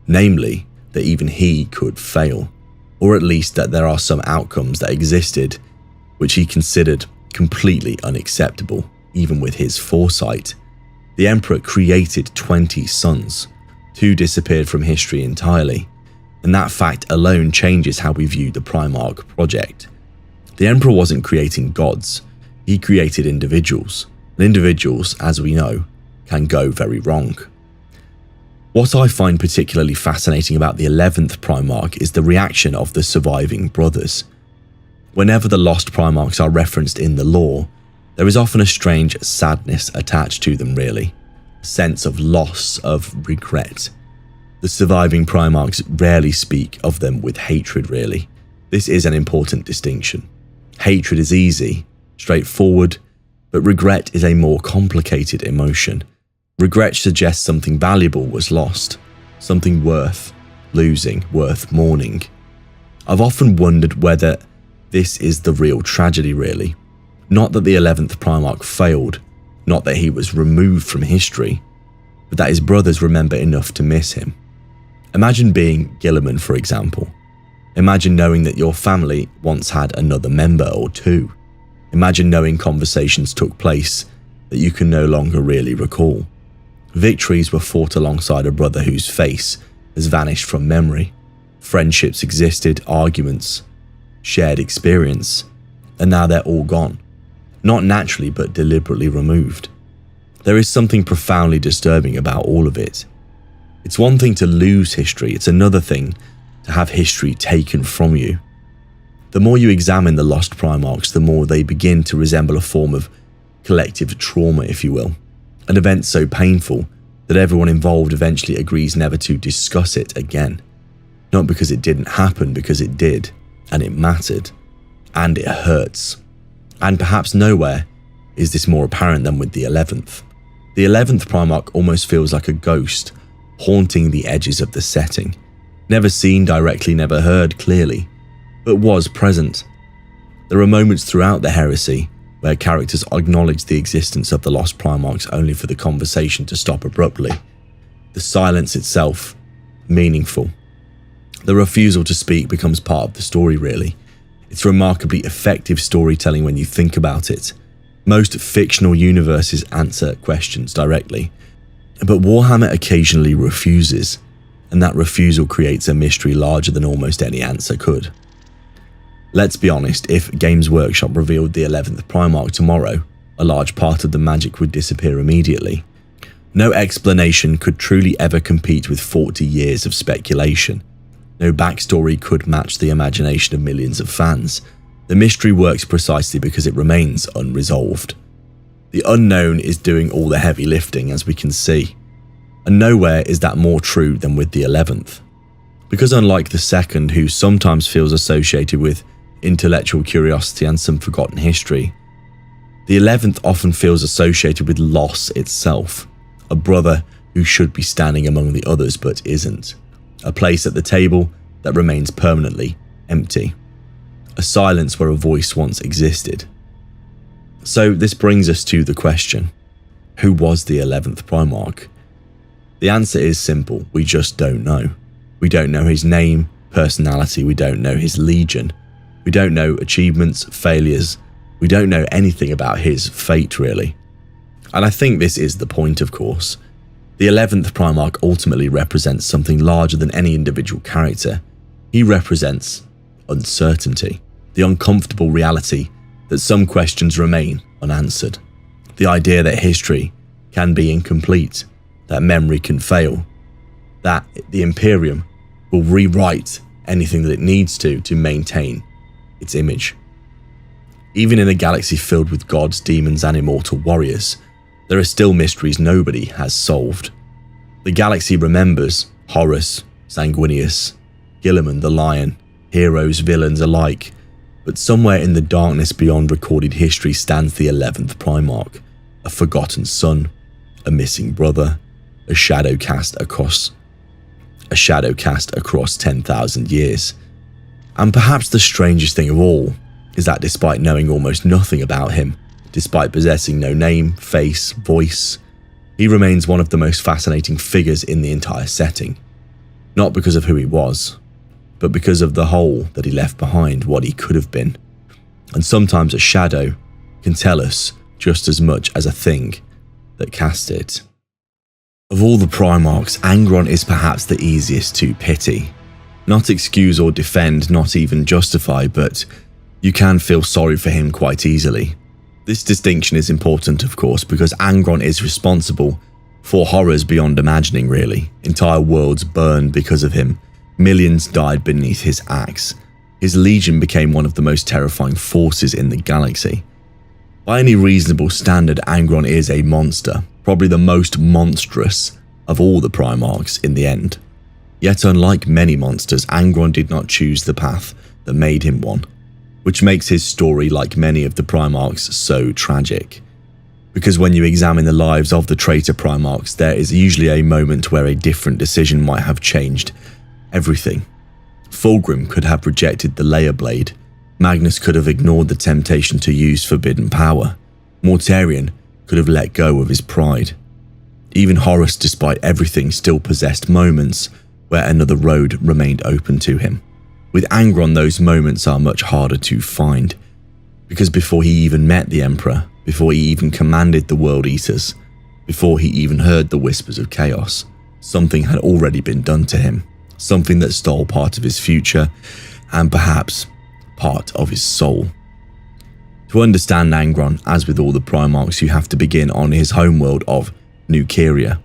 namely that even he could fail, or at least that there are some outcomes that existed which he considered completely unacceptable, even with his foresight. The Emperor created 20 sons, 2 disappeared from history entirely, and that fact alone changes how we view the Primarch project. The Emperor wasn't creating gods, he created individuals, and individuals, as we know, can go very wrong. What I find particularly fascinating about the 11th Primarch is the reaction of the surviving brothers. Whenever the lost Primarchs are referenced in the lore, there is often a strange sadness attached to them, really. A sense of loss, of regret. The surviving Primarchs rarely speak of them with hatred, really. This is an important distinction. Hatred is easy, straightforward, but regret is a more complicated emotion. Regret suggests something valuable was lost, something worth losing, worth mourning. I've often wondered whether this is the real tragedy, really. Not that the 11th Primarch failed, not that he was removed from history, but that his brothers remember enough to miss him. Imagine being Guilliman, for example. Imagine knowing that your family once had another member or 2. Imagine knowing conversations took place that you can no longer really recall. Victories were fought alongside a brother whose face has vanished from memory. Friendships existed, arguments, shared experience, and now they're all gone. Not naturally, but deliberately removed. There is something profoundly disturbing about all of it. It's one thing to lose history, it's another thing to have history taken from you. The more you examine the lost Primarchs, the more they begin to resemble a form of collective trauma, if you will. An event so painful that everyone involved eventually agrees never to discuss it again. Not because it didn't happen, because it did, and it mattered, and it hurts. And perhaps nowhere is this more apparent than with the 11th. The 11th Primarch almost feels like a ghost, haunting the edges of the setting. Never seen directly, never heard clearly, but was present. There are moments throughout the heresy where characters acknowledge the existence of the lost Primarchs only for the conversation to stop abruptly. The silence itself, meaningful. The refusal to speak becomes part of the story, really. It's remarkably effective storytelling when you think about it. Most fictional universes answer questions directly, but Warhammer occasionally refuses, and that refusal creates a mystery larger than almost any answer could. Let's be honest, if Games Workshop revealed the 11th Primarch tomorrow, a large part of the magic would disappear immediately. No explanation could truly ever compete with 40 years of speculation. No backstory could match the imagination of millions of fans. The mystery works precisely because it remains unresolved. The unknown is doing all the heavy lifting, as we can see. And nowhere is that more true than with the 11th. Because unlike the second, who sometimes feels associated with intellectual curiosity and some forgotten history, the 11th often feels associated with loss itself. A brother who should be standing among the others but isn't. A place at the table that remains permanently empty. A silence where a voice once existed. So this brings us to the question, who was the 11th Primarch? The answer is simple, we just don't know. We don't know his name, personality, we don't know his legion. We don't know achievements, failures, we don't know anything about his fate really. And I think this is the point, of course. The 11th Primarch ultimately represents something larger than any individual character. He represents uncertainty, the uncomfortable reality that some questions remain unanswered. The idea that history can be incomplete, that memory can fail, that the Imperium will rewrite anything that it needs to maintain its image. Even in a galaxy filled with gods, demons and immortal warriors, there are still mysteries nobody has solved. The galaxy remembers Horus, Sanguinius, Guilliman the Lion, heroes, villains alike, but somewhere in the darkness beyond recorded history stands the 11th Primarch, a forgotten son, a missing brother, a shadow cast across 10,000 years. And perhaps the strangest thing of all is that despite knowing almost nothing about him, despite possessing no name, face, voice, he remains one of the most fascinating figures in the entire setting. Not because of who he was, but because of the hole that he left behind, what he could have been. And sometimes a shadow can tell us just as much as a thing that cast it. Of all the Primarchs, Angron is perhaps the easiest to pity. Not excuse or defend, not even justify, but you can feel sorry for him quite easily. This distinction is important, of course, because Angron is responsible for horrors beyond imagining, really. Entire worlds burned because of him. Millions died beneath his axe. His legion became one of the most terrifying forces in the galaxy. By any reasonable standard, Angron is a monster, probably the most monstrous of all the Primarchs in the end. Yet unlike many monsters, Angron did not choose the path that made him one, which makes his story, like many of the Primarchs, so tragic. Because when you examine the lives of the traitor Primarchs, there is usually a moment where a different decision might have changed everything. Fulgrim could have rejected the Layer Blade. Magnus could have ignored the temptation to use forbidden power. Mortarion could have let go of his pride. Even Horus, despite everything, still possessed moments where another road remained open to him. With Angron, those moments are much harder to find, because before he even met the Emperor, before he even commanded the World Eaters, before he even heard the whispers of chaos, something had already been done to him, something that stole part of his future, and perhaps part of his soul. To understand Angron, as with all the Primarchs, you have to begin on his homeworld of New Kyria.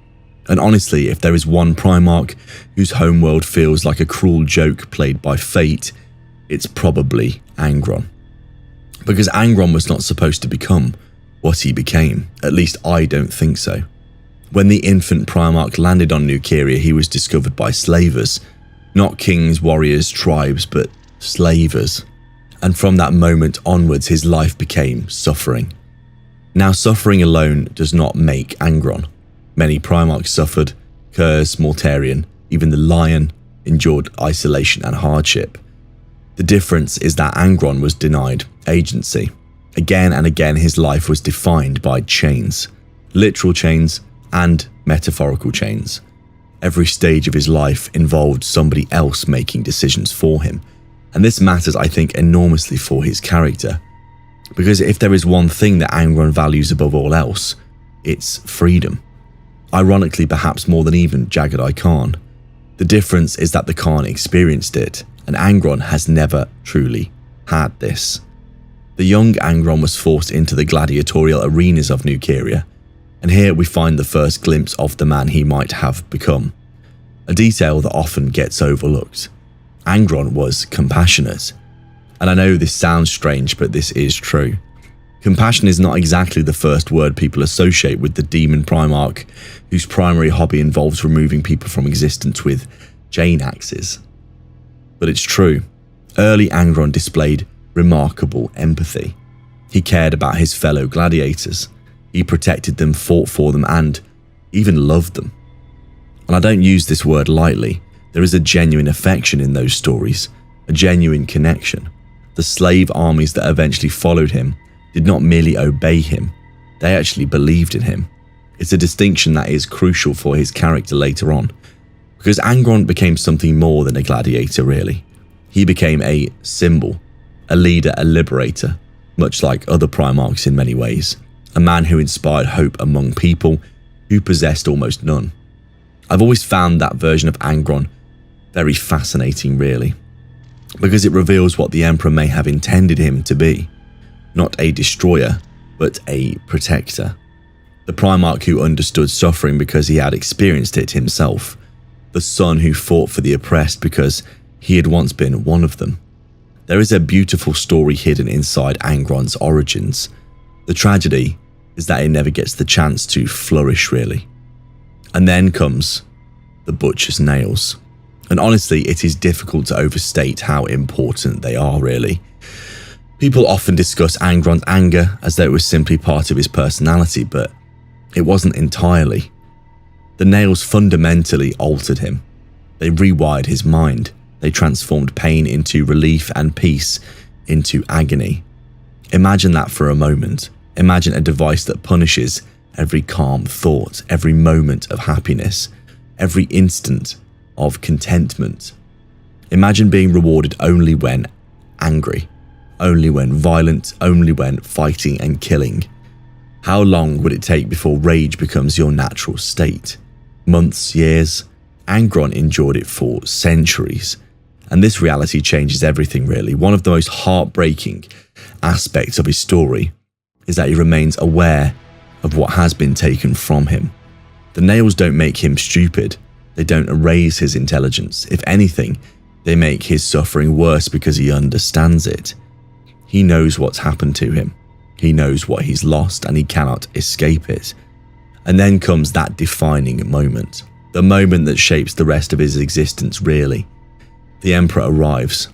And honestly, if there is one Primarch whose homeworld feels like a cruel joke played by fate, it's probably Angron. Because Angron was not supposed to become what he became. At least I don't think so. When the infant Primarch landed on New Kyria, he was discovered by slavers. Not kings, warriors, tribes, but slavers. And from that moment onwards, his life became suffering. Now, suffering alone does not make Angron. Many Primarchs suffered. Curse, Mortarion, even the Lion endured isolation and hardship. The difference is that Angron was denied agency. Again and again, his life was defined by chains. Literal chains and metaphorical chains. Every stage of his life involved somebody else making decisions for him. And this matters, I think, enormously for his character. Because if there is one thing that Angron values above all else, it's freedom. Ironically, perhaps more than even Jagged-Eye Khan. The difference is that the Khan experienced it, and Angron has never truly had this. The young Angron was forced into the gladiatorial arenas of New Kyria, and here we find the first glimpse of the man he might have become. A detail that often gets overlooked. Angron was compassionate. And I know this sounds strange, but this is true. Compassion is not exactly the first word people associate with the demon Primarch, whose primary hobby involves removing people from existence with chain axes. But it's true. Early Angron displayed remarkable empathy. He cared about his fellow gladiators. He protected them, fought for them, and even loved them. And I don't use this word lightly. There is a genuine affection in those stories, a genuine connection. The slave armies that eventually followed him did not merely obey him, they actually believed in him. It's a distinction that is crucial for his character later on, because Angron became something more than a gladiator really. He became a symbol, a leader, a liberator, much like other Primarchs in many ways, a man who inspired hope among people who possessed almost none. I've always found that version of Angron very fascinating really, because it reveals what the Emperor may have intended him to be. Not a destroyer, but a protector. The Primarch who understood suffering because he had experienced it himself. The son who fought for the oppressed because he had once been one of them. There is a beautiful story hidden inside Angron's origins. The tragedy is that he never gets the chance to flourish really. And then comes the butcher's nails. And honestly, it is difficult to overstate how important they are really. People often discuss Angron's anger as though it was simply part of his personality, but it wasn't entirely. The nails fundamentally altered him. They rewired his mind. They transformed pain into relief and peace into agony. Imagine that for a moment. Imagine a device that punishes every calm thought, every moment of happiness, every instant of contentment. Imagine being rewarded only when angry, only when violent, only when fighting and killing. How long would it take before rage becomes your natural state? Months, years? Angron endured it for centuries. And this reality changes everything really. One of the most heartbreaking aspects of his story is that he remains aware of what has been taken from him. The nails don't make him stupid. They don't erase his intelligence. If anything, they make his suffering worse because he understands it. He knows what's happened to him. He knows what he's lost and he cannot escape it. And then comes that defining moment. The moment that shapes the rest of his existence really. The Emperor arrives.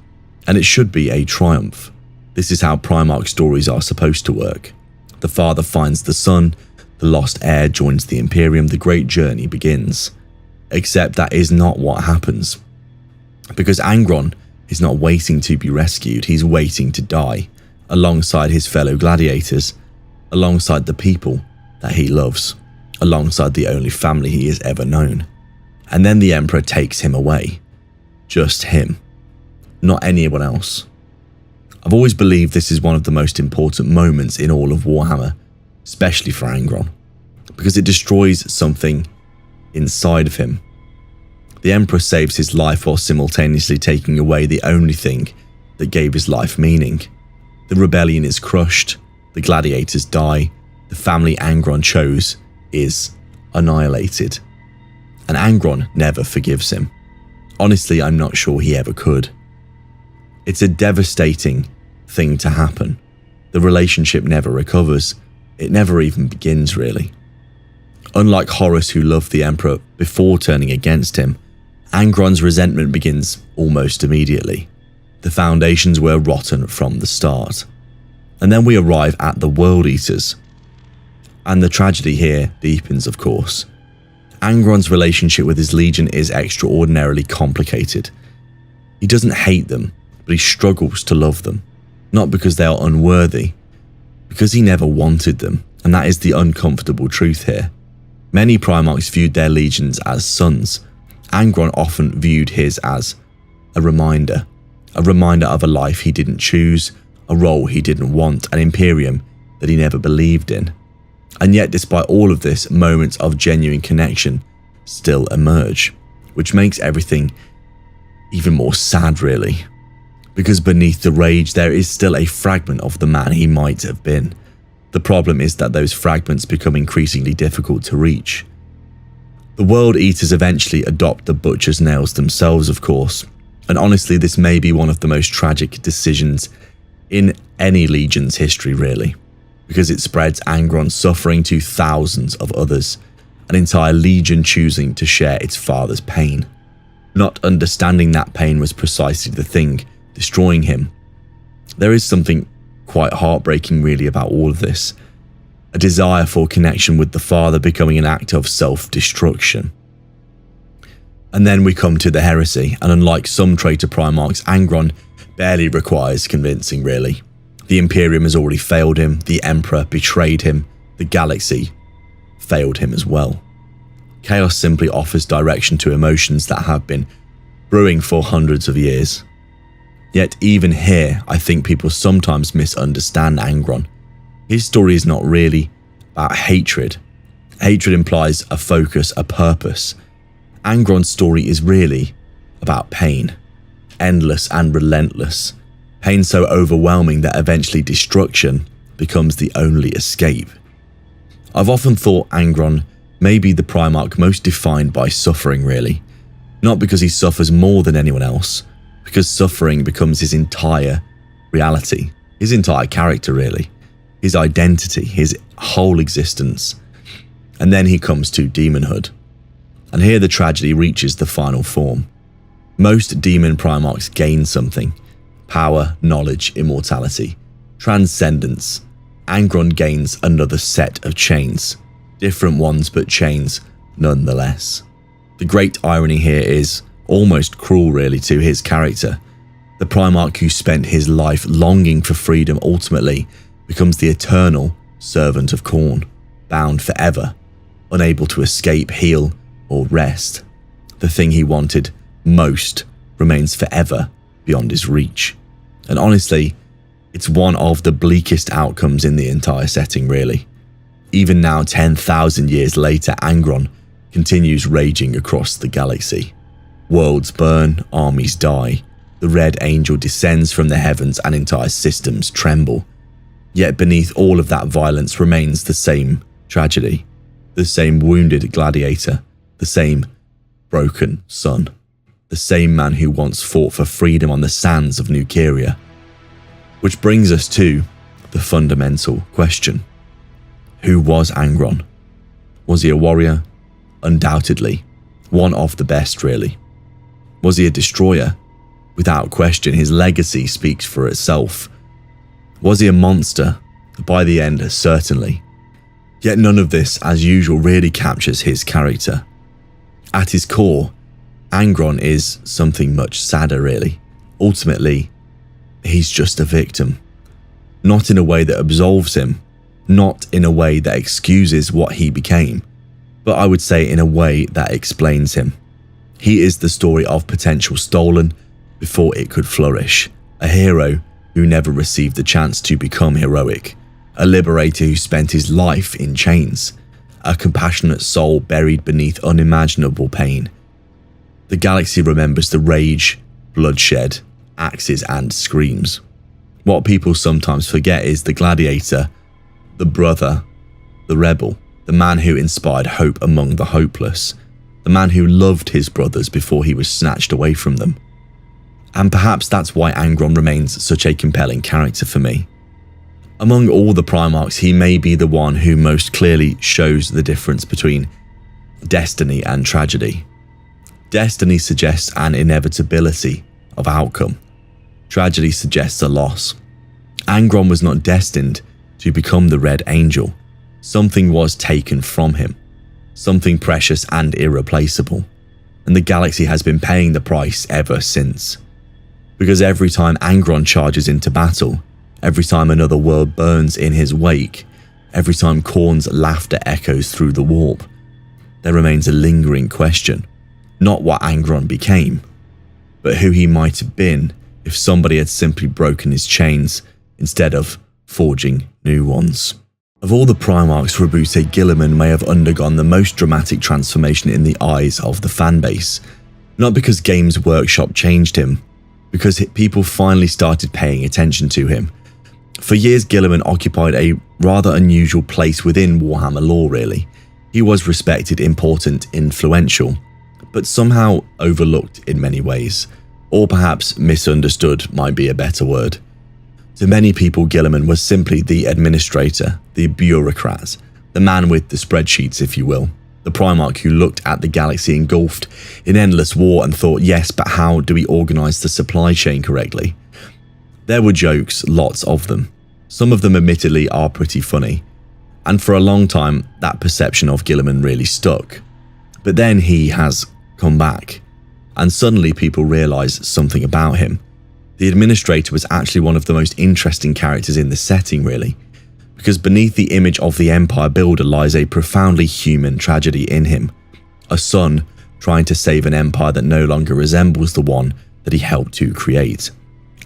And it should be a triumph. This is how Primarch stories are supposed to work. The father finds the son. The lost heir joins the Imperium. The great journey begins. Except that is not what happens. Because Angron is not waiting to be rescued, he's waiting to die, alongside his fellow gladiators, alongside the people that he loves, alongside the only family he has ever known. And then the Emperor takes him away. Just him. Not anyone else. I've always believed this is one of the most important moments in all of Warhammer, especially for Angron, because it destroys something inside of him. The Emperor saves his life while simultaneously taking away the only thing that gave his life meaning. The rebellion is crushed, the gladiators die, the family Angron chose is annihilated. And Angron never forgives him. Honestly, I'm not sure he ever could. It's a devastating thing to happen. The relationship never recovers. It never even begins, really. Unlike Horus, who loved the Emperor before turning against him, Angron's resentment begins almost immediately. The foundations were rotten from the start. And then we arrive at the World Eaters. And the tragedy here deepens, of course. Angron's relationship with his legion is extraordinarily complicated. He doesn't hate them, but he struggles to love them. Not because they are unworthy, because he never wanted them, and that is the uncomfortable truth here. Many Primarchs viewed their legions as sons. Angron often viewed his as a reminder of a life he didn't choose, a role he didn't want, an imperium that he never believed in. And yet, despite all of this, moments of genuine connection still emerge, which makes everything even more sad, really. Because beneath the rage, there is still a fragment of the man he might have been. The problem is that those fragments become increasingly difficult to reach. The World Eaters eventually adopt the Butcher's Nails themselves, of course, and honestly, this may be one of the most tragic decisions in any legion's history, really, because it spreads Angron's suffering to thousands of others, an entire legion choosing to share its father's pain. Not understanding that pain was precisely the thing destroying him. There is something quite heartbreaking, really, about all of this. A desire for connection with the father becoming an act of self-destruction. And then we come to the heresy, and unlike some traitor Primarchs, Angron barely requires convincing, really. The Imperium has already failed him, the Emperor betrayed him, the galaxy failed him as well. Chaos simply offers direction to emotions that have been brewing for hundreds of years. Yet even here, I think people sometimes misunderstand Angron. His story is not really about hatred. Hatred implies a focus, a purpose. Angron's story is really about pain. Endless and relentless. Pain so overwhelming that eventually destruction becomes the only escape. I've often thought Angron may be the Primarch most defined by suffering, really. Not because he suffers more than anyone else, because suffering becomes his entire reality, his entire character, really, his identity, his whole existence. And then he comes to demonhood. And here the tragedy reaches the final form. Most demon Primarchs gain something: power, knowledge, immortality, transcendence. Angron gains another set of chains. Different ones, but chains nonetheless. The great irony here is almost cruel, really, to his character. The Primarch who spent his life longing for freedom ultimately becomes the eternal servant of Khorne, bound forever, unable to escape, heal, or rest. The thing he wanted most remains forever beyond his reach. And honestly, it's one of the bleakest outcomes in the entire setting, really. Even now, 10,000 years later, Angron continues raging across the galaxy. Worlds burn, armies die, the Red Angel descends from the heavens and entire systems tremble. Yet beneath all of that violence remains the same tragedy, the same wounded gladiator, the same broken son, the same man who once fought for freedom on the sands of New Kyria. Which brings us to the fundamental question. Who was Angron? Was he a warrior? Undoubtedly. One of the best, really. Was he a destroyer? Without question, his legacy speaks for itself. Was he a monster? By the end, certainly. Yet none of this, as usual, really captures his character. At his core, Angron is something much sadder, really. Ultimately, he's just a victim. Not in a way that absolves him, not in a way that excuses what he became, but I would say in a way that explains him. He is the story of potential stolen before it could flourish, a hero who never received the chance to become heroic, a liberator who spent his life in chains, a compassionate soul buried beneath unimaginable pain. The galaxy remembers the rage, bloodshed, axes and screams. What people sometimes forget is the gladiator, the brother, the rebel, the man who inspired hope among the hopeless, the man who loved his brothers before he was snatched away from them. And perhaps that's why Angron remains such a compelling character for me. Among all the Primarchs, he may be the one who most clearly shows the difference between destiny and tragedy. Destiny suggests an inevitability of outcome. Tragedy suggests a loss. Angron was not destined to become the Red Angel. Something was taken from him, something precious and irreplaceable, and the galaxy has been paying the price ever since. Because every time Angron charges into battle, every time another world burns in his wake, every time Khorne's laughter echoes through the warp, there remains a lingering question, not what Angron became, but who he might have been if somebody had simply broken his chains instead of forging new ones. Of all the Primarchs, Roboute Guilliman may have undergone the most dramatic transformation in the eyes of the fanbase. Not because Games Workshop changed him, because people finally started paying attention to him. For years, Guilliman occupied a rather unusual place within Warhammer lore, really. He was respected, important, influential, but somehow overlooked in many ways. Or perhaps misunderstood might be a better word. To many people, Guilliman was simply the administrator, the bureaucrat, the man with the spreadsheets, if you will. The Primarch who looked at the galaxy engulfed in endless war and thought, yes, but how do we organise the supply chain correctly? There were jokes, lots of them. Some of them admittedly are pretty funny. And for a long time, that perception of Guilliman really stuck. But then he has come back, and suddenly people realise something about him. The administrator was actually one of the most interesting characters in the setting, really, because beneath the image of the Empire builder lies a profoundly human tragedy in him. A son trying to save an empire that no longer resembles the one that he helped to create.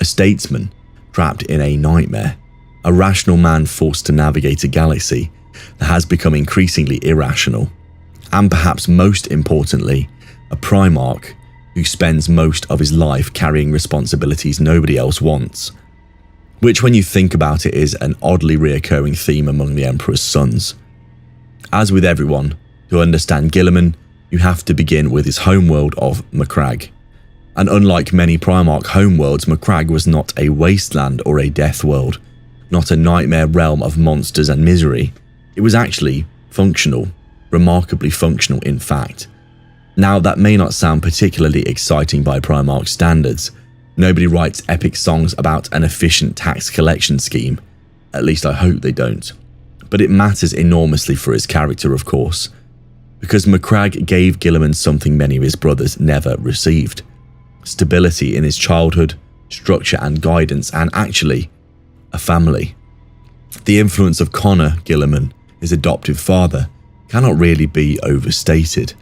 A statesman trapped in a nightmare. A rational man forced to navigate a galaxy that has become increasingly irrational. And perhaps most importantly, a Primarch who spends most of his life carrying responsibilities nobody else wants. Which, when you think about it, is an oddly reoccurring theme among the Emperor's sons. As with everyone, to understand Guilliman, you have to begin with his homeworld of Macragge. And unlike many Primarch homeworlds, Macragge was not a wasteland or a death world, not a nightmare realm of monsters and misery. It was actually functional, remarkably functional in fact. Now, that may not sound particularly exciting by Primarch standards. Nobody writes epic songs about an efficient tax collection scheme. At least I hope they don't. But it matters enormously for his character, of course, because Macragge gave Guilliman something many of his brothers never received. Stability in his childhood, structure and guidance, and actually, a family. The influence of Connor Guilliman, his adoptive father, cannot really be overstated.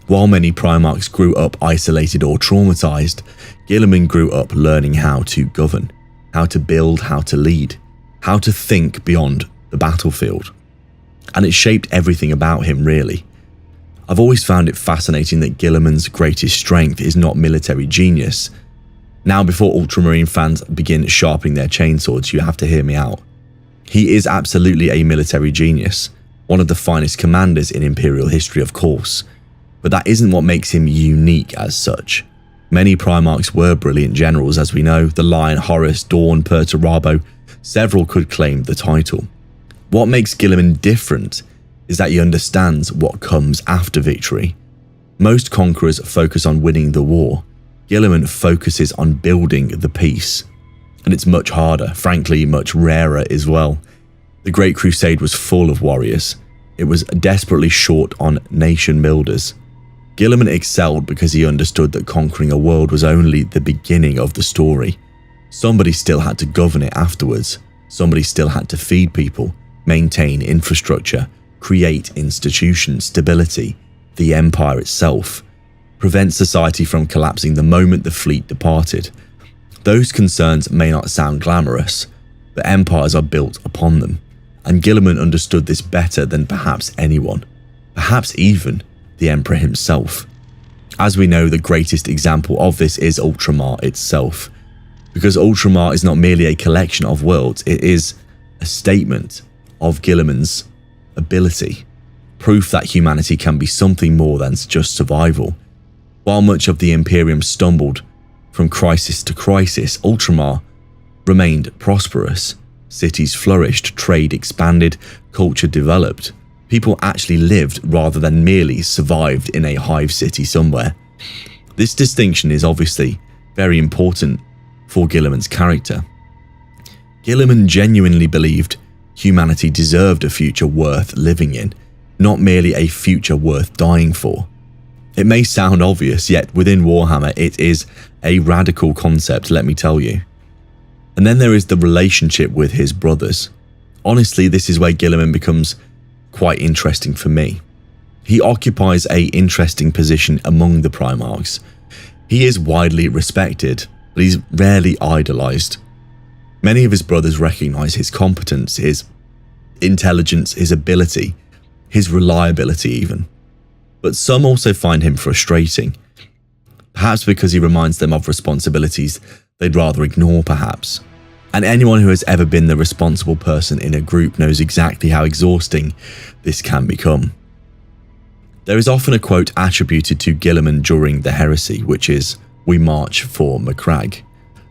While many Primarchs grew up isolated or traumatized, Guilliman grew up learning how to govern, how to build, how to lead, how to think beyond the battlefield. And it shaped everything about him, really. I've always found it fascinating that Guilliman's greatest strength is not military genius. Now, before Ultramarine fans begin sharpening their chainswords, you have to hear me out. He is absolutely a military genius, one of the finest commanders in Imperial history, of course. But that isn't what makes him unique as such. Many Primarchs were brilliant generals, as we know. The Lion, Horus, Dorn, Perturabo, several could claim the title. What makes Guilliman different is that he understands what comes after victory. Most conquerors focus on winning the war. Guilliman focuses on building the peace. And it's much harder, frankly much rarer as well. The Great Crusade was full of warriors. It was desperately short on nation builders. Guilliman excelled because he understood that conquering a world was only the beginning of the story. Somebody still had to govern it afterwards. Somebody still had to feed people, maintain infrastructure, create institutions, stability, the empire itself, prevent society from collapsing the moment the fleet departed. Those concerns may not sound glamorous, but empires are built upon them, and Guilliman understood this better than perhaps anyone, perhaps even the Emperor himself. As we know, the greatest example of this is Ultramar itself, because Ultramar is not merely a collection of worlds, it is a statement of Guilliman's ability, proof that humanity can be something more than just survival. While much of the Imperium stumbled from crisis to crisis, Ultramar remained prosperous, cities flourished, trade expanded, culture developed. People actually lived rather than merely survived in a hive city somewhere. This distinction is obviously very important for Guilliman's character. Guilliman genuinely believed humanity deserved a future worth living in, not merely a future worth dying for. It may sound obvious, yet within Warhammer it is a radical concept, let me tell you. And then there is the relationship with his brothers. Honestly, this is where Guilliman becomes quite interesting for me. He occupies an interesting position among the Primarchs. He is widely respected, but he's rarely idolized. Many of his brothers recognize his competence, his intelligence, his ability, his reliability even. But some also find him frustrating, perhaps because he reminds them of responsibilities they'd rather ignore perhaps. And anyone who has ever been the responsible person in a group knows exactly how exhausting this can become. There is often a quote attributed to Guilliman during the heresy, which is, "We march for Macragge."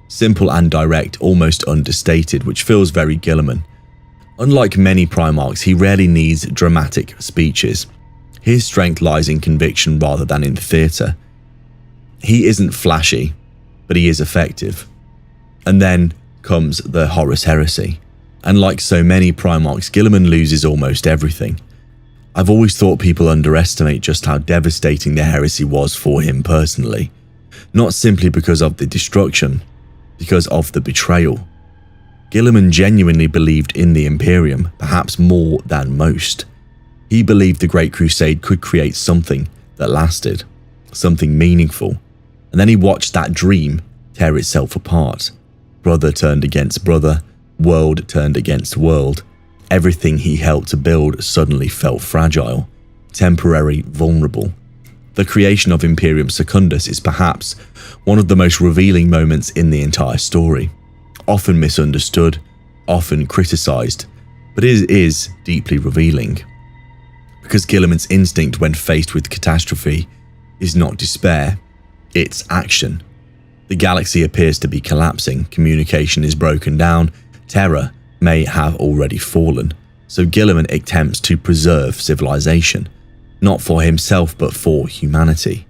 Simple and direct, almost understated, which feels very Guilliman. Unlike many Primarchs, he rarely needs dramatic speeches. His strength lies in conviction rather than in theatre. He isn't flashy, but he is effective. And then comes the Horus Heresy. And like so many Primarchs, Guilliman loses almost everything. I've always thought people underestimate just how devastating the heresy was for him personally. Not simply because of the destruction, because of the betrayal. Guilliman genuinely believed in the Imperium, perhaps more than most. He believed the Great Crusade could create something that lasted, something meaningful. And then he watched that dream tear itself apart. Brother turned against brother, world turned against world. Everything he helped to build suddenly felt fragile, temporary, vulnerable. The creation of Imperium Secundus is perhaps one of the most revealing moments in the entire story. Often misunderstood, often criticized, but it is deeply revealing. Because Guilliman's instinct when faced with catastrophe is not despair, it's action. The galaxy appears to be collapsing, communication is broken down, terror may have already fallen, so Guilliman attempts to preserve civilization, not for himself but for humanity.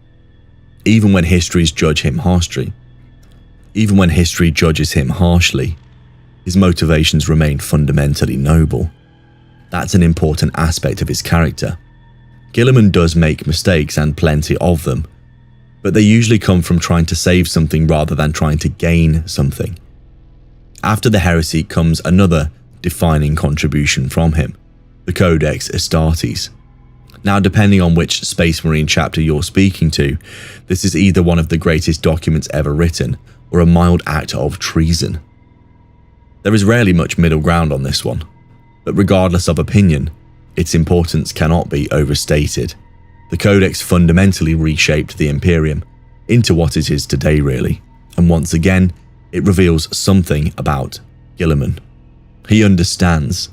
Even when histories judge him harshly, his motivations remain fundamentally noble. That's an important aspect of his character. Guilliman does make mistakes, and plenty of them, but they usually come from trying to save something rather than trying to gain something. After the heresy comes another defining contribution from him, the Codex Astartes. Now, depending on which Space Marine chapter you're speaking to, this is either one of the greatest documents ever written, or a mild act of treason. There is rarely much middle ground on this one, but regardless of opinion, its importance cannot be overstated. The Codex fundamentally reshaped the Imperium into what it is today really, and once again, it reveals something about Guilliman. He understands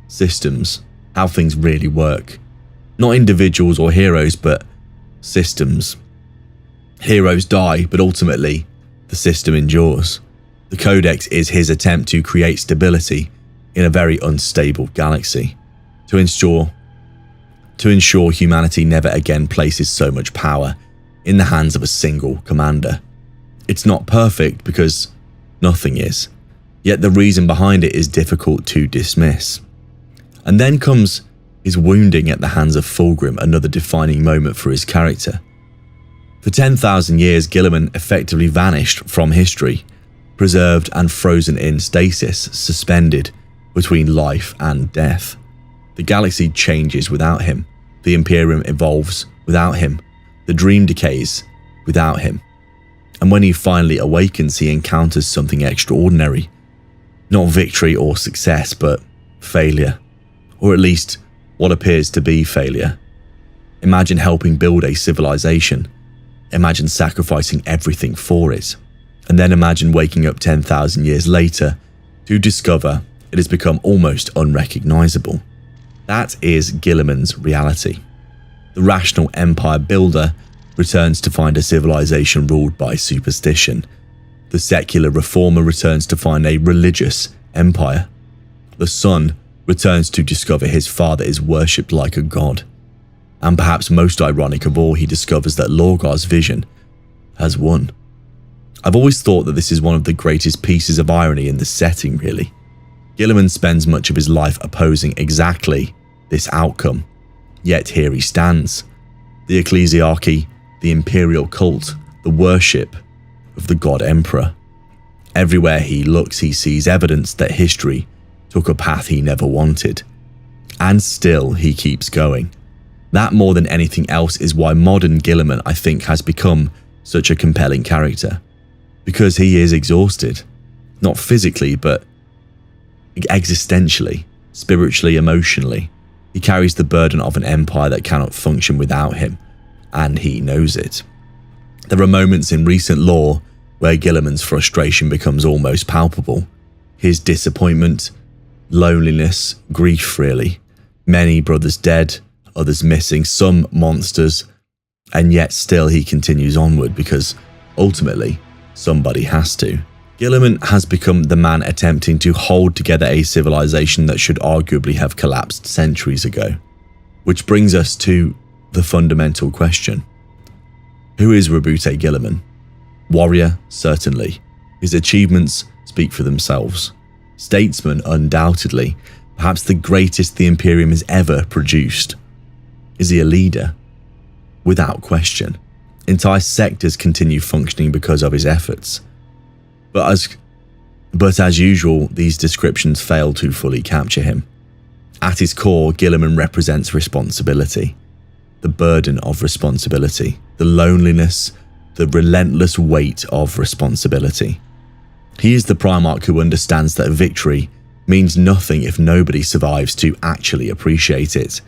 systems, how things really work. Not individuals or heroes, but systems. Heroes die, but ultimately, the system endures. The Codex is his attempt to create stability in a very unstable galaxy, to ensure humanity never again places so much power in the hands of a single commander. It's not perfect because nothing is, yet the reason behind it is difficult to dismiss. And then comes his wounding at the hands of Fulgrim, another defining moment for his character. For 10,000 years, Guilliman effectively vanished from history, preserved and frozen in stasis, suspended between life and death. The galaxy changes without him. The Imperium evolves without him. The dream decays without him. And when he finally awakens, he encounters something extraordinary. Not victory or success, but failure. Or at least what appears to be failure. Imagine helping build a civilization. Imagine sacrificing everything for it. And then imagine waking up 10,000 years later to discover it has become almost unrecognizable. That is Guilliman's reality. The rational empire builder returns to find a civilization ruled by superstition. The secular reformer returns to find a religious empire. The son returns to discover his father is worshipped like a god. And perhaps most ironic of all, he discovers that Lorgar's vision has won. I've always thought that this is one of the greatest pieces of irony in the setting, really. Guilliman spends much of his life opposing exactly this outcome, yet here he stands. The ecclesiarchy, the imperial cult, the worship of the god emperor. Everywhere he looks, he sees evidence that history took a path he never wanted. And still, he keeps going. That more than anything else is why modern Guilliman, I think, has become such a compelling character. Because he is exhausted. Not physically, but existentially, spiritually, emotionally. He carries the burden of an empire that cannot function without him, and he knows it. There are moments in recent lore where Guilliman's frustration becomes almost palpable. His disappointment, loneliness, grief really. Many brothers dead, others missing, some monsters, and yet still he continues onward because ultimately somebody has to. Guilliman has become the man attempting to hold together a civilization that should arguably have collapsed centuries ago. Which brings us to the fundamental question. Who is Roboute Guilliman? Warrior, certainly. His achievements speak for themselves. Statesman, undoubtedly. Perhaps the greatest the Imperium has ever produced. Is he a leader? Without question. Entire sectors continue functioning because of his efforts. But as usual, these descriptions fail to fully capture him. At his core, Guilliman represents responsibility. The burden of responsibility. The loneliness, the relentless weight of responsibility. He is the Primarch who understands that victory means nothing if nobody survives to actually appreciate it.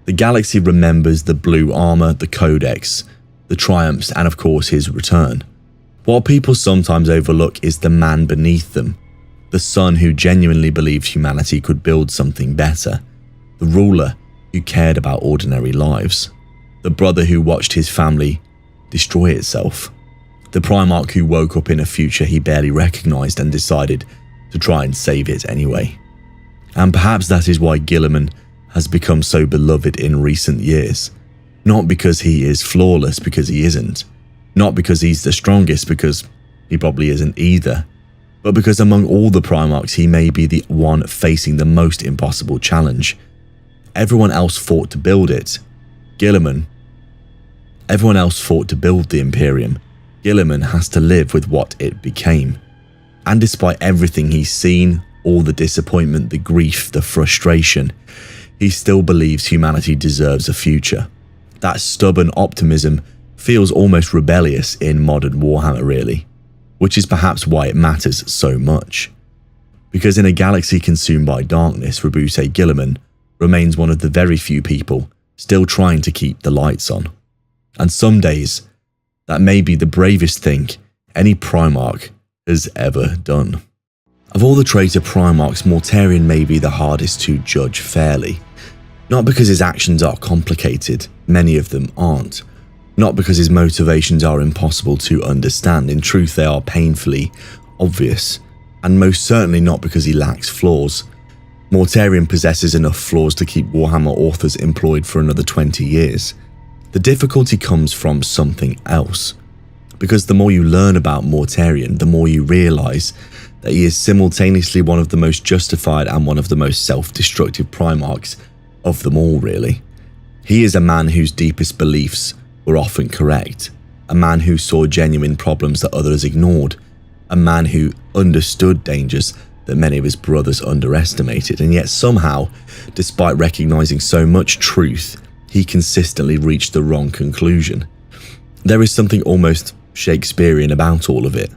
The galaxy remembers the blue armor, the codex, the triumphs, and of course his return. What people sometimes overlook is the man beneath them, the son who genuinely believed humanity could build something better, the ruler who cared about ordinary lives, the brother who watched his family destroy itself, the Primarch who woke up in a future he barely recognized and decided to try and save it anyway. And perhaps that is why Guilliman has become so beloved in recent years. Not because he is flawless, because he isn't. Not because he's the strongest, because he probably isn't either. But because among all the Primarchs, he may be the one facing the most impossible challenge. Everyone else fought to build it. Everyone else fought to build the Imperium. Guilliman has to live with what it became. And despite everything he's seen, all the disappointment, the grief, the frustration, he still believes humanity deserves a future. That stubborn optimism feels almost rebellious in modern Warhammer really, which is perhaps why it matters so much. Because in a galaxy consumed by darkness, Roboute Guilliman remains one of the very few people still trying to keep the lights on. And some days, that may be the bravest thing any Primarch has ever done. Of all the traitor Primarchs, Mortarion may be the hardest to judge fairly. Not because his actions are complicated, many of them aren't. Not because his motivations are impossible to understand, in truth they are painfully obvious. And most certainly not because he lacks flaws. Mortarion possesses enough flaws to keep Warhammer authors employed for another 20 years. The difficulty comes from something else. Because the more you learn about Mortarion, the more you realise that he is simultaneously one of the most justified and one of the most self-destructive Primarchs of them all really. He is a man whose deepest beliefs were often correct, a man who saw genuine problems that others ignored, a man who understood dangers that many of his brothers underestimated, and yet somehow, despite recognising so much truth, he consistently reached the wrong conclusion. There is something almost Shakespearean about all of it.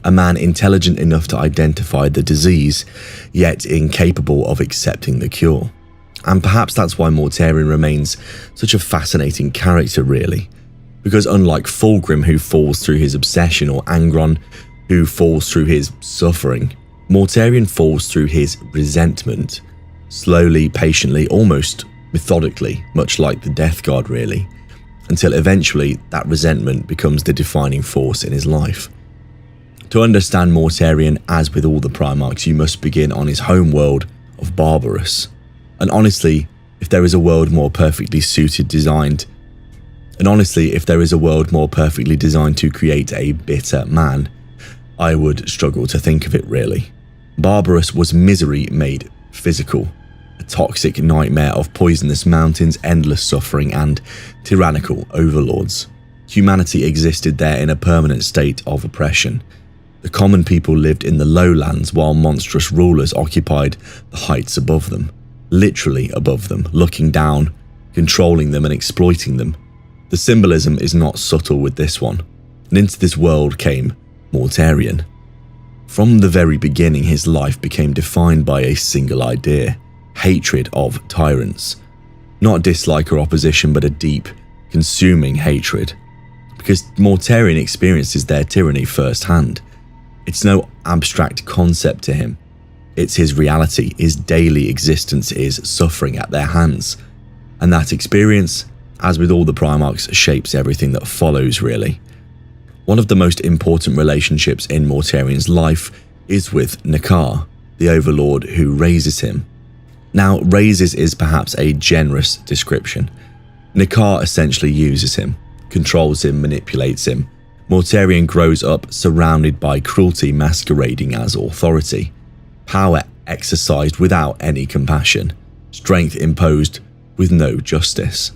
A man intelligent enough to identify the disease, yet incapable of accepting the cure. And perhaps that's why Mortarion remains such a fascinating character really, because unlike Fulgrim who falls through his obsession or Angron who falls through his suffering, Mortarion falls through his resentment, slowly, patiently, almost methodically, much like the Death Guard really, until eventually that resentment becomes the defining force in his life. To understand Mortarion, as with all the Primarchs, you must begin on his home world, of barbarous. And honestly, if there is a world more perfectly designed to create a bitter man, I would struggle to think of it really. Barbarous was misery made physical, a toxic nightmare of poisonous mountains, endless suffering, and tyrannical overlords. Humanity existed there in a permanent state of oppression. The common people lived in the lowlands while monstrous rulers occupied the heights above them, literally above them, looking down, controlling them and exploiting them. The symbolism is not subtle with this one, and into this world came Mortarion. From the very beginning, his life became defined by a single idea: hatred of tyrants. Not dislike or opposition, but a deep, consuming hatred. Because Mortarion experiences their tyranny firsthand. It's no abstract concept to him. It's his reality. His daily existence is suffering at their hands. And that experience, as with all the Primarchs, shapes everything that follows really. One of the most important relationships in Mortarion's life is with Nakar, the overlord who raises him. Now, raises is perhaps a generous description. Nakar essentially uses him, controls him, manipulates him. Mortarion grows up surrounded by cruelty masquerading as authority, power exercised without any compassion, strength imposed with no justice.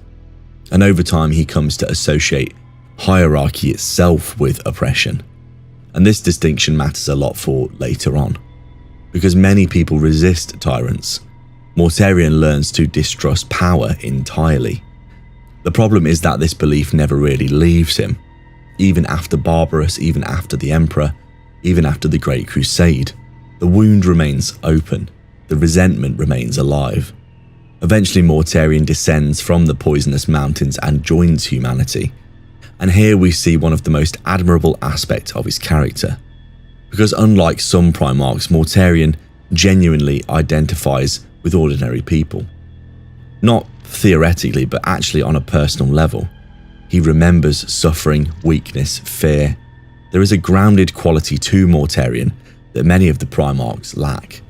And over time he comes to associate hierarchy itself with oppression. And this distinction matters a lot for later on, because many people resist tyrants. Mortarion learns to distrust power entirely. The problem is that this belief never really leaves him, even after Barbarous, even after the Emperor, even after the Great Crusade. The wound remains open, the resentment remains alive. Eventually Mortarion descends from the poisonous mountains and joins humanity. And here we see one of the most admirable aspects of his character. Because unlike some Primarchs, Mortarion genuinely identifies with ordinary people. Not theoretically, but actually on a personal level. He remembers suffering, weakness, fear. There is a grounded quality to Mortarion that many of the Primarchs lack.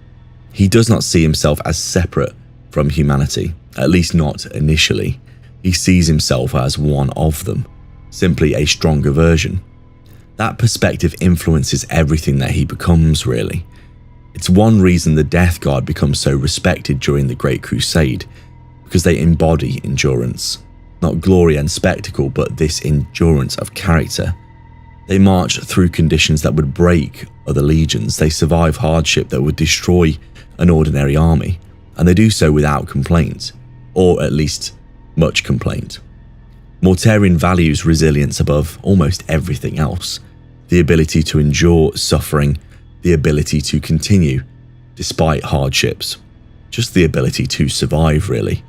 He does not see himself as separate from humanity, at least not initially. He sees himself as one of them, simply a stronger version. That perspective influences everything that he becomes really. It's one reason the Death Guard becomes so respected during the Great Crusade, because they embody endurance. Not glory and spectacle, but this endurance of character. They march through conditions that would break other legions. They survive hardship that would destroy an ordinary army, and they do so without complaint, or at least much complaint. Mortarion values resilience above almost everything else. The ability to endure suffering, the ability to continue despite hardships, just the ability to survive really.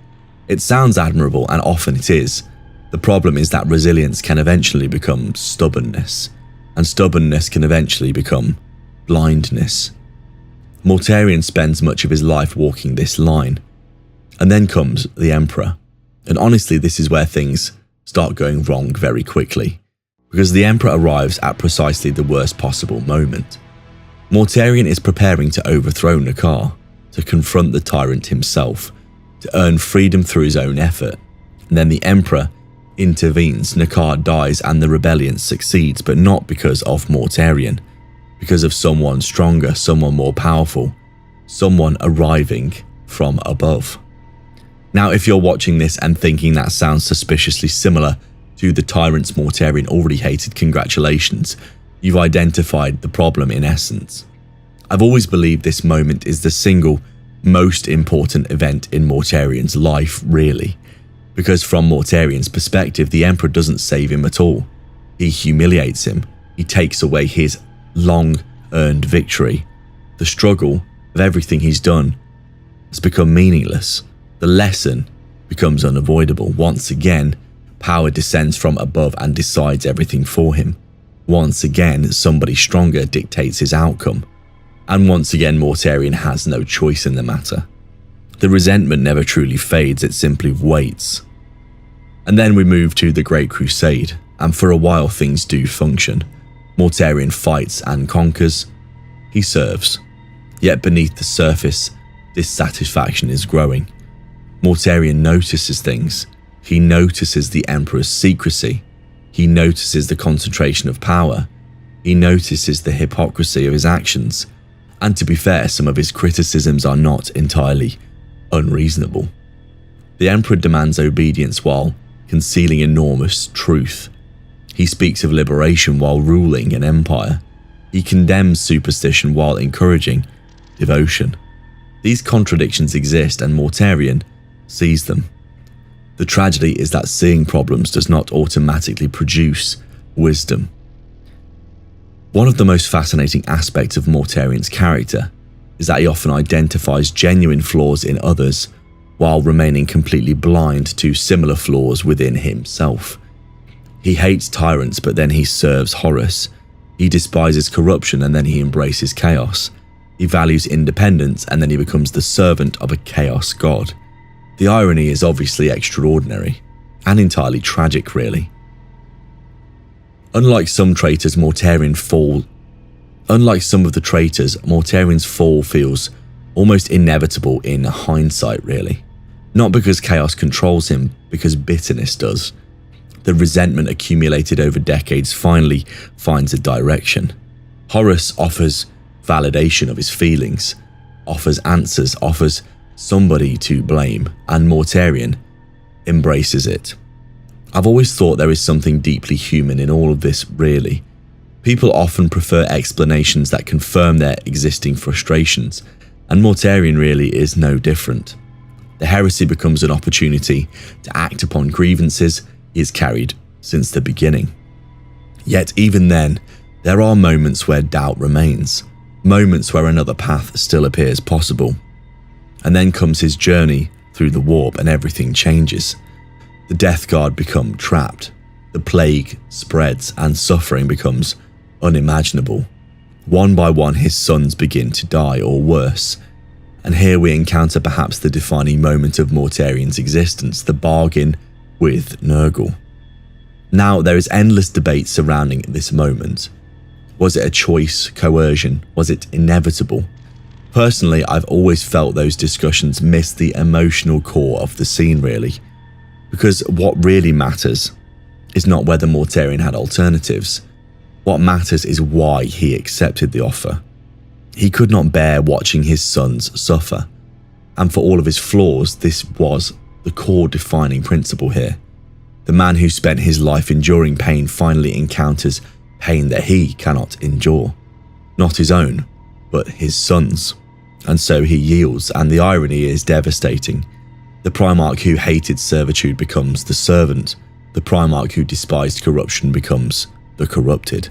It sounds admirable, and often it is. The problem is that resilience can eventually become stubbornness, and stubbornness can eventually become blindness. Mortarion spends much of his life walking this line. And then comes the Emperor. And honestly, this is where things start going wrong very quickly, because the Emperor arrives at precisely the worst possible moment. Mortarion is preparing to overthrow Nakar, to confront the tyrant himself, to earn freedom through his own effort. And then the Emperor intervenes, Nakar dies, and the rebellion succeeds, but not because of Mortarion, because of someone stronger, someone more powerful, someone arriving from above. Now, if you're watching this and thinking that sounds suspiciously similar to the tyrants Mortarion already hated, congratulations, you've identified the problem in essence. I've always believed this moment is the single most important event in Mortarion's life, really. Because from Mortarion's perspective, the Emperor doesn't save him at all. He humiliates him. He takes away his long-earned victory. The struggle of everything he's done has become meaningless. The lesson becomes unavoidable. Once again, power descends from above and decides everything for him. Once again, somebody stronger dictates his outcome. And once again, Mortarion has no choice in the matter. The resentment never truly fades, it simply waits. And then we move to the Great Crusade, and for a while things do function. Mortarion fights and conquers. He serves. Yet beneath the surface, Dissatisfaction is growing. Mortarion notices things. He notices the Emperor's secrecy. He notices the concentration of power. He notices the hypocrisy of his actions. And to be fair, some of his criticisms are not entirely unreasonable. The Emperor demands obedience while concealing enormous truth. He speaks of liberation while ruling an empire. He condemns superstition while encouraging devotion. These contradictions exist and Mortarion sees them. The tragedy is that seeing problems does not automatically produce wisdom. One of the most fascinating aspects of Mortarion's character is that he often identifies genuine flaws in others while remaining completely blind to similar flaws within himself. He hates tyrants, but then he serves Horus. He despises corruption and then he embraces chaos. He values independence and then he becomes the servant of a chaos god. The irony is obviously extraordinary and entirely tragic, really. Unlike some of the traitors, Mortarion's fall feels almost inevitable in hindsight, really. Not because chaos controls him, because bitterness does. The resentment accumulated over decades finally finds a direction. Horus offers validation of his feelings, offers answers, offers somebody to blame, and Mortarion embraces it. I've always thought there is something deeply human in all of this, really. People often prefer explanations that confirm their existing frustrations, and Mortarion really is no different. The heresy becomes an opportunity to act upon grievances he has carried since the beginning. Yet even then, there are moments where doubt remains, moments where another path still appears possible. And then comes his journey through the warp and everything changes. The Death Guard become trapped, the plague spreads and suffering becomes unimaginable. One by one his sons begin to die or worse. And here we encounter perhaps the defining moment of Mortarion's existence, the bargain with Nurgle. Now there is endless debate surrounding this moment. Was it a choice, coercion? Was it inevitable? Personally, I've always felt those discussions miss the emotional core of the scene, really. Because what really matters is not whether Mortarion had alternatives. What matters is why he accepted the offer. He could not bear watching his sons suffer. And for all of his flaws, this was the core defining principle here. The man who spent his life enduring pain finally encounters pain that he cannot endure. Not his own, but his sons. And so he yields, and the irony is devastating. The Primarch who hated servitude becomes the servant. The Primarch who despised corruption becomes the corrupted.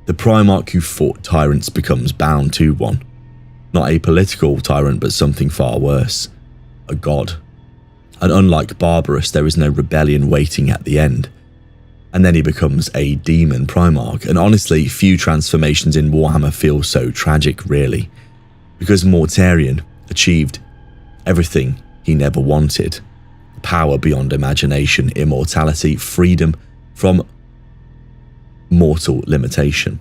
The Primarch who fought tyrants becomes bound to one. Not a political tyrant, but something far worse. A god. And unlike Barbarous, there is no rebellion waiting at the end. And then he becomes a demon Primarch. And honestly, few transformations in Warhammer feel so tragic, really. Because Mortarion achieved everything he never wanted. Power beyond imagination, immortality, freedom from mortal limitation.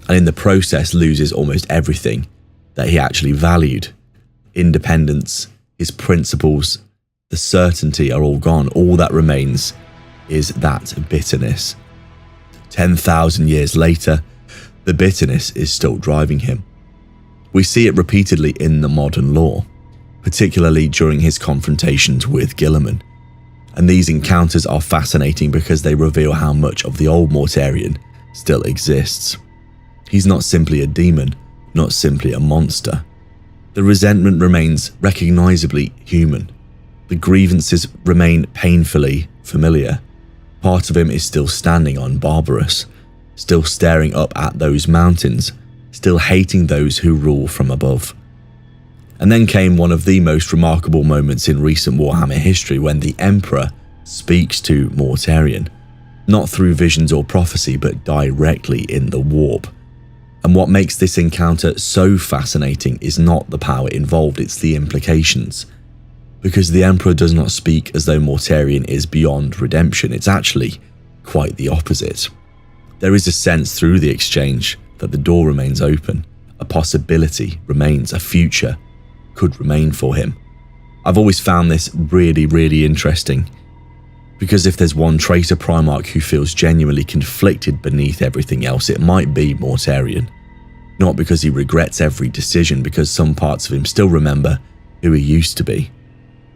And in the process loses almost everything that he actually valued. Independence, his principles, the certainty are all gone. All that remains is that bitterness. 10,000 years later, the bitterness is still driving him. We see it repeatedly in the modern lore, particularly during his confrontations with Guilliman. And these encounters are fascinating because they reveal how much of the old Mortarion still exists. He's not simply a demon, not simply a monster. The resentment remains recognizably human. The grievances remain painfully familiar. Part of him is still standing on Barbarous, still staring up at those mountains, still hating those who rule from above. And then came one of the most remarkable moments in recent Warhammer history when the Emperor speaks to Mortarion, not through visions or prophecy, but directly in the warp. And what makes this encounter so fascinating is not the power involved, it's the implications. Because the Emperor does not speak as though Mortarion is beyond redemption, it's actually quite the opposite. There is a sense through the exchange that the door remains open, a possibility remains, a future could remain for him. I've always found this really interesting, because if there's one traitor Primarch who feels genuinely conflicted beneath everything else, it might be Mortarion. Not because he regrets every decision, because some parts of him still remember who he used to be,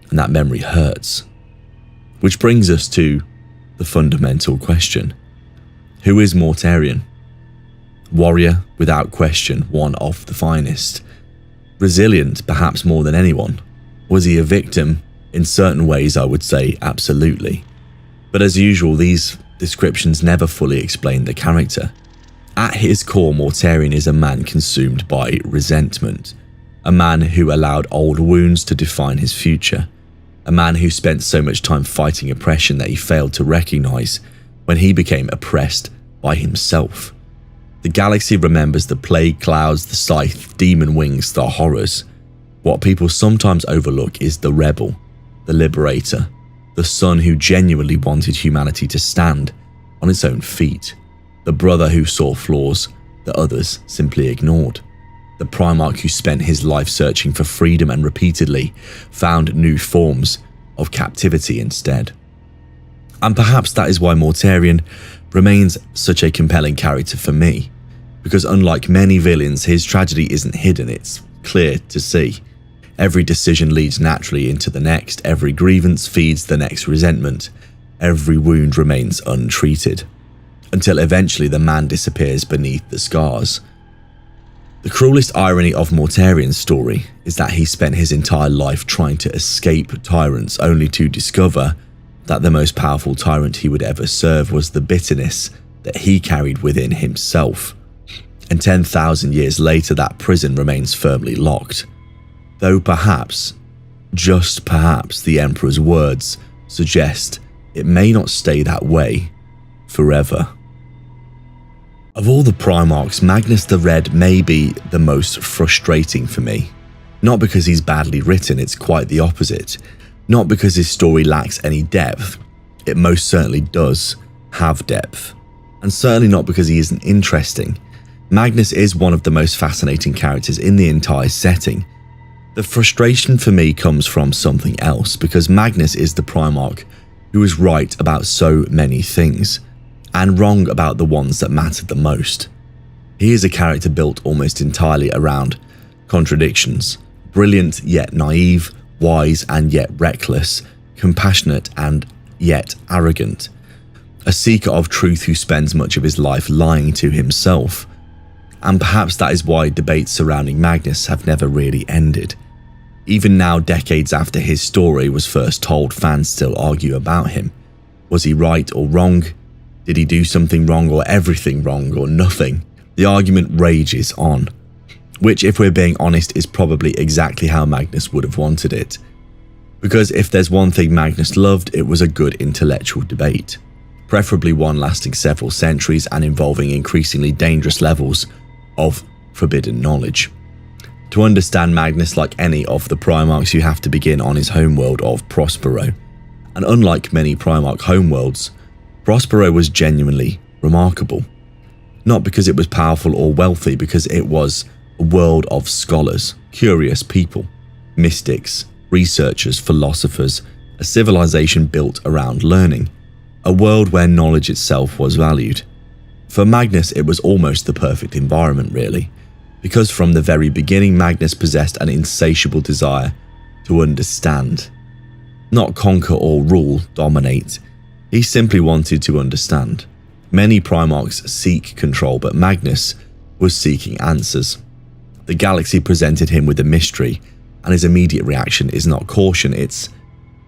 and that memory hurts. Which brings us to the fundamental question. Who is Mortarion? Warrior, without question, one of the finest. Resilient, perhaps more than anyone. Was he a victim? In certain ways, I would say absolutely. But as usual, these descriptions never fully explain the character. At his core, Mortarion is a man consumed by resentment. A man who allowed old wounds to define his future. A man who spent so much time fighting oppression that he failed to recognize when he became oppressed by himself. The galaxy remembers the plague clouds, the scythe, demon wings, the horrors. What people sometimes overlook is the rebel, the liberator, the son who genuinely wanted humanity to stand on its own feet, the brother who saw flaws that others simply ignored, the Primarch who spent his life searching for freedom and repeatedly found new forms of captivity instead. And perhaps that is why Mortarion remains such a compelling character for me, because unlike many villains, his tragedy isn't hidden, it's clear to see. Every decision leads naturally into the next, every grievance feeds the next resentment, every wound remains untreated, until eventually the man disappears beneath the scars. The cruelest irony of Mortarion's story is that he spent his entire life trying to escape tyrants, only to discover that the most powerful tyrant he would ever serve was the bitterness that he carried within himself. And 10,000 years later, that prison remains firmly locked. Though perhaps, just perhaps, the Emperor's words suggest it may not stay that way forever. Of all the Primarchs, Magnus the Red may be the most frustrating for me. Not because he's badly written, it's quite the opposite. Not because his story lacks any depth, it most certainly does have depth. And certainly not because he isn't interesting. Magnus is one of the most fascinating characters in the entire setting. The frustration for me comes from something else, because Magnus is the Primarch who is right about so many things, and wrong about the ones that mattered the most. He is a character built almost entirely around contradictions, brilliant yet naive, wise and yet reckless, compassionate and yet arrogant, a seeker of truth who spends much of his life lying to himself. And perhaps that is why debates surrounding Magnus have never really ended. Even now, decades after his story was first told, fans still argue about him. Was he right or wrong? Did he do something wrong or everything wrong or nothing? The argument rages on, which, if we're being honest, is probably exactly how Magnus would have wanted it. Because if there's one thing Magnus loved, it was a good intellectual debate, preferably one lasting several centuries and involving increasingly dangerous levels of forbidden knowledge. To understand Magnus, like any of the Primarchs, you have to begin on his homeworld of Prospero. And unlike many Primarch homeworlds, Prospero was genuinely remarkable. Not because it was powerful or wealthy, because it was a world of scholars, curious people, mystics, researchers, philosophers, a civilization built around learning, a world where knowledge itself was valued. For Magnus, it was almost the perfect environment, really, because from the very beginning, Magnus possessed an insatiable desire to understand. Not conquer or rule, dominate. He simply wanted to understand. Many Primarchs seek control, but Magnus was seeking answers. The galaxy presented him with a mystery, and his immediate reaction is not caution, it's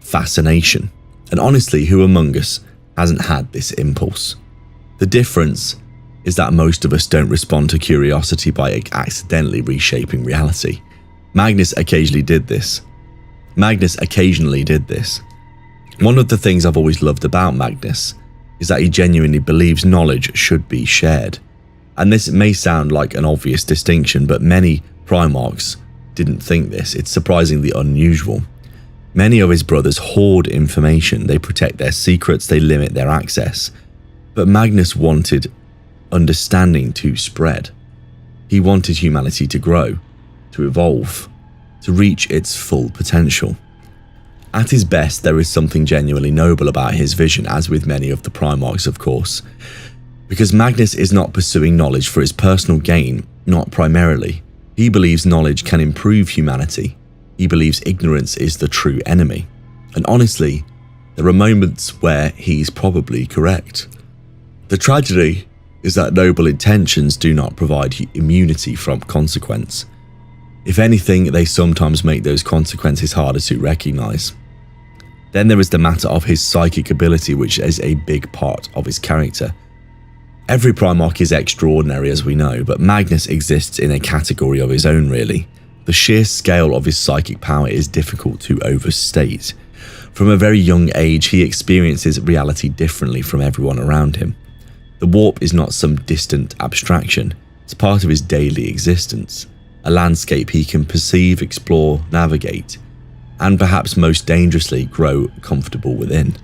fascination. And honestly, who among us hasn't had this impulse? The difference is that most of us don't respond to curiosity by accidentally reshaping reality. Magnus occasionally did this. One of the things I've always loved about Magnus is that he genuinely believes knowledge should be shared. And this may sound like an obvious distinction, but many Primarchs didn't think this. It's surprisingly unusual. Many of his brothers hoard information, they protect their secrets, they limit their access. But Magnus wanted understanding to spread. He wanted humanity to grow, to evolve, to reach its full potential. At his best, there is something genuinely noble about his vision, as with many of the Primarchs, of course, because Magnus is not pursuing knowledge for his personal gain, not primarily. He believes knowledge can improve humanity. He believes ignorance is the true enemy. And honestly, there are moments where he's probably correct. The tragedy is that noble intentions do not provide immunity from consequence. If anything, they sometimes make those consequences harder to recognize. Then there is the matter of his psychic ability, which is a big part of his character. Every Primarch is extraordinary, as we know, but Magnus exists in a category of his own, really. The sheer scale of his psychic power is difficult to overstate. From a very young age, he experiences reality differently from everyone around him. The warp is not some distant abstraction, it's part of his daily existence, a landscape he can perceive, explore, navigate, and perhaps most dangerously, grow comfortable within.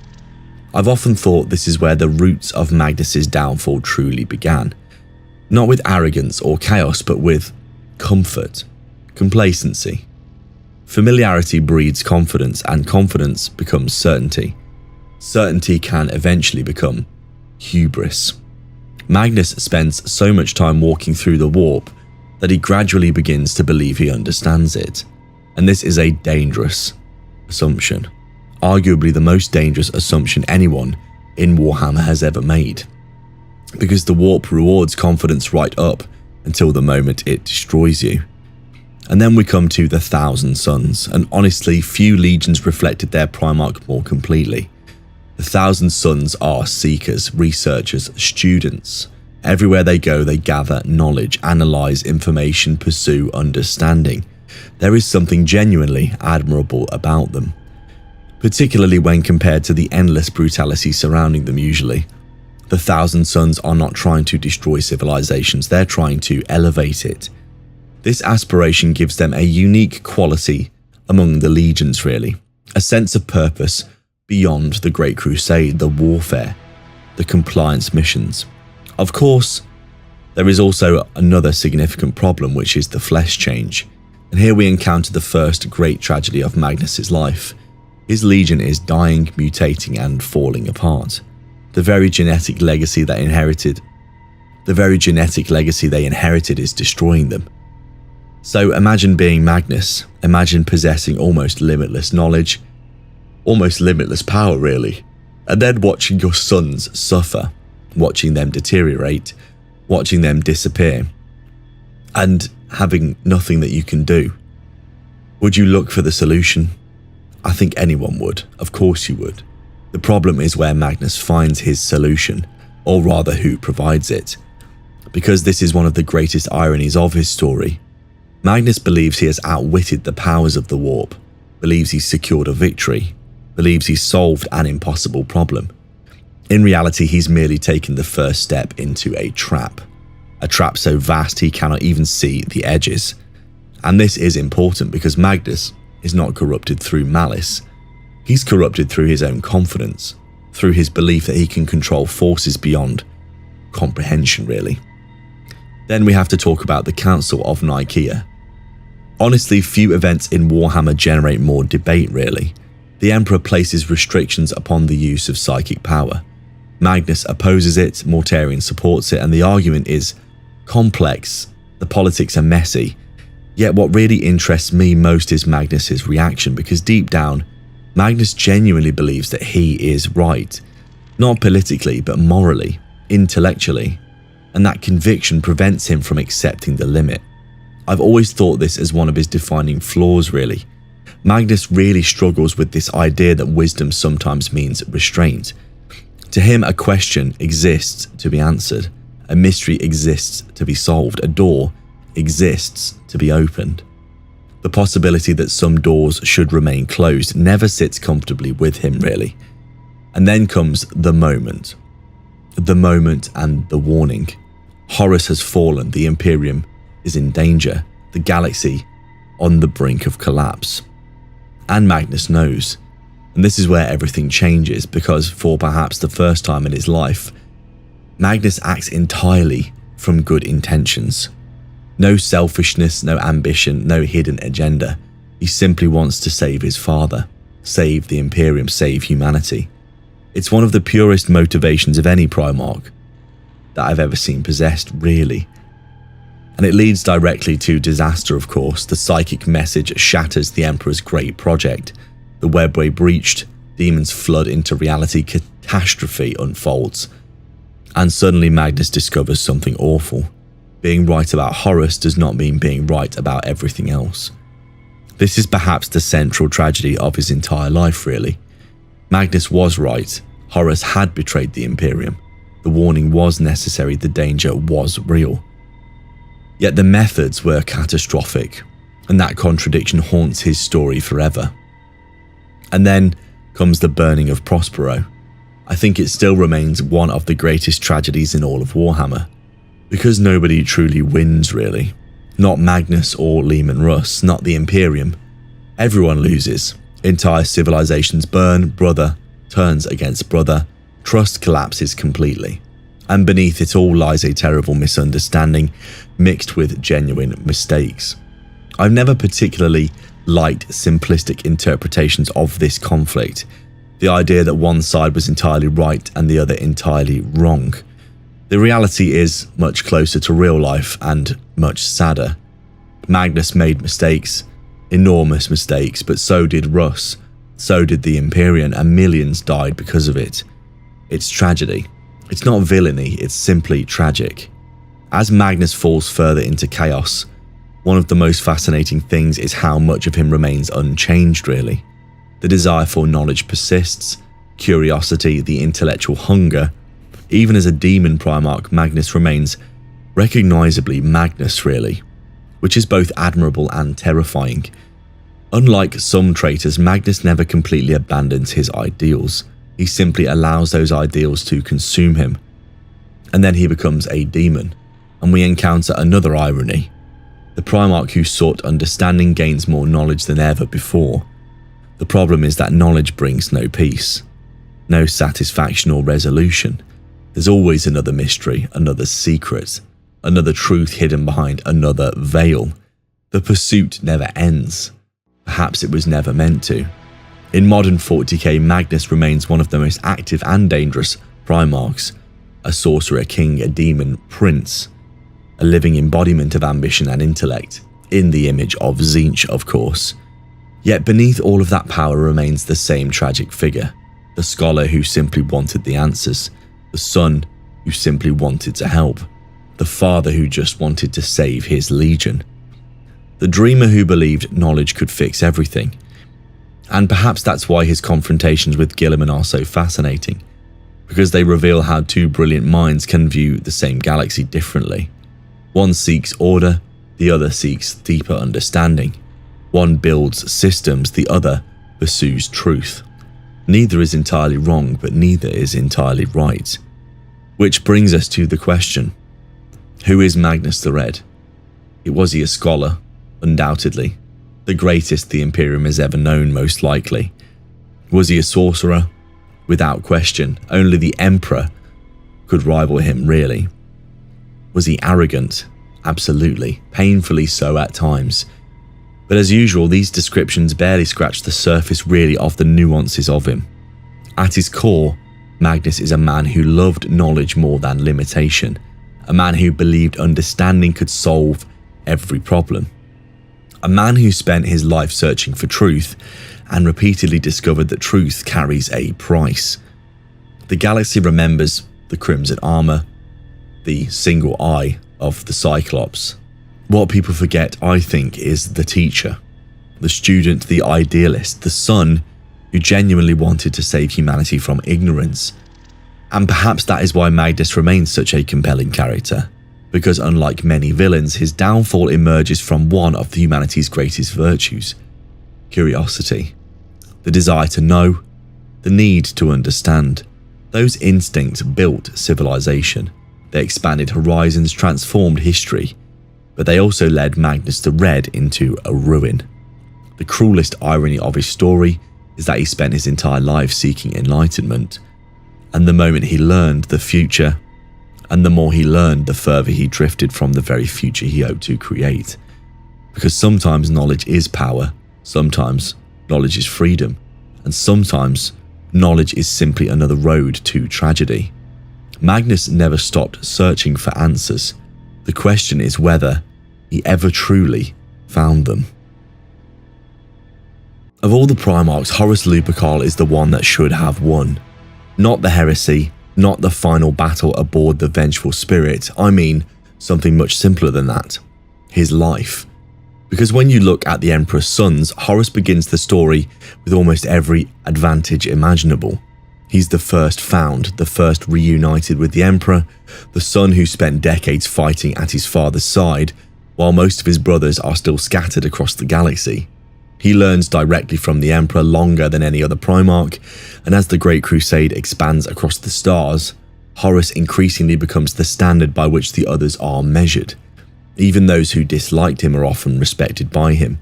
I've often thought this is where the roots of Magnus's downfall truly began. Not with arrogance or chaos, but with comfort, complacency. Familiarity breeds confidence, and confidence becomes certainty. Certainty can eventually become hubris. Magnus spends so much time walking through the warp that he gradually begins to believe he understands it. And this is a dangerous assumption. Arguably the most dangerous assumption anyone in Warhammer has ever made. Because the warp rewards confidence right up until the moment it destroys you. And then we come to the 1,000 Suns, and honestly, few legions reflected their Primarch more completely. The 1,000 Suns are seekers, researchers, students. Everywhere they go, they gather knowledge, analyze information, pursue understanding. There is something genuinely admirable about them, particularly when compared to the endless brutality surrounding them usually. The 1,000 Suns are not trying to destroy civilizations, they're trying to elevate it. This aspiration gives them a unique quality among the legions really, a sense of purpose beyond the Great Crusade, the warfare, the compliance missions. Of course, there is also another significant problem, which is the flesh change. And here we encounter the first great tragedy of Magnus's life. His legion is dying, mutating, and falling apart. The very genetic legacy they inherited is destroying them. So imagine being Magnus, imagine possessing almost limitless knowledge, almost limitless power really, and then watching your sons suffer, watching them deteriorate, watching them disappear, and having nothing that you can do. Would you look for the solution? I think anyone would, of course you would. The problem is where Magnus finds his solution, or rather who provides it. Because this is one of the greatest ironies of his story. Magnus believes he has outwitted the powers of the warp, believes he's secured a victory, believes he's solved an impossible problem. In reality, he's merely taken the first step into a trap so vast he cannot even see the edges. And this is important because Magnus is not corrupted through malice. He's corrupted through his own confidence, through his belief that he can control forces beyond comprehension really. Then we have to talk about the Council of Nicaea. Honestly, few events in Warhammer generate more debate really. The Emperor places restrictions upon the use of psychic power. Magnus opposes it, Mortarion supports it, and the argument is complex, the politics are messy. Yet what really interests me most is Magnus's reaction, because deep down, Magnus genuinely believes that he is right. Not politically, but morally, intellectually. And that conviction prevents him from accepting the limit. I've always thought this as one of his defining flaws really. Magnus really struggles with this idea that wisdom sometimes means restraint. To him, a question exists to be answered. A mystery exists to be solved. A door exists to be opened. The possibility that some doors should remain closed never sits comfortably with him really. And then comes the moment. The moment and the warning. Horus has fallen, the Imperium is in danger, the galaxy on the brink of collapse. And Magnus knows. And this is where everything changes, because for perhaps the first time in his life, Magnus acts entirely from good intentions. No selfishness, no ambition, no hidden agenda. He simply wants to save his father, save the Imperium, save humanity. It's one of the purest motivations of any Primarch that I've ever seen possessed, really. And it leads directly to disaster, of course. The psychic message shatters the Emperor's great project. The webway breached, demons flood into reality, catastrophe unfolds. And suddenly Magnus discovers something awful. Being right about Horus does not mean being right about everything else. This is perhaps the central tragedy of his entire life, really. Magnus was right. Horus had betrayed the Imperium. The warning was necessary, the danger was real. Yet the methods were catastrophic, and that contradiction haunts his story forever. And then comes the burning of Prospero. I think it still remains one of the greatest tragedies in all of Warhammer, because nobody truly wins, really. Not Magnus or Leman Russ, not the Imperium. Everyone loses. Entire civilizations burn, brother turns against brother, trust collapses completely. And beneath it all lies a terrible misunderstanding mixed with genuine mistakes. I've never particularly liked simplistic interpretations of this conflict, the idea that one side was entirely right and the other entirely wrong. The reality is much closer to real life and much sadder. Magnus made mistakes, enormous mistakes, but so did Russ, so did the Imperium, and millions died because of it. It's tragedy. It's not villainy, it's simply tragic. As Magnus falls further into chaos, one of the most fascinating things is how much of him remains unchanged, really. The desire for knowledge persists, curiosity, the intellectual hunger. Even as a demon Primarch, Magnus remains recognisably Magnus, really, which is both admirable and terrifying. Unlike some traitors, Magnus never completely abandons his ideals. He simply allows those ideals to consume him. And then he becomes a demon, and we encounter another irony. The Primarch who sought understanding gains more knowledge than ever before. The problem is that knowledge brings no peace, no satisfaction or resolution. There's always another mystery, another secret, another truth hidden behind another veil. The pursuit never ends. Perhaps it was never meant to. In modern 40k, Magnus remains one of the most active and dangerous Primarchs. A sorcerer king, a demon prince, a living embodiment of ambition and intellect, in the image of Tzeentch, of course. Yet beneath all of that power remains the same tragic figure, the scholar who simply wanted the answers, the son who simply wanted to help, the father who just wanted to save his legion, the dreamer who believed knowledge could fix everything. And perhaps that's why his confrontations with Guilliman are so fascinating, because they reveal how two brilliant minds can view the same galaxy differently. One seeks order, the other seeks deeper understanding. One builds systems, the other pursues truth. Neither is entirely wrong, but neither is entirely right. Which brings us to the question, who is Magnus the Red? Was he a scholar? Undoubtedly. The greatest the Imperium has ever known, most likely. Was he a sorcerer? Without question. Only the Emperor could rival him, really. Was he arrogant? Absolutely. Painfully so at times. But as usual, these descriptions barely scratch the surface, really, of the nuances of him. At his core, Magnus is a man who loved knowledge more than limitation. A man who believed understanding could solve every problem. A man who spent his life searching for truth and repeatedly discovered that truth carries a price. The galaxy remembers the crimson armor, the single eye of the Cyclops. What people forget, I think, is the teacher, the student, the idealist, the son who genuinely wanted to save humanity from ignorance. And perhaps that is why Magnus remains such a compelling character, because unlike many villains, his downfall emerges from one of humanity's greatest virtues: curiosity. The desire to know, the need to understand. Those instincts built civilization. They expanded horizons, transformed history, but they also led Magnus the Red into a ruin. The cruelest irony of his story is that he spent his entire life seeking enlightenment, and the moment he learned the future, and the more he learned, the further he drifted from the very future he hoped to create. Because sometimes knowledge is power, Sometimes knowledge is freedom, and sometimes knowledge is simply another road to tragedy. Magnus never stopped searching for answers. The question is whether he ever truly found them. Of all the Primarchs, Horus Lupercal is the one that should have won. Not the heresy, not the final battle aboard the vengeful spirit. I mean something much simpler than that. His life. Because when you look at the Emperor's sons, Horus begins the story with almost every advantage imaginable. He's the first found, the first reunited with the Emperor, the son who spent decades fighting at his father's side, while most of his brothers are still scattered across the galaxy. He learns directly from the Emperor longer than any other Primarch, and as the Great Crusade expands across the stars, Horus increasingly becomes the standard by which the others are measured. Even those who disliked him are often respected by him.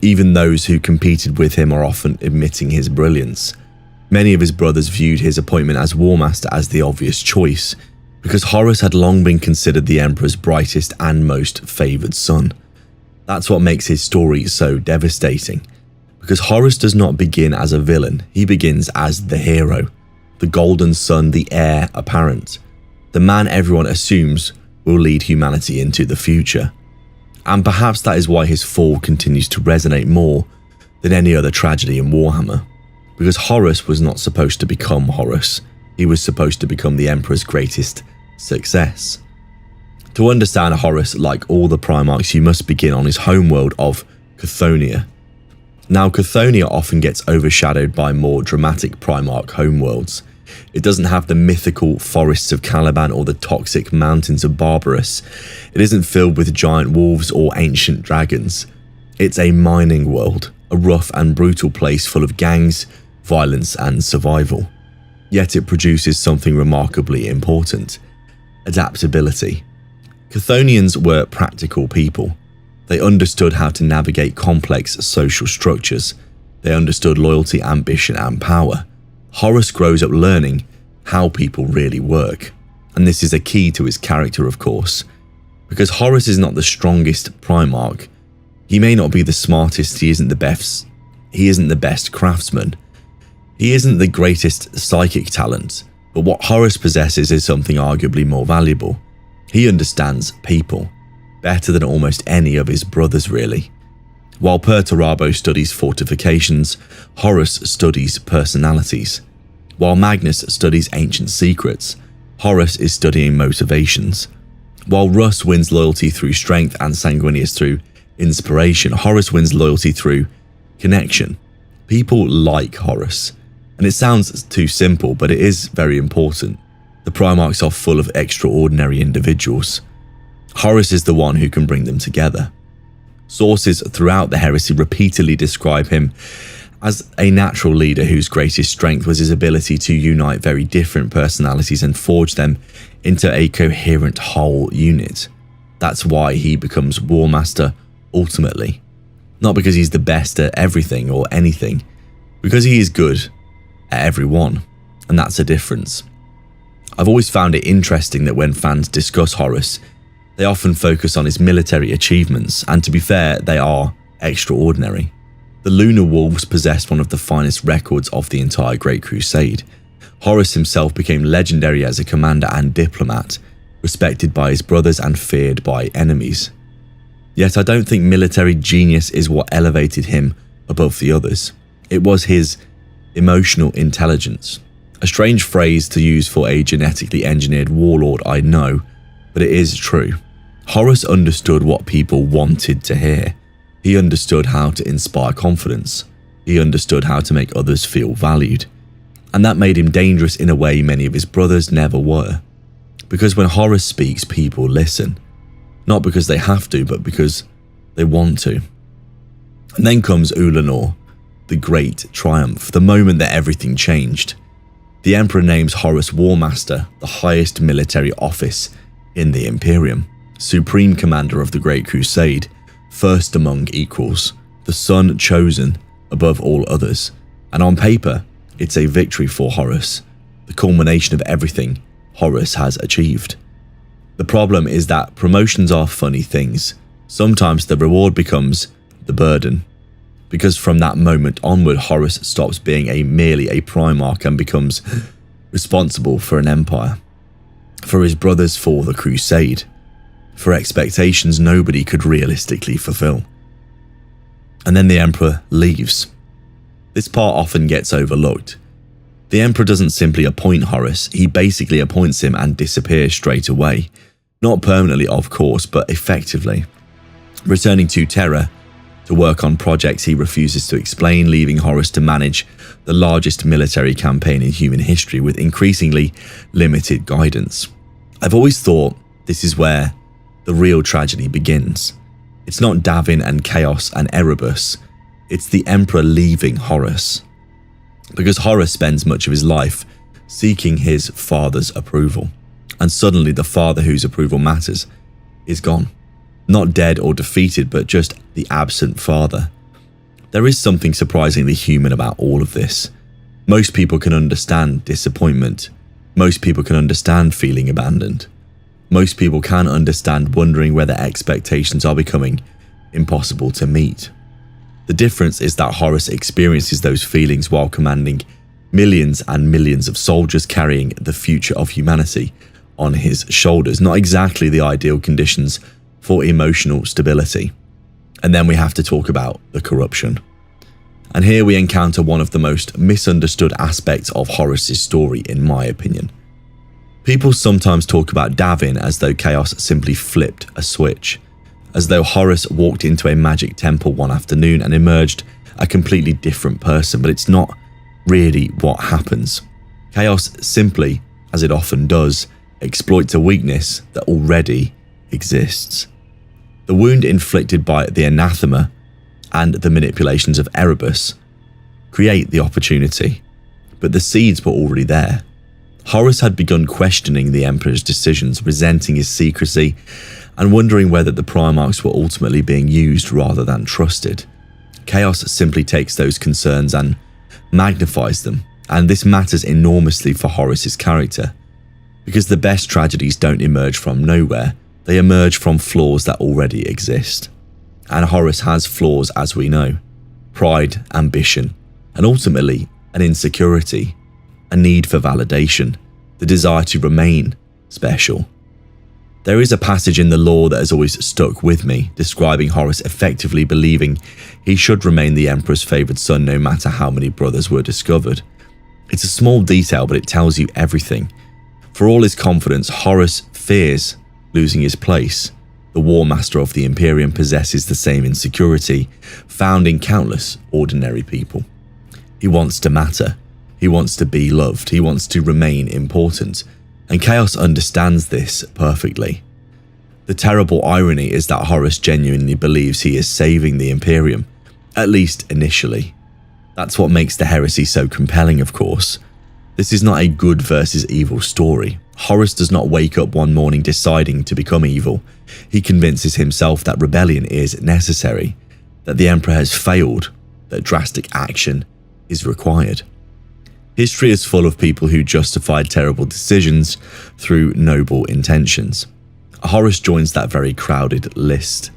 Even those who competed with him are often admitting his brilliance. Many of his brothers viewed his appointment as War Master as the obvious choice, because Horus had long been considered the Emperor's brightest and most favoured son. That's what makes his story so devastating, because Horus does not begin as a villain, he begins as the hero, the golden son, the heir apparent, the man everyone assumes will lead humanity into the future. And perhaps that is why his fall continues to resonate more than any other tragedy in Warhammer, because Horus was not supposed to become Horus, he was supposed to become the Emperor's greatest success. To understand Horus, like all the Primarchs, you must begin on his homeworld of Chthoniya. Now, Chthoniya often gets overshadowed by more dramatic Primarch homeworlds. It doesn't have the mythical forests of Caliban or the toxic mountains of Barbarous. It isn't filled with giant wolves or ancient dragons. It's a mining world, a rough and brutal place full of gangs, violence and survival. Yet it produces something remarkably important: adaptability. Chthonians were practical people. They understood how to navigate complex social structures. They understood loyalty, ambition, and power. Horus grows up learning how people really work. And this is a key to his character, of course. Because Horus is not the strongest Primarch. He may not be the smartest, he isn't the best craftsman. He isn't the greatest psychic talent. But what Horus possesses is something arguably more valuable. He understands people, better than almost any of his brothers really. While Perturabo studies fortifications, Horus studies personalities. While Magnus studies ancient secrets, Horus is studying motivations. While Russ wins loyalty through strength and Sanguinius through inspiration, Horus wins loyalty through connection. People like Horus. And it sounds too simple, but it is very important. The Primarchs are full of extraordinary individuals. Horus is the one who can bring them together. Sources throughout the heresy repeatedly describe him as a natural leader whose greatest strength was his ability to unite very different personalities and forge them into a coherent whole unit. That's why he becomes War Master ultimately. Not because he's the best at everything or anything, because he is good at everyone, and that's a difference. I've always found it interesting that when fans discuss Horus, they often focus on his military achievements, and to be fair, they are extraordinary. The Lunar Wolves possessed one of the finest records of the entire Great Crusade. Horus himself became legendary as a commander and diplomat, respected by his brothers and feared by enemies. Yet I don't think military genius is what elevated him above the others. It was his emotional intelligence. A strange phrase to use for a genetically engineered warlord, I know, but it is true. Horus understood what people wanted to hear. He understood how to inspire confidence. He understood how to make others feel valued. And that made him dangerous in a way many of his brothers never were. Because when Horus speaks, people listen. Not because they have to, but because they want to. And then comes Ulanor, the great triumph, the moment that everything changed. The Emperor names Horus War Master, the highest military office in the Imperium, Supreme Commander of the Great Crusade, first among equals, the son chosen above all others. And on paper, it's a victory for Horus, the culmination of everything Horus has achieved. The problem is that promotions are funny things. Sometimes the reward becomes the burden. because from that moment onward, Horus stops being merely a Primarch and becomes responsible for an empire, for his brothers for the crusade, for expectations nobody could realistically fulfill. And then the Emperor leaves. This part often gets overlooked. The Emperor doesn't simply appoint Horus, he basically appoints him and disappears straight away. Not permanently, of course, but effectively. Returning to Terra to work on projects he refuses to explain, leaving Horus to manage the largest military campaign in human history with increasingly limited guidance. I've always thought this is where the real tragedy begins. It's not Davin and Chaos and Erebus, it's the Emperor leaving Horus. Because Horus spends much of his life seeking his father's approval, and suddenly the father whose approval matters is gone. Not dead or defeated, but just the absent father. There is something surprisingly human about all of this. Most people can understand disappointment. Most people can understand feeling abandoned. Most people can understand wondering whether expectations are becoming impossible to meet. The difference is that Horus experiences those feelings while commanding millions and millions of soldiers, carrying the future of humanity on his shoulders. Not exactly the ideal conditions for emotional stability. And then we have to talk about the corruption. And here we encounter one of the most misunderstood aspects of Horus's story, in my opinion. People sometimes talk about Davin as though Chaos simply flipped a switch, as though Horus walked into a magic temple one afternoon and emerged a completely different person, but it's not really what happens. Chaos simply, as it often does, exploits a weakness that already exists. The wound inflicted by the anathema and the manipulations of Erebus create the opportunity, but the seeds were already there. Horus had begun questioning the Emperor's decisions, resenting his secrecy, and wondering whether the Primarchs were ultimately being used rather than trusted. Chaos simply takes those concerns and magnifies them, and this matters enormously for Horus's character, because the best tragedies don't emerge from nowhere, they emerge from flaws that already exist. And Horus has flaws, as we know: pride, ambition, and ultimately an insecurity, a need for validation, the desire to remain special. There is a passage in the lore that has always stuck with me, describing Horus effectively believing he should remain the Emperor's favoured son no matter how many brothers were discovered. It's a small detail, but it tells you everything. For all his confidence, Horus fears losing his place. The War Master of the Imperium possesses the same insecurity found in countless ordinary people. He wants to matter. He wants to be loved. He wants to remain important. And Chaos understands this perfectly. The terrible irony is that Horus genuinely believes he is saving the Imperium, at least initially. That's what makes the heresy so compelling, of course. This is not a good versus evil story. Horus does not wake up one morning deciding to become evil. He convinces himself that rebellion is necessary, that the Emperor has failed, that drastic action is required. History is full of people who justified terrible decisions through noble intentions. Horus joins that very crowded list.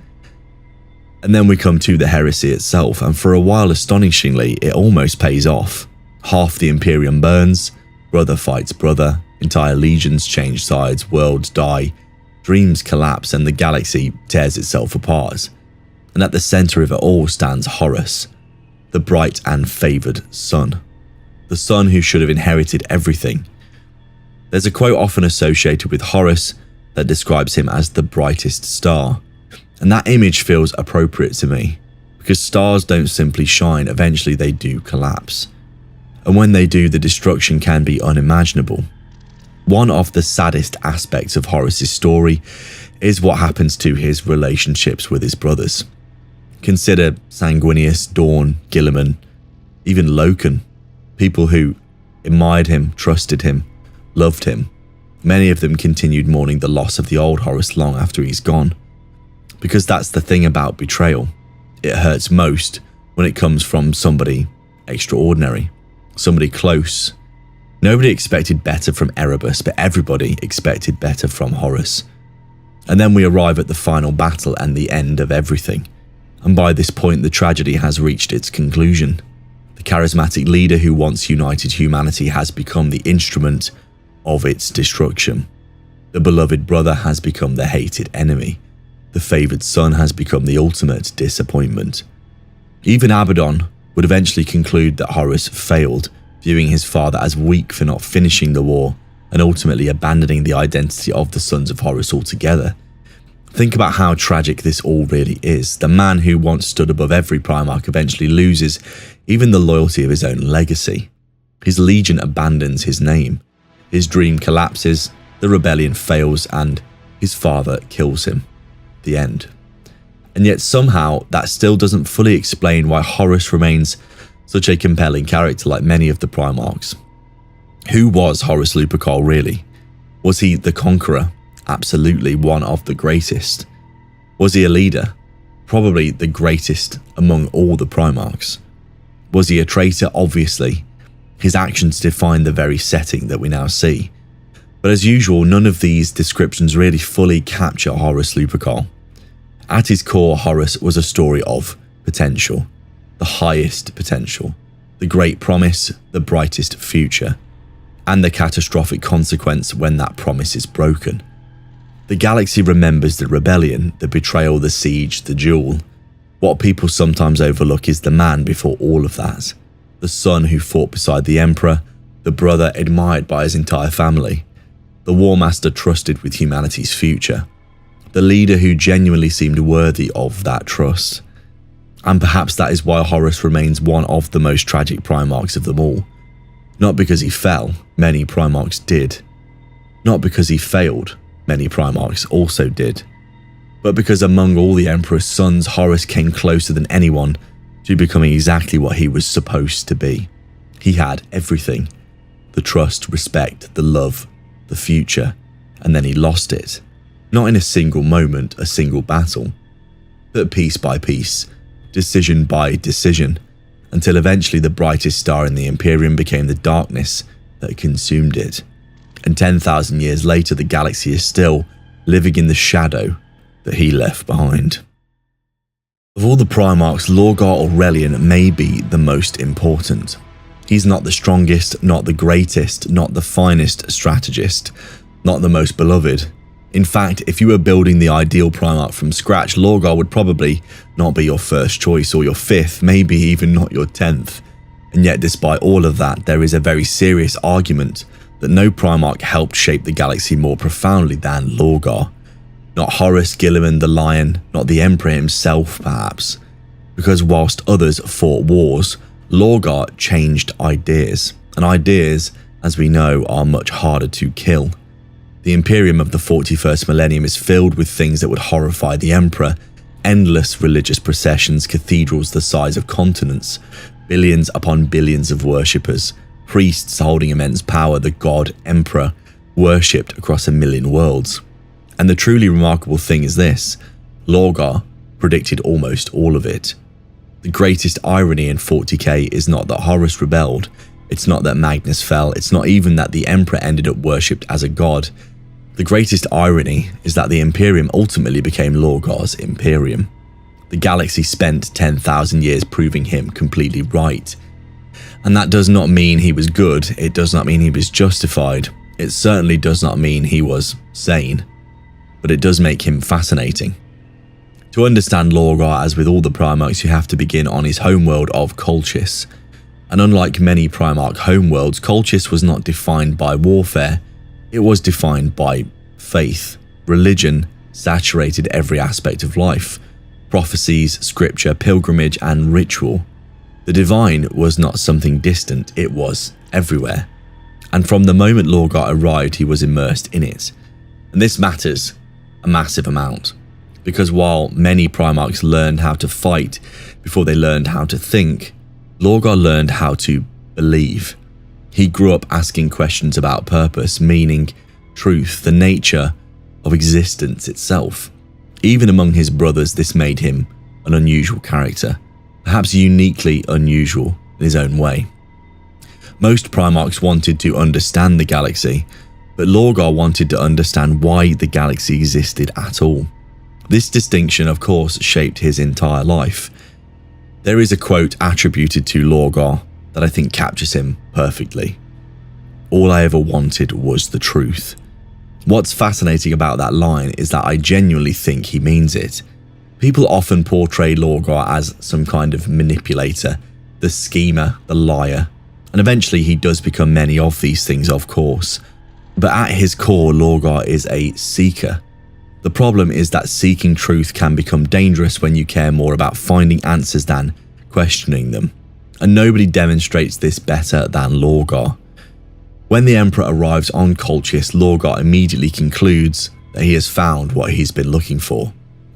And then we come to the heresy itself, and for a while, astonishingly, it almost pays off. Half the Imperium burns, brother fights brother, entire legions change sides, worlds die, dreams collapse, and the galaxy tears itself apart. And at the center of it all stands Horus, the bright and favored son. The son who should have inherited everything. There's a quote often associated with Horus that describes him as the brightest star, and that image feels appropriate to me, because stars don't simply shine, eventually they do collapse. And when they do, the destruction can be unimaginable. One of the saddest aspects of Horus's story is what happens to his relationships with his brothers. Consider Sanguinius, Dawn, Guilliman, even Loken. People who admired him, trusted him, loved him. Many of them continued mourning the loss of the old Horus long after he's gone. Because that's the thing about betrayal. It hurts most when it comes from somebody extraordinary, somebody close. Nobody expected better from Erebus, but everybody expected better from Horus. And then we arrive at the final battle and the end of everything. and by this point the tragedy has reached its conclusion. The charismatic leader who once united humanity has become the instrument of its destruction. The beloved brother has become the hated enemy. The favoured son has become the ultimate disappointment. Even Abaddon would eventually conclude that Horus failed, viewing his father as weak for not finishing the war and ultimately abandoning the identity of the sons of Horus altogether. Think about how tragic this all really is. The man who once stood above every Primarch eventually loses even the loyalty of his own legacy. His legion abandons his name. His dream collapses, the rebellion fails, and his father kills him. The end. And yet somehow that still doesn't fully explain why Horus remains such a compelling character like many of the Primarchs. Who was Horus Lupercal really? Was he the conqueror? Absolutely one of the greatest. Was he a leader? Probably the greatest among all the Primarchs. Was he a traitor? Obviously. His actions define the very setting that we now see. But as usual, none of these descriptions really fully capture Horus Lupercal. At his core, Horus was a story of potential. The highest potential. The great promise, the brightest future. And the catastrophic consequence when that promise is broken. The galaxy remembers the rebellion, the betrayal, the siege, the duel. What people sometimes overlook is the man before all of that. The son who fought beside the emperor, the brother admired by his entire family, the war master trusted with humanity's future, the leader who genuinely seemed worthy of that trust. And perhaps that is why Horus remains one of the most tragic Primarchs of them all. Not because he fell, many Primarchs did. Not because he failed, many Primarchs also did. But because among all the Emperor's sons, Horus came closer than anyone to becoming exactly what he was supposed to be. He had everything. The trust, respect, the love, the future, and then he lost it. Not in a single moment, a single battle, but piece by piece, decision by decision, until eventually the brightest star in the Imperium became the darkness that consumed it. And 10,000 years later, the galaxy is still living in the shadow that he left behind. Of all the Primarchs, Lorgar Aurelian may be the most important. He's not the strongest, not the greatest, not the finest strategist, not the most beloved. In fact, if you were building the ideal Primarch from scratch, Lorgar would probably not be your first choice or your fifth, maybe even not your 10th. And yet despite all of that, there is a very serious argument that no Primarch helped shape the galaxy more profoundly than Lorgar. Not Horus, Guilliman the Lion, not the Emperor himself perhaps. Because whilst others fought wars, Lorgar changed ideas. And ideas, as we know, are much harder to kill. The Imperium of the 41st millennium is filled with things that would horrify the Emperor. Endless religious processions, cathedrals the size of continents, billions upon billions of worshippers, priests holding immense power, the god Emperor, worshipped across 1 million worlds. And the truly remarkable thing is this: Lorgar predicted almost all of it. The greatest irony in 40k is not that Horus rebelled, it's not that Magnus fell, it's not even that the Emperor ended up worshipped as a god. The greatest irony is that the Imperium ultimately became Lorgar's Imperium. The galaxy spent 10,000 years proving him completely right. And that does not mean he was good, it does not mean he was justified, it certainly does not mean he was sane. But it does make him fascinating. To understand Lorgar, as with all the Primarchs, you have to begin on his homeworld of Colchis. And unlike many Primarch homeworlds, Colchis was not defined by warfare, it was defined by faith. Religion saturated every aspect of life. Prophecies, scripture, pilgrimage, and ritual. The divine was not something distant, it was everywhere. And from the moment Lorgar arrived, he was immersed in it. And this matters a massive amount, because while many Primarchs learned how to fight before they learned how to think, Lorgar learned how to believe. He grew up asking questions about purpose, meaning, truth, the nature of existence itself. Even among his brothers, this made him an unusual character, perhaps uniquely unusual in his own way. Most Primarchs wanted to understand the galaxy, but Lorgar wanted to understand why the galaxy existed at all. This distinction, of course, shaped his entire life. There is a quote attributed to Lorgar that I think captures him perfectly. "All I ever wanted was the truth." What's fascinating about that line is that I genuinely think he means it. People often portray Lorgar as some kind of manipulator, the schemer, the liar, and eventually he does become many of these things, of course. But at his core, Lorgar is a seeker. The problem is that seeking truth can become dangerous when you care more about finding answers than questioning them. And nobody demonstrates this better than Lorgar. When the Emperor arrives on Colchis, Lorgar immediately concludes that he has found what he's been looking for.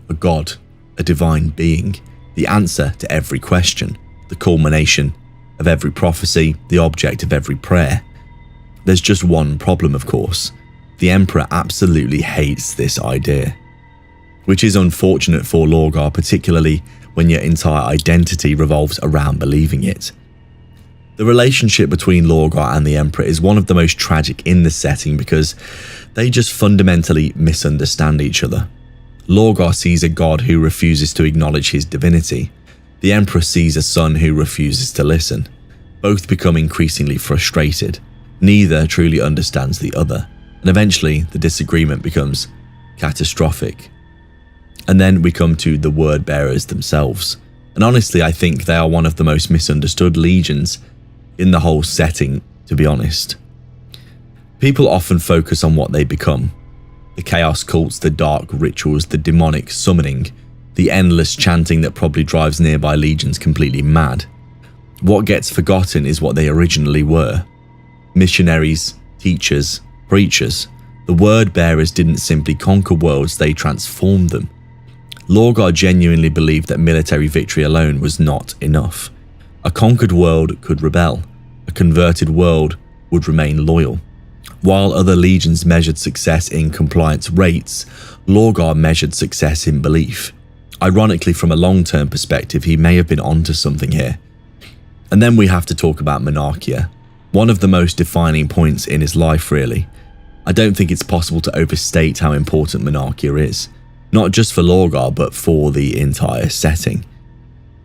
A god, a divine being, the answer to every question, the culmination of every prophecy, the object of every prayer. There's just one problem, of course. The Emperor absolutely hates this idea, which is unfortunate for Lorgar, particularly when your entire identity revolves around believing it. The relationship between Lorgar and the Emperor is one of the most tragic in the setting because they just fundamentally misunderstand each other. Lorgar sees a god who refuses to acknowledge his divinity. The Emperor sees a son who refuses to listen. Both become increasingly frustrated. Neither truly understands the other, and eventually the disagreement becomes catastrophic. And then we come to the word bearers themselves. And honestly, I think they are one of the most misunderstood legions in the whole setting, to be honest. People often focus on what they become. The chaos cults, the dark rituals, the demonic summoning, the endless chanting that probably drives nearby legions completely mad. What gets forgotten is what they originally were. Missionaries, teachers, preachers. The word bearers didn't simply conquer worlds, they transformed them. Lorgar genuinely believed that military victory alone was not enough. A conquered world could rebel. A converted world would remain loyal. While other legions measured success in compliance rates, Lorgar measured success in belief. Ironically, from a long-term perspective, he may have been onto something here. And then we have to talk about Monarchia, one of the most defining points in his life, really. I don't think it's possible to overstate how important Monarchia is, not just for Lorgar, but for the entire setting.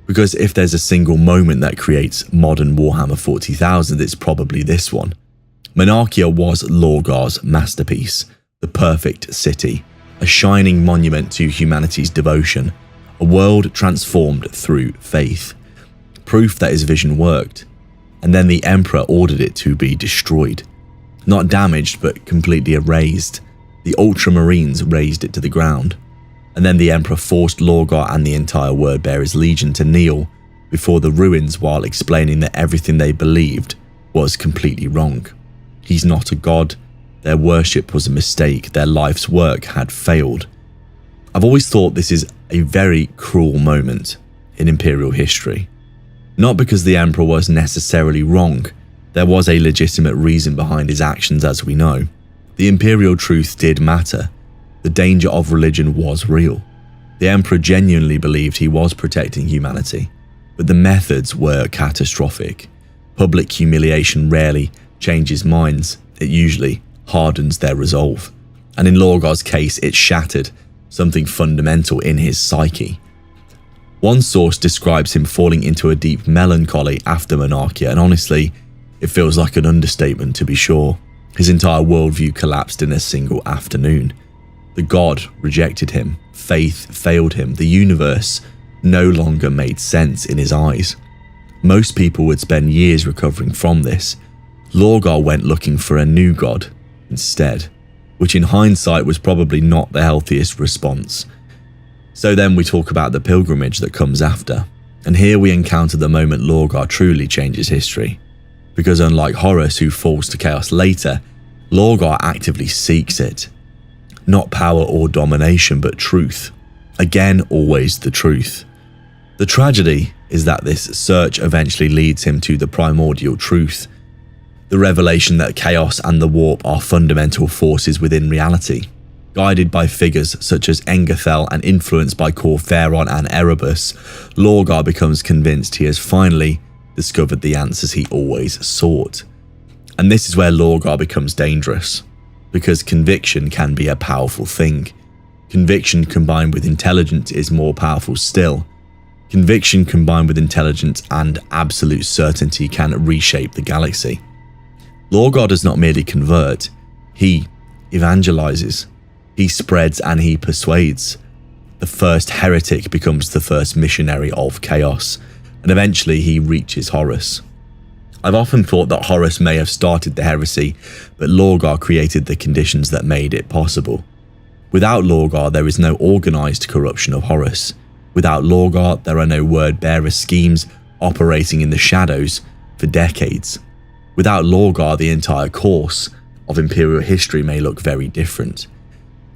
Because if there's a single moment that creates modern Warhammer 40,000, it's probably this one. Monarchia was Lorgar's masterpiece, the perfect city, a shining monument to humanity's devotion, a world transformed through faith, proof that his vision worked. And then the Emperor ordered it to be destroyed. Not damaged, but completely erased. The Ultramarines razed it to the ground. And then the Emperor forced Lorgar and the entire Wordbearers Legion to kneel before the ruins while explaining that everything they believed was completely wrong. He's not a god, their worship was a mistake, their life's work had failed. I've always thought this is a very cruel moment in Imperial history. Not because the Emperor was necessarily wrong, there was a legitimate reason behind his actions, as we know. The Imperial truth did matter. The danger of religion was real. The Emperor genuinely believed he was protecting humanity, but the methods were catastrophic. Public humiliation rarely changes minds, it usually hardens their resolve. And in Lorgar's case, it shattered something fundamental in his psyche. One source describes him falling into a deep melancholy after Monarchia, and honestly, it feels like an understatement to be sure. His entire worldview collapsed in a single afternoon. The god rejected him, faith failed him, the universe no longer made sense in his eyes. Most people would spend years recovering from this. Lorgar went looking for a new god instead, which in hindsight was probably not the healthiest response. So then we talk about the pilgrimage that comes after, and here we encounter the moment Lorgar truly changes history. Because unlike Horus, who falls to chaos later, Lorgar actively seeks it. Not power or domination, but truth. Again, always the truth. The tragedy is that this search eventually leads him to the primordial truth, the revelation that chaos and the warp are fundamental forces within reality. Guided by figures such as Engathel and influenced by Corferon and Erebus, Lorgar becomes convinced he has finally discovered the answers he always sought. And this is where Lorgar becomes dangerous, because conviction can be a powerful thing. Conviction combined with intelligence is more powerful still. Conviction combined with intelligence and absolute certainty can reshape the galaxy. Lorgar does not merely convert, he evangelizes. He spreads and he persuades. The first heretic becomes the first missionary of chaos, and eventually he reaches Horus. I've often thought that Horus may have started the heresy, but Lorgar created the conditions that made it possible. Without Lorgar, there is no organized corruption of Horus. Without Lorgar, there are no word-bearer schemes operating in the shadows for decades. Without Lorgar, the entire course of Imperial history may look very different.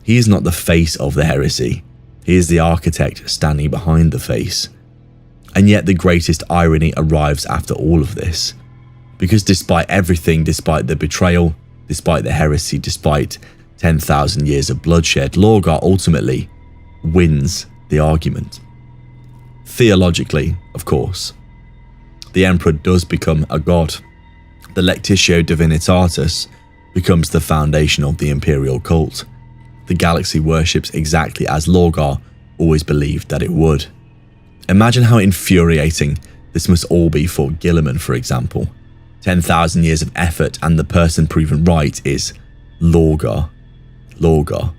He is not the face of the heresy. He is the architect standing behind the face. And yet the greatest irony arrives after all of this. Because despite everything, despite the betrayal, despite the heresy, despite 10,000 years of bloodshed, Lorgar ultimately wins the argument. Theologically, of course. The Emperor does become a god. The Lectitio Divinitatis becomes the foundation of the Imperial cult. The galaxy worships exactly as Lorgar always believed that it would. Imagine how infuriating this must all be for Guilliman, for example. 10,000 years of effort and the person proven right is Lorgar. Lorgar,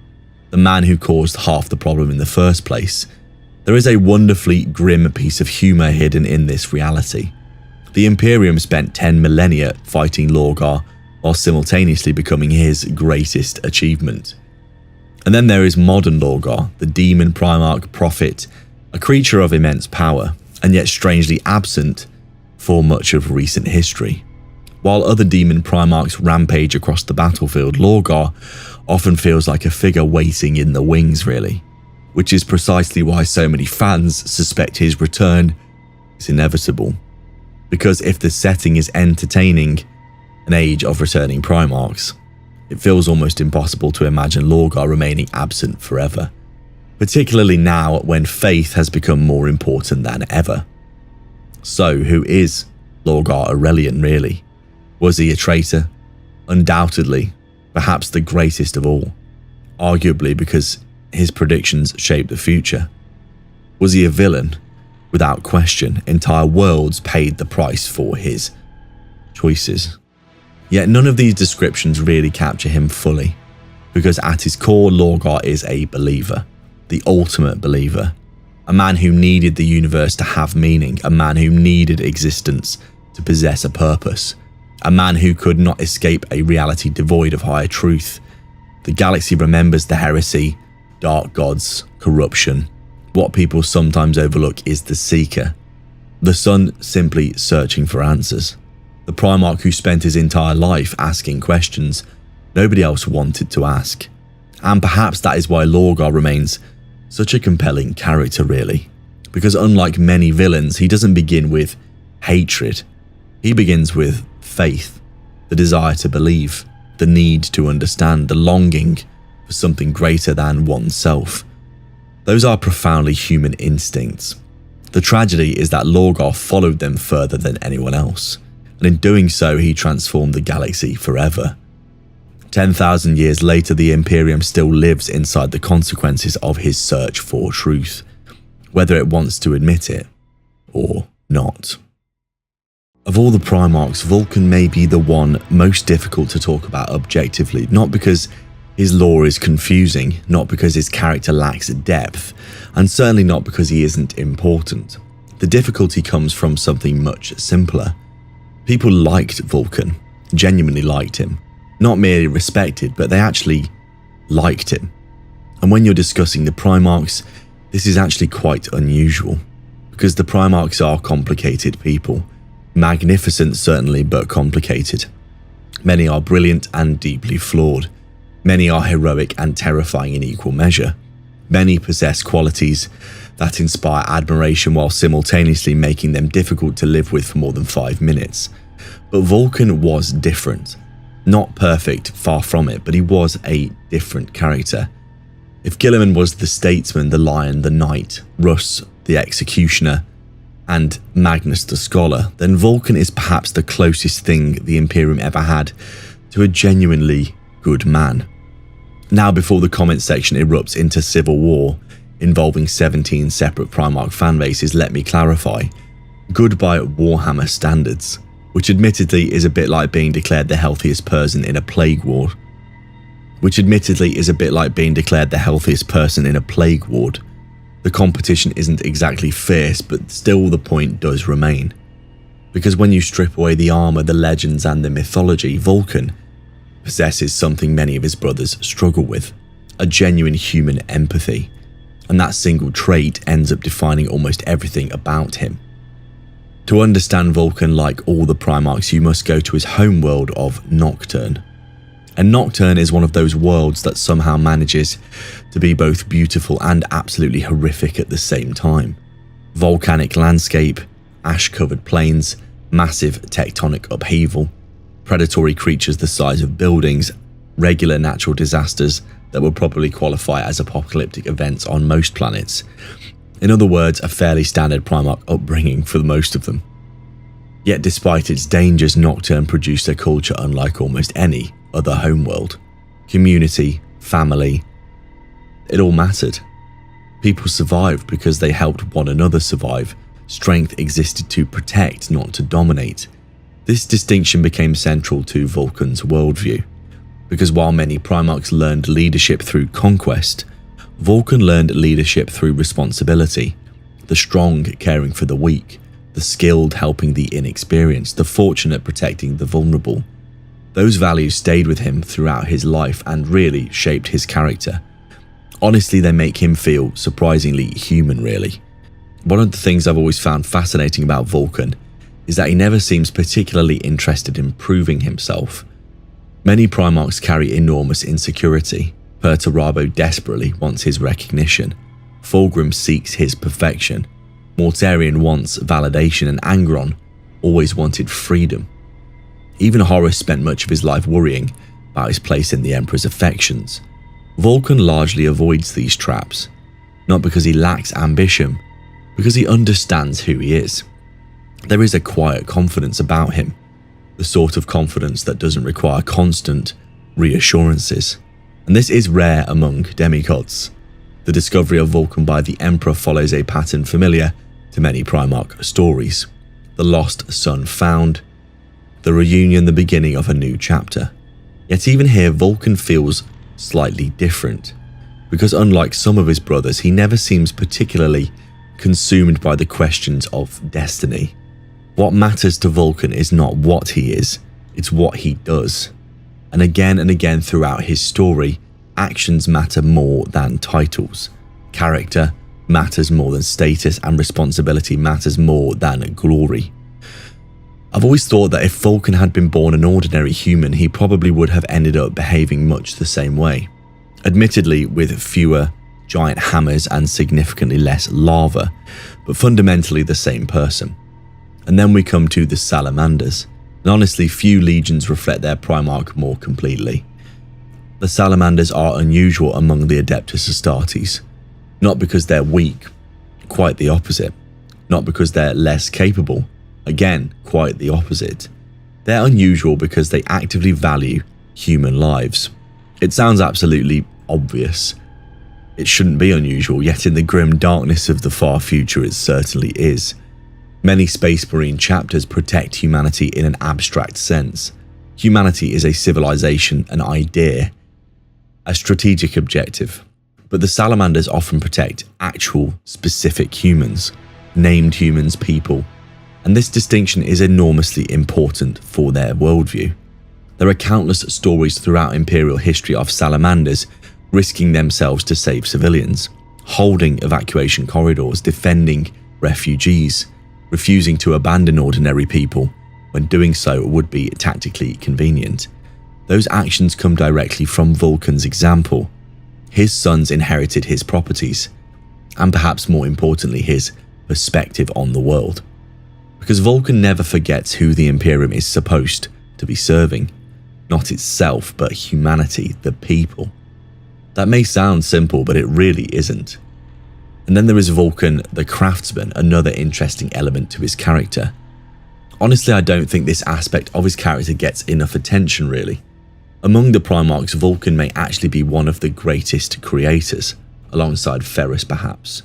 the man who caused half the problem in the first place. There is a wonderfully grim piece of humour hidden in this reality. The Imperium spent 10 millennia fighting Lorgar while simultaneously becoming his greatest achievement. And then there is modern Lorgar, the demon Primarch prophet, a creature of immense power, and yet strangely absent for much of recent history. While other demon Primarchs rampage across the battlefield, Lorgar often feels like a figure waiting in the wings, really, which is precisely why so many fans suspect his return is inevitable. Because if the setting is entertaining an age of returning Primarchs, it feels almost impossible to imagine Lorgar remaining absent forever, particularly now when faith has become more important than ever. So, who is Lorgar Aurelian really? Was he a traitor? Undoubtedly, perhaps the greatest of all, arguably because his predictions shaped the future. Was he a villain? Without question, entire worlds paid the price for his choices. Yet none of these descriptions really capture him fully, because at his core, Lorgar is a believer, the ultimate believer, a man who needed the universe to have meaning, a man who needed existence to possess a purpose, a man who could not escape a reality devoid of higher truth. The galaxy remembers the heresy, dark gods, corruption. What people sometimes overlook is the seeker, the son simply searching for answers. The Primarch who spent his entire life asking questions nobody else wanted to ask. And perhaps that is why Lorgar remains such a compelling character, really. Because unlike many villains, he doesn't begin with hatred. He begins with faith, the desire to believe, the need to understand, the longing for something greater than oneself. Those are profoundly human instincts. The tragedy is that Lorgar followed them further than anyone else, and in doing so he transformed the galaxy forever. 10,000 years later, the Imperium still lives inside the consequences of his search for truth, whether it wants to admit it or not. Of all the Primarchs, Vulcan may be the one most difficult to talk about objectively, not because his lore is confusing, not because his character lacks depth, and certainly not because he isn't important. The difficulty comes from something much simpler. People liked Vulcan, genuinely liked him. Not merely respected, but they actually liked him. And when you're discussing the Primarchs, this is actually quite unusual, because the Primarchs are complicated people. Magnificent certainly, but complicated. Many are brilliant and deeply flawed. Many are heroic and terrifying in equal measure. Many possess qualities that inspire admiration while simultaneously making them difficult to live with for more than 5 minutes. But Vulcan was different. Not perfect, far from it, but he was a different character. If Guilliman was the statesman, the lion, the knight, Russ, the executioner, and Magnus the scholar, then Vulcan is perhaps the closest thing the Imperium ever had to a genuinely good man. Now, before the comment section erupts into civil war involving 17 separate Primarch fanbases, let me clarify. Goodbye Warhammer standards, which admittedly is a bit like being declared the healthiest person in a plague ward. The competition isn't exactly fierce, but still the point does remain. Because when you strip away the armor, the legends and the mythology, Vulcan possesses something many of his brothers struggle with, a genuine human empathy, and that single trait ends up defining almost everything about him. To understand Vulcan, like all the Primarchs, you must go to his homeworld of Nocturne. And Nocturne is one of those worlds that somehow manages to be both beautiful and absolutely horrific at the same time. Volcanic landscape, ash-covered plains, massive tectonic upheaval, predatory creatures the size of buildings, regular natural disasters that would probably qualify as apocalyptic events on most planets. In other words, a fairly standard Primarch upbringing for most of them. Yet despite its dangers, Nocturne produced a culture unlike almost any other homeworld. Community, family, it all mattered. People survived because they helped one another survive. Strength existed to protect, not to dominate. This distinction became central to Vulcan's worldview, because while many Primarchs learned leadership through conquest, Vulcan learned leadership through responsibility, the strong caring for the weak, the skilled helping the inexperienced, the fortunate protecting the vulnerable. Those values stayed with him throughout his life and really shaped his character. Honestly, they make him feel surprisingly human, really. One of the things I've always found fascinating about Vulcan is that he never seems particularly interested in proving himself. Many Primarchs carry enormous insecurity. Perturabo desperately wants his recognition. Fulgrim seeks his perfection. Mortarion wants validation, and Angron always wanted freedom. Even Horus spent much of his life worrying about his place in the Emperor's affections. Vulcan largely avoids these traps, not because he lacks ambition, because he understands who he is. There is a quiet confidence about him, the sort of confidence that doesn't require constant reassurances. And this is rare among demigods. The discovery of Vulcan by the Emperor follows a pattern familiar to many Primarch stories. The lost son found, the reunion, the beginning of a new chapter. Yet even here, Vulcan feels slightly different, because unlike some of his brothers, he never seems particularly consumed by the questions of destiny. What matters to Vulcan is not what he is, it's what he does. And again throughout his story, actions matter more than titles. Character matters more than status, and responsibility matters more than glory. I've always thought that if Vulcan had been born an ordinary human, he probably would have ended up behaving much the same way. Admittedly, with fewer giant hammers and significantly less lava, but fundamentally the same person. And then we come to the Salamanders, and honestly few legions reflect their Primarch more completely. The Salamanders are unusual among the Adeptus Astartes, not because they're weak, quite the opposite. Not because they're less capable, again, quite the opposite. They're unusual because they actively value human lives. It sounds absolutely obvious. It shouldn't be unusual, yet in the grim darkness of the far future it certainly is. Many Space Marine chapters protect humanity in an abstract sense. Humanity is a civilization, an idea, a strategic objective. But the Salamanders often protect actual, specific humans, named humans, people, and this distinction is enormously important for their worldview. There are countless stories throughout Imperial history of Salamanders risking themselves to save civilians, holding evacuation corridors, defending refugees, refusing to abandon ordinary people when doing so would be tactically convenient. Those actions come directly from Vulcan's example. His sons inherited his properties, and perhaps more importantly, his perspective on the world. Because Vulcan never forgets who the Imperium is supposed to be serving. Not itself, but humanity, the people. That may sound simple, but it really isn't. And then there is Vulcan the Craftsman, another interesting element to his character. Honestly, I don't think this aspect of his character gets enough attention, really. Among the Primarchs, Vulcan may actually be one of the greatest creators, alongside Ferrus perhaps.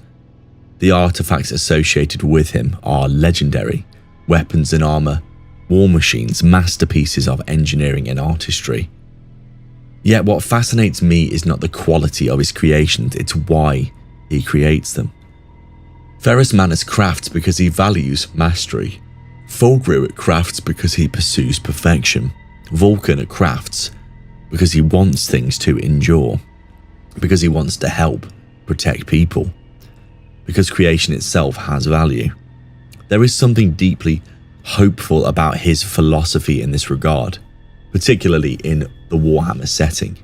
The artifacts associated with him are legendary: weapons and armor, war machines, masterpieces of engineering and artistry. Yet what fascinates me is not the quality of his creations, it's why he creates them. Ferrus Manus crafts because he values mastery. Fulgrim crafts because he pursues perfection. Vulcan crafts because he wants things to endure, because he wants to help protect people, because creation itself has value. There is something deeply hopeful about his philosophy in this regard, particularly in the Warhammer setting.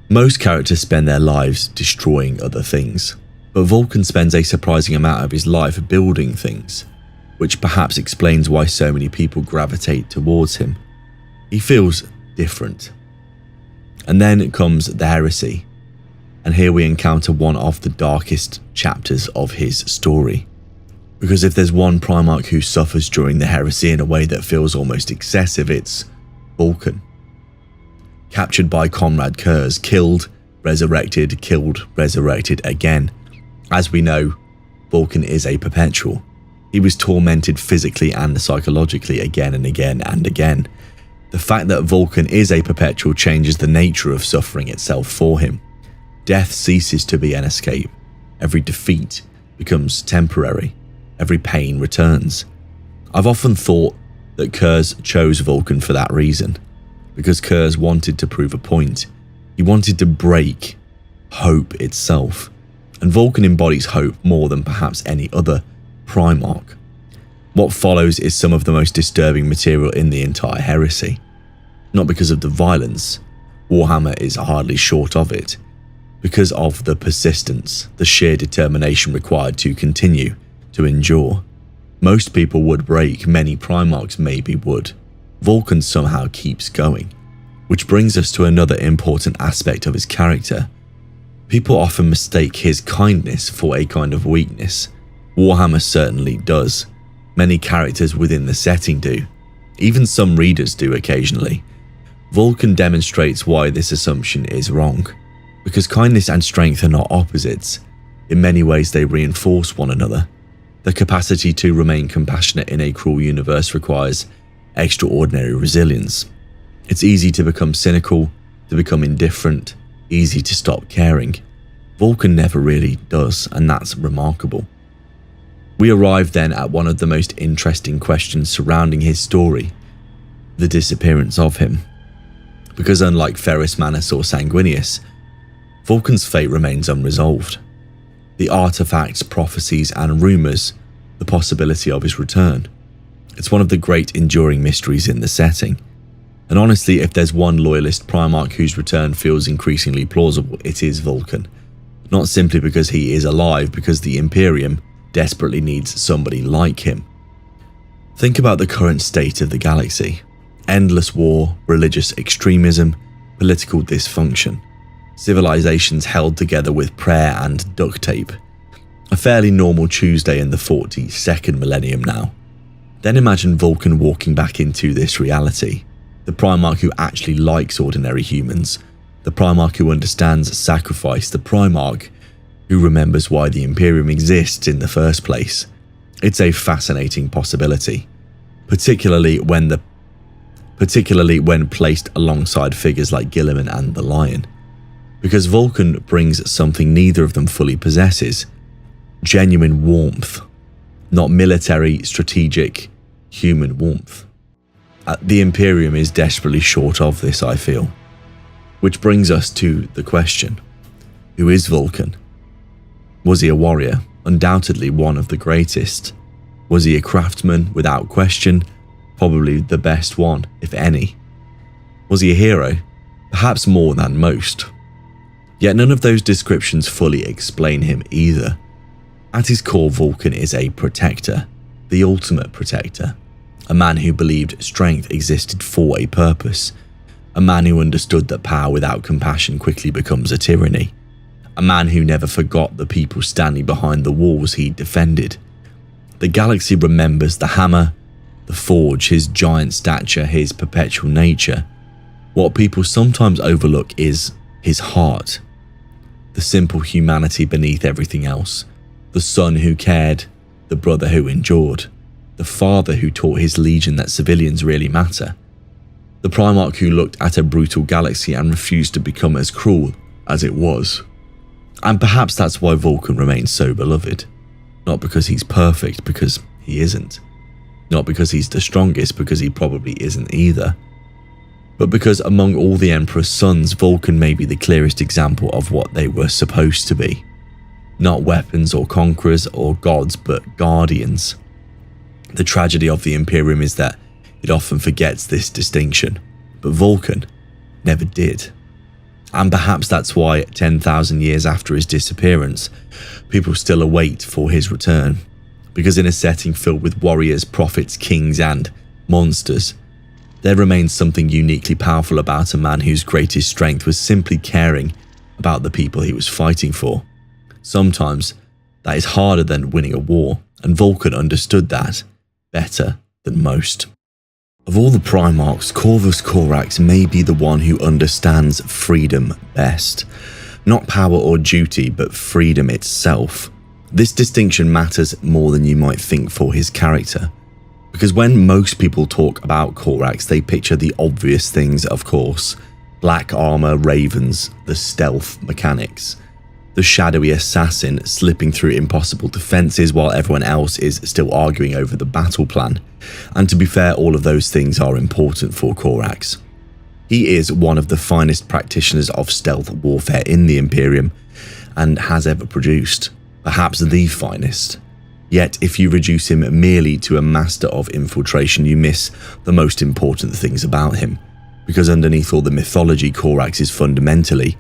Most characters spend their lives destroying other things, but Vulcan spends a surprising amount of his life building things, which perhaps explains why so many people gravitate towards him. He feels different. And then comes the heresy, and here we encounter one of the darkest chapters of his story. Because if there's one Primarch who suffers during the heresy in a way that feels almost excessive, it's Vulcan. Captured by Comrade Kurz, killed, resurrected again. As we know, Vulcan is a perpetual. He was tormented physically and psychologically again and again and again. The fact that Vulcan is a perpetual changes the nature of suffering itself for him. Death ceases to be an escape. Every defeat becomes temporary. Every pain returns. I've often thought that Kurz chose Vulcan for that reason, because Kurz wanted to prove a point. He wanted to break hope itself, and Vulcan embodies hope more than perhaps any other Primarch. What follows is some of the most disturbing material in the entire heresy. Not because of the violence, Warhammer is hardly short of it, because of the persistence, the sheer determination required to continue to endure. Most people would break, many Primarchs maybe would. Vulcan somehow keeps going. Which brings us to another important aspect of his character. People often mistake his kindness for a kind of weakness. Warhammer certainly does. Many characters within the setting do. Even some readers do occasionally. Vulcan demonstrates why this assumption is wrong. Because kindness and strength are not opposites. In many ways they reinforce one another. The capacity to remain compassionate in a cruel universe requires extraordinary resilience. It's easy to become cynical, to become indifferent, easy to stop caring. Vulcan never really does, and that's remarkable. We arrive then at one of the most interesting questions surrounding his story, the disappearance of him. Because unlike Ferrus Manus or Sanguinius, Vulcan's fate remains unresolved. The artifacts, prophecies, and rumours, the possibility of his return. It's one of the great enduring mysteries in the setting. And honestly, if there's one loyalist Primarch whose return feels increasingly plausible, it is Vulcan. Not simply because he is alive, because the Imperium desperately needs somebody like him. Think about the current state of the galaxy. Endless war, religious extremism, political dysfunction. Civilizations held together with prayer and duct tape. A fairly normal Tuesday in the 42nd millennium now. Then imagine Vulcan walking back into this reality. The Primarch who actually likes ordinary humans. The Primarch who understands sacrifice. The Primarch who remembers why the Imperium exists in the first place. It's a fascinating possibility, particularly when placed alongside figures like Guilliman and the Lion. Because Vulcan brings something neither of them fully possesses: genuine warmth, not military, strategic, human warmth. The Imperium is desperately short of this, I feel. Which brings us to the question: who is Vulcan? Was he a warrior? Undoubtedly one of the greatest. Was he a craftsman? Without question, probably the best one, if any. Was he a hero? Perhaps more than most. Yet none of those descriptions fully explain him either. At his core, Vulcan is a protector, the ultimate protector. A man who believed strength existed for a purpose. A man who understood that power without compassion quickly becomes a tyranny. A man who never forgot the people standing behind the walls he defended. The galaxy remembers the hammer, the forge, his giant stature, his perpetual nature. What people sometimes overlook is his heart, the simple humanity beneath everything else, the son who cared, the brother who endured, the father who taught his legion that civilians really matter, the Primarch who looked at a brutal galaxy and refused to become as cruel as it was. And perhaps that's why Vulcan remains so beloved. Not because he's perfect, because he isn't. Not because he's the strongest, because he probably isn't either. But because among all the Emperor's sons, Vulcan may be the clearest example of what they were supposed to be. Not weapons or conquerors or gods, but guardians. The tragedy of the Imperium is that it often forgets this distinction, but Vulcan never did. And perhaps that's why 10,000 years after his disappearance, people still await for his return. Because in a setting filled with warriors, prophets, kings, and monsters, there remains something uniquely powerful about a man whose greatest strength was simply caring about the people he was fighting for. Sometimes that is harder than winning a war, and Vulcan understood that better than most. Of all the Primarchs, Corvus Corax may be the one who understands freedom best. Not power or duty, but freedom itself. This distinction matters more than you might think for his character. Because when most people talk about Corax, they picture the obvious things, of course. Black armor, ravens, the stealth mechanics. The shadowy assassin slipping through impossible defenses while everyone else is still arguing over the battle plan. And to be fair, all of those things are important for Corax. He is one of the finest practitioners of stealth warfare in the Imperium and has ever produced, perhaps the finest. Yet if you reduce him merely to a master of infiltration, you miss the most important things about him. Because underneath all the mythology, Corax is fundamentally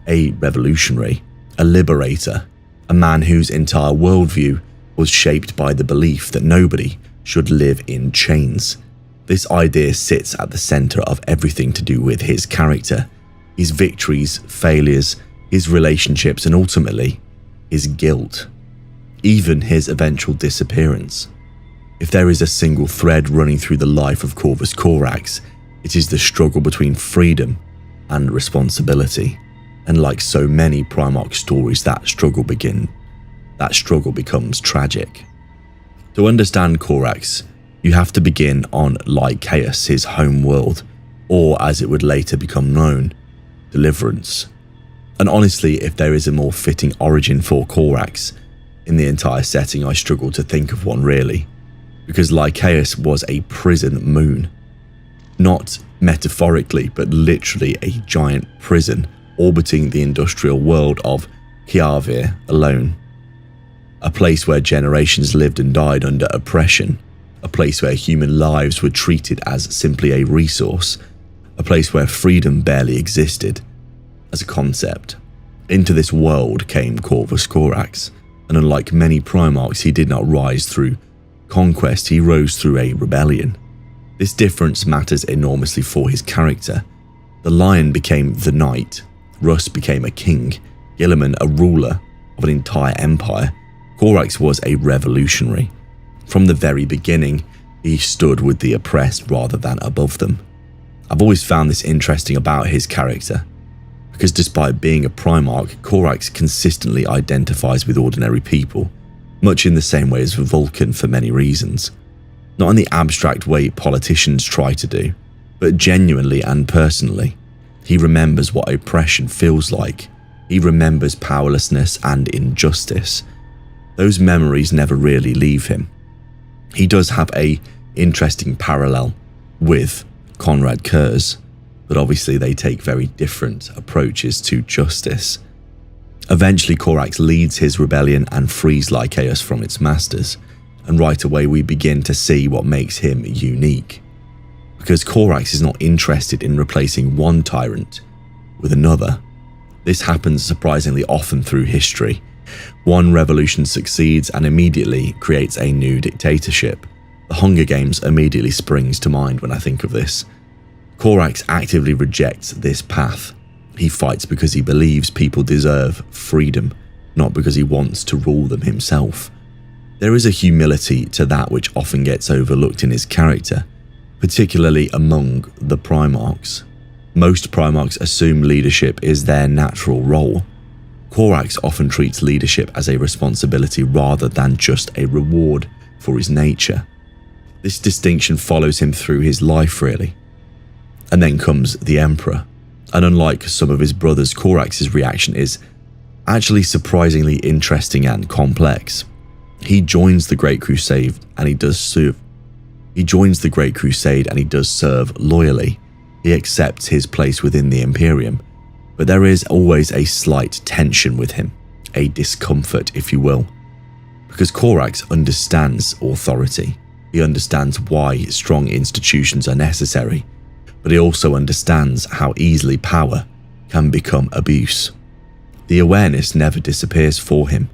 a revolutionary, a liberator, a man whose entire worldview was shaped by the belief that nobody should live in chains. This idea sits at the center of everything to do with his character, his victories, failures, his relationships, and ultimately, his guilt. Even his eventual disappearance. If there is a single thread running through the life of Corvus Corax, it is the struggle between freedom and responsibility. And like so many Primarch stories, that struggle becomes tragic. To understand Corax, you have to begin on Lycaeus, his home world, or as it would later become known, Deliverance. And honestly, if there is a more fitting origin for Corax, in the entire setting I struggle to think of one really, because Lycaeus was a prison moon. Not metaphorically, but literally a giant prison orbiting the industrial world of Kiavir alone. A place where generations lived and died under oppression. A place where human lives were treated as simply a resource. A place where freedom barely existed as a concept. Into this world came Corvus Corax, and unlike many Primarchs, he did not rise through conquest, he rose through a rebellion. This difference matters enormously for his character. The Lion became the Knight, Russ became a king, Gilliman a ruler of an entire empire. Corax was a revolutionary. From the very beginning, he stood with the oppressed rather than above them. I've always found this interesting about his character, because despite being a Primarch, Corax consistently identifies with ordinary people, much in the same way as Vulcan for many reasons. Not in the abstract way politicians try to do, but genuinely and personally. He remembers what oppression feels like. He remembers powerlessness and injustice. Those memories never really leave him. He does have an interesting parallel with Konrad Curze, but obviously they take very different approaches to justice. Eventually Corax leads his rebellion and frees Lycaeus from its masters, and right away we begin to see what makes him unique. Because Corax is not interested in replacing one tyrant with another. This happens surprisingly often through history. One revolution succeeds and immediately creates a new dictatorship. The Hunger Games immediately springs to mind when I think of this. Corax actively rejects this path. He fights because he believes people deserve freedom, not because he wants to rule them himself. There is a humility to that which often gets overlooked in his character, particularly among the Primarchs. Most Primarchs assume leadership is their natural role. Corax often treats leadership as a responsibility rather than just a reward for his nature. This distinction follows him through his life, really. And then comes the Emperor, and unlike some of his brothers, Corax's reaction is actually surprisingly interesting and complex. He joins the Great Crusade and he does serve. Loyally. He accepts his place within the Imperium, but there is always a slight tension with him, a discomfort, if you will, because Corax understands authority. He understands why strong institutions are necessary, but he also understands how easily power can become abuse. The awareness never disappears for him.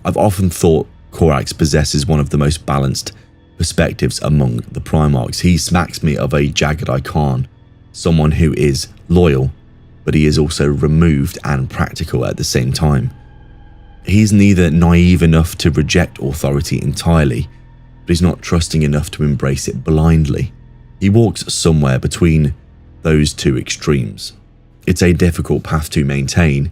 I've often thought Corax possesses one of the most balanced perspectives among the Primarchs. He smacks me of a Jagged-Eye Khan, someone who is loyal, but he is also removed and practical at the same time. He's neither naive enough to reject authority entirely, but he's not trusting enough to embrace it blindly. He walks somewhere between those two extremes. It's a difficult path to maintain,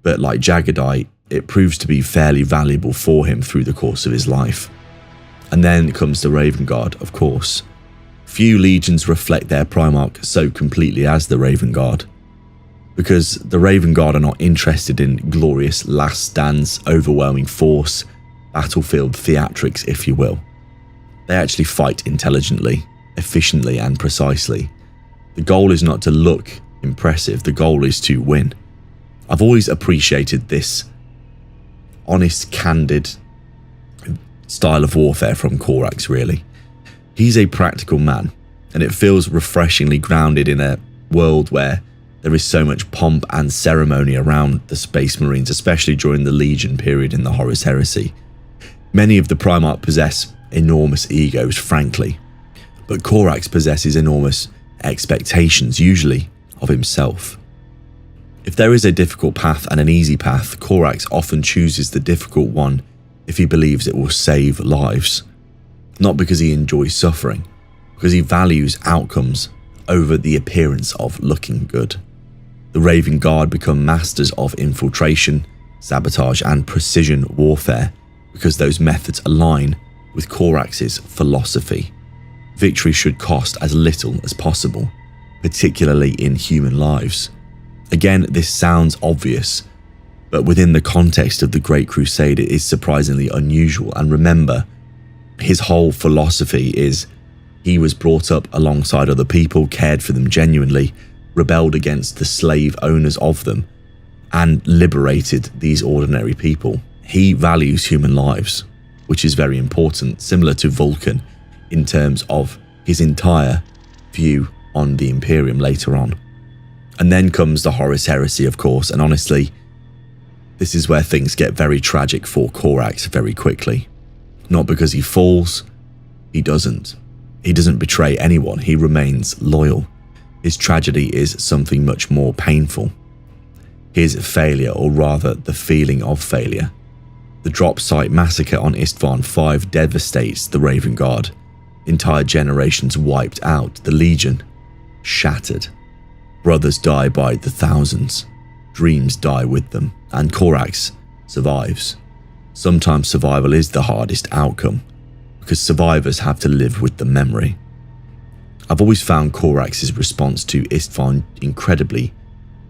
but like Jagged-Eye, it proves to be fairly valuable for him through the course of his life. And then comes the Raven Guard, of course. Few legions reflect their Primarch so completely as the Raven Guard, because the Raven Guard are not interested in glorious last stands, overwhelming force, battlefield theatrics, if you will. They actually fight intelligently, efficiently and precisely. The goal is not to look impressive, the goal is to win. I've always appreciated this honest, candid style of warfare from Corax, really. He's a practical man, and it feels refreshingly grounded in a world where there is so much pomp and ceremony around the Space Marines, especially during the Legion period in the Horus Heresy. Many of the Primarch possess enormous egos, frankly, but Corax possesses enormous expectations, usually of himself. If there is a difficult path and an easy path, Corax often chooses the difficult one if he believes it will save lives. Not because he enjoys suffering, because he values outcomes over the appearance of looking good. The Raven Guard become masters of infiltration, sabotage and precision warfare because those methods align with Corax's philosophy. Victory should cost as little as possible, particularly in human lives. Again, this sounds obvious, but within the context of the Great Crusade, it is surprisingly unusual. And remember, his whole philosophy is he was brought up alongside other people, cared for them genuinely, rebelled against the slave owners of them, and liberated these ordinary people. He values human lives, which is very important, similar to Vulcan in terms of his entire view on the Imperium later on. And then comes the Horus Heresy, of course, and honestly, this is where things get very tragic for Corax very quickly. Not because he falls, he doesn't. He doesn't betray anyone, he remains loyal. His tragedy is something much more painful. His failure, or rather the feeling of failure. The drop site massacre on Istvan V devastates the Raven Guard. Entire generations wiped out, the Legion shattered. Brothers die by the thousands, dreams die with them, and Corax survives. Sometimes survival is the hardest outcome, because survivors have to live with the memory. I've always found Corax's response to Istvan incredibly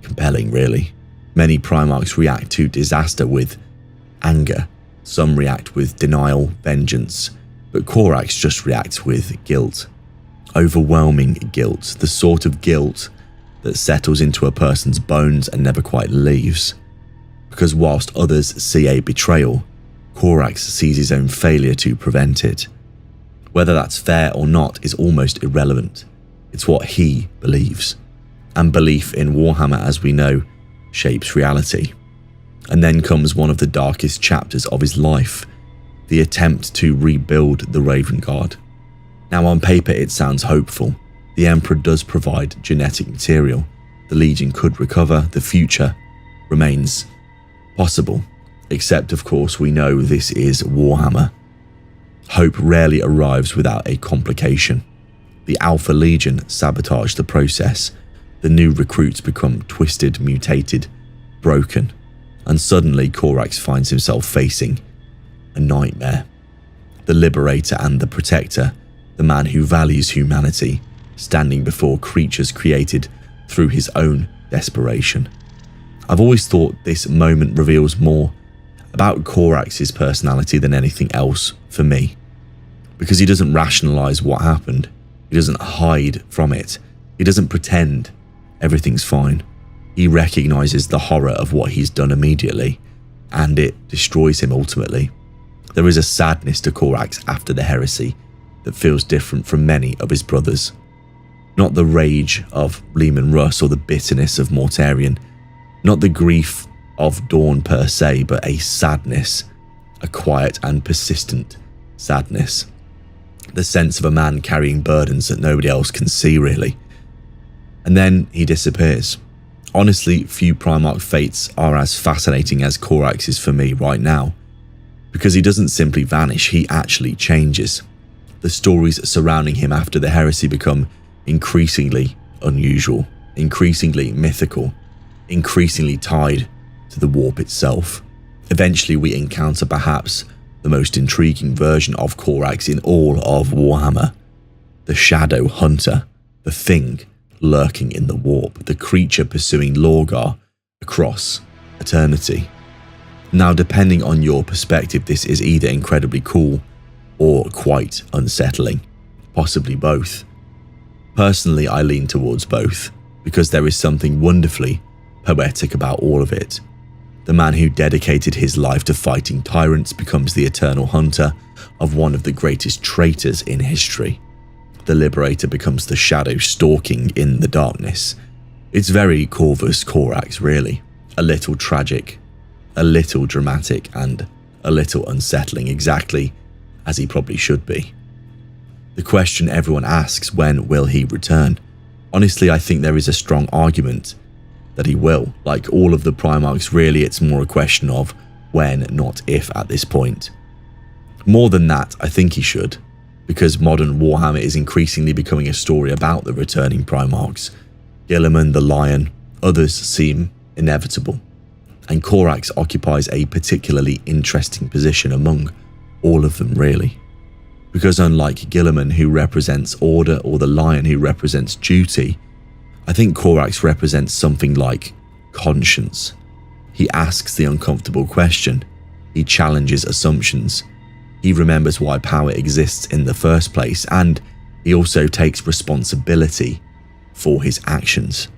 compelling, really. Many Primarchs react to disaster with anger, some react with denial, vengeance, but Corax just reacts with guilt. Overwhelming guilt, the sort of guilt that settles into a person's bones and never quite leaves. Because whilst others see a betrayal, Corax sees his own failure to prevent it. Whether that's fair or not is almost irrelevant. It's what he believes. And belief in Warhammer, as we know, shapes reality. And then comes one of the darkest chapters of his life, the attempt to rebuild the Raven Guard. Now on paper it sounds hopeful. The Emperor does provide genetic material. The Legion could recover. The future remains possible. Except, of course, we know this is Warhammer. Hope rarely arrives without a complication. The Alpha Legion sabotage the process. The new recruits become twisted, mutated, broken, and suddenly Corax finds himself facing a nightmare. The liberator and the protector, the man who values humanity, standing before creatures created through his own desperation. I've always thought this moment reveals more about Corax's personality than anything else for me, because he doesn't rationalize what happened. He doesn't hide from it. He doesn't pretend everything's fine. He recognizes the horror of what he's done immediately, and it destroys him ultimately. There is a sadness to Corax after the heresy that feels different from many of his brothers. Not the rage of Leman Russ or the bitterness of Mortarion, not the grief of Dawn per se, but a sadness, a quiet and persistent sadness. The sense of a man carrying burdens that nobody else can see, really. And then he disappears. Honestly, few Primarch fates are as fascinating as Corax's for me right now, because he doesn't simply vanish, he actually changes. The stories surrounding him after the heresy become increasingly unusual, increasingly mythical, increasingly tied to the warp itself. Eventually we encounter perhaps the most intriguing version of Corax in all of Warhammer. The Shadow Hunter, the thing lurking in the warp, the creature pursuing Lorgar across eternity. Now, depending on your perspective, this is either incredibly cool or quite unsettling, possibly both. Personally, I lean towards both, because there is something wonderfully poetic about all of it. The man who dedicated his life to fighting tyrants becomes the eternal hunter of one of the greatest traitors in history. The liberator becomes the shadow stalking in the darkness. It's very Corvus Corax, really. A little tragic, a little dramatic, and a little unsettling, exactly as he probably should be. The question everyone asks, when will he return? Honestly, I think there is a strong argument that he will. Like all of the Primarchs, really, it's more a question of when, not if, at this point. More than that, I think he should, because modern Warhammer is increasingly becoming a story about the returning Primarchs. Guilliman, the Lion, others seem inevitable, and Corax occupies a particularly interesting position among all of them, really. Because unlike Guilliman, who represents order, or the Lion, who represents duty, I think Corax represents something like conscience. He asks the uncomfortable question. He challenges assumptions. He remembers why power exists in the first place, and he also takes responsibility for his actions.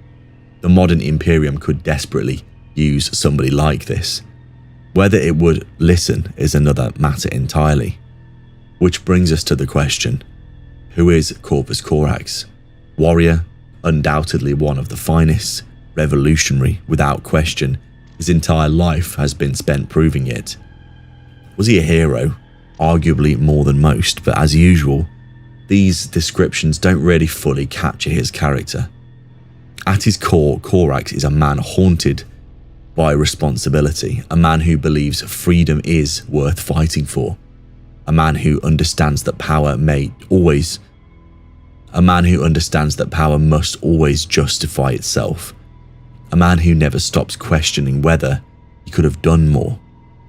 The modern Imperium could desperately use somebody like this. Whether it would listen is another matter entirely. Which brings us to the question, who is Corvus Corax? Warrior, undoubtedly one of the finest, revolutionary, without question. His entire life has been spent proving it. Was he a hero? Arguably more than most, but as usual, these descriptions don't really fully capture his character. At his core, Corax is a man haunted by responsibility, a man who believes freedom is worth fighting for, a man who understands that power must always justify itself, a man who never stops questioning whether he could have done more.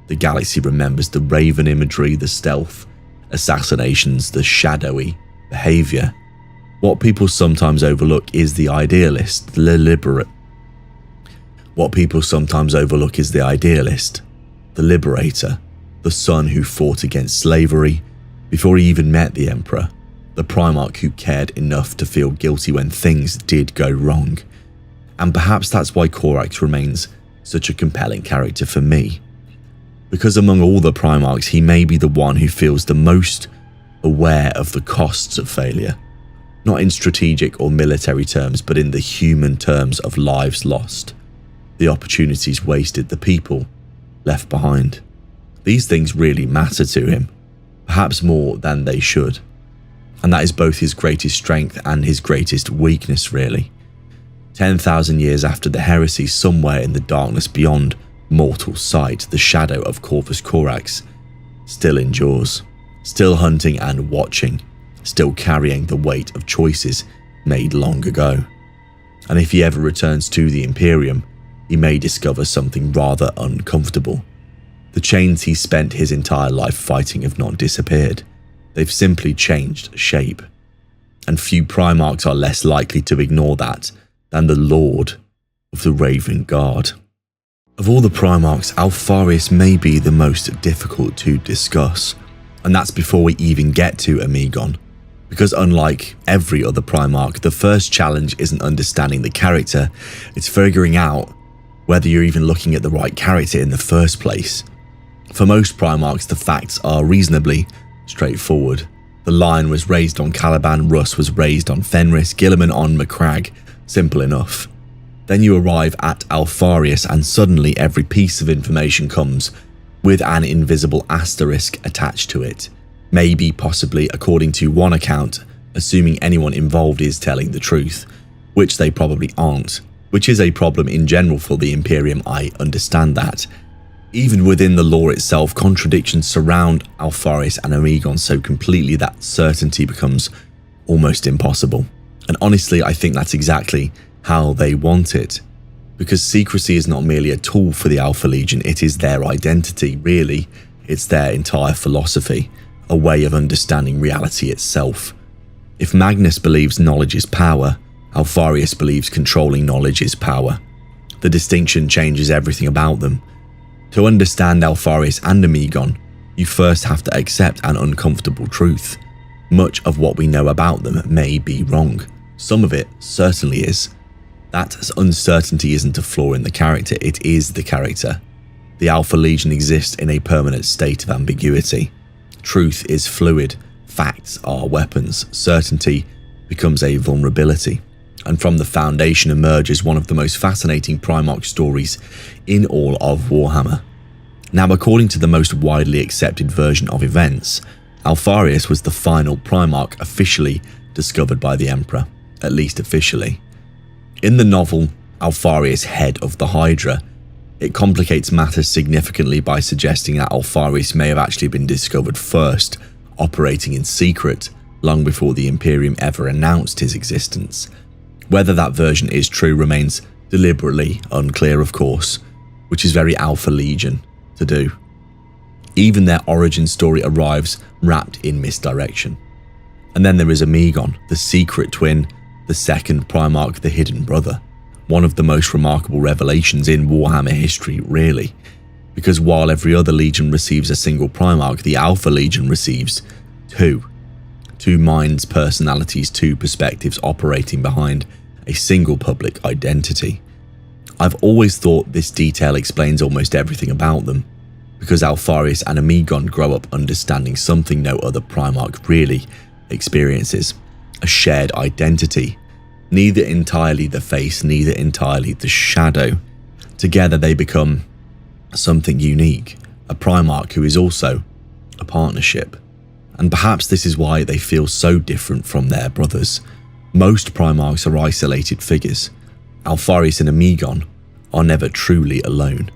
The galaxy remembers the Raven imagery, the stealth, assassinations, the shadowy behavior. What people sometimes overlook is the idealist, the liberator, the son who fought against slavery before he even met the Emperor, the Primarch who cared enough to feel guilty when things did go wrong. And perhaps that's why Corax remains such a compelling character for me. Because among all the Primarchs, he may be the one who feels the most aware of the costs of failure. Not in strategic or military terms, but in the human terms of lives lost, the opportunities wasted, the people left behind. These things really matter to him, perhaps more than they should. And that is both his greatest strength and his greatest weakness, really. 10,000 years after the heresy, somewhere in the darkness beyond mortal sight, the shadow of Corvus Corax still endures, still hunting and watching, still carrying the weight of choices made long ago. and if he ever returns to the Imperium, he may discover something rather uncomfortable. The chains he spent his entire life fighting have not disappeared. They've simply changed shape. And few Primarchs are less likely to ignore that than the Lord of the Raven Guard. Of all the Primarchs, Alpharius may be the most difficult to discuss, and that's before we even get to Amegon. Because unlike every other Primarch, the first challenge isn't understanding the character, it's figuring out whether you're even looking at the right character in the first place. For most Primarchs, the facts are reasonably straightforward. The Lion was raised on Caliban, Russ was raised on Fenris, Guilliman on Macragge. Simple enough. Then you arrive at Alpharius and suddenly every piece of information comes with an invisible asterisk attached to it. Maybe, possibly, according to one account, assuming anyone involved is telling the truth, which they probably aren't, which is a problem in general for the Imperium, I understand that. Even within the lore itself, contradictions surround Alpharius and Amegon so completely that certainty becomes almost impossible. And honestly, I think that's exactly how they want it. Because secrecy is not merely a tool for the Alpha Legion, it is their identity, really. It's their entire philosophy, a way of understanding reality itself. If Magnus believes knowledge is power, Alpharius believes controlling knowledge is power. The distinction changes everything about them. To understand Alpharius and Amegon, you first have to accept an uncomfortable truth. Much of what we know about them may be wrong. Some of it certainly is. That uncertainty isn't a flaw in the character, it is the character. The Alpha Legion exists in a permanent state of ambiguity. Truth is fluid, facts are weapons, certainty becomes a vulnerability. And from the Foundation emerges one of the most fascinating Primarch stories in all of Warhammer. Now, according to the most widely accepted version of events, Alpharius was the final Primarch officially discovered by the Emperor, at least officially. In the novel Alpharius, Head of the Hydra, it complicates matters significantly by suggesting that Alpharius may have actually been discovered first, operating in secret, long before the Imperium ever announced his existence. Whether that version is true remains deliberately unclear, of course, which is very Alpha Legion to do. Even their origin story arrives wrapped in misdirection. And then there is Amegon, the secret twin, the second Primarch, the hidden brother. One of the most remarkable revelations in Warhammer history, really. Because while every other legion receives a single Primarch, the Alpha Legion receives two. Two minds, personalities, two perspectives operating behind a single public identity. I've always thought this detail explains almost everything about them, because Alpharius and Amegon grow up understanding something no other Primarch really experiences, a shared identity. Neither entirely the face, neither entirely the shadow. Together they become something unique, a Primarch who is also a partnership. And perhaps this is why they feel so different from their brothers. Most Primarchs are isolated figures. Alpharius and Amegon are never truly alone.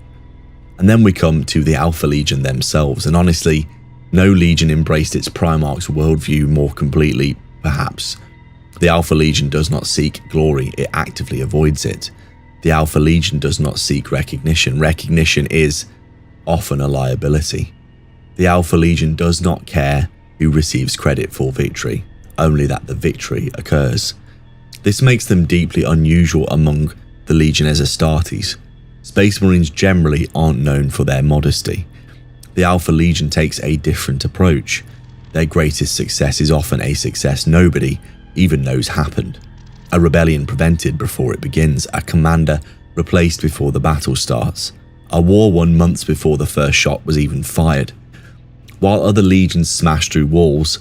And then we come to the Alpha Legion themselves, and honestly, no legion embraced its Primarch's worldview more completely, perhaps. The Alpha Legion does not seek glory, it actively avoids it. The Alpha Legion does not seek recognition. Recognition is often a liability. The Alpha Legion does not care who receives credit for victory, only that the victory occurs. This makes them deeply unusual among the Legionnaires Astartes. Space Marines generally aren't known for their modesty. The Alpha Legion takes a different approach. Their greatest success is often a success nobody even knows happened. A rebellion prevented before it begins, a commander replaced before the battle starts, a war won months before the first shot was even fired. While other legions smash through walls,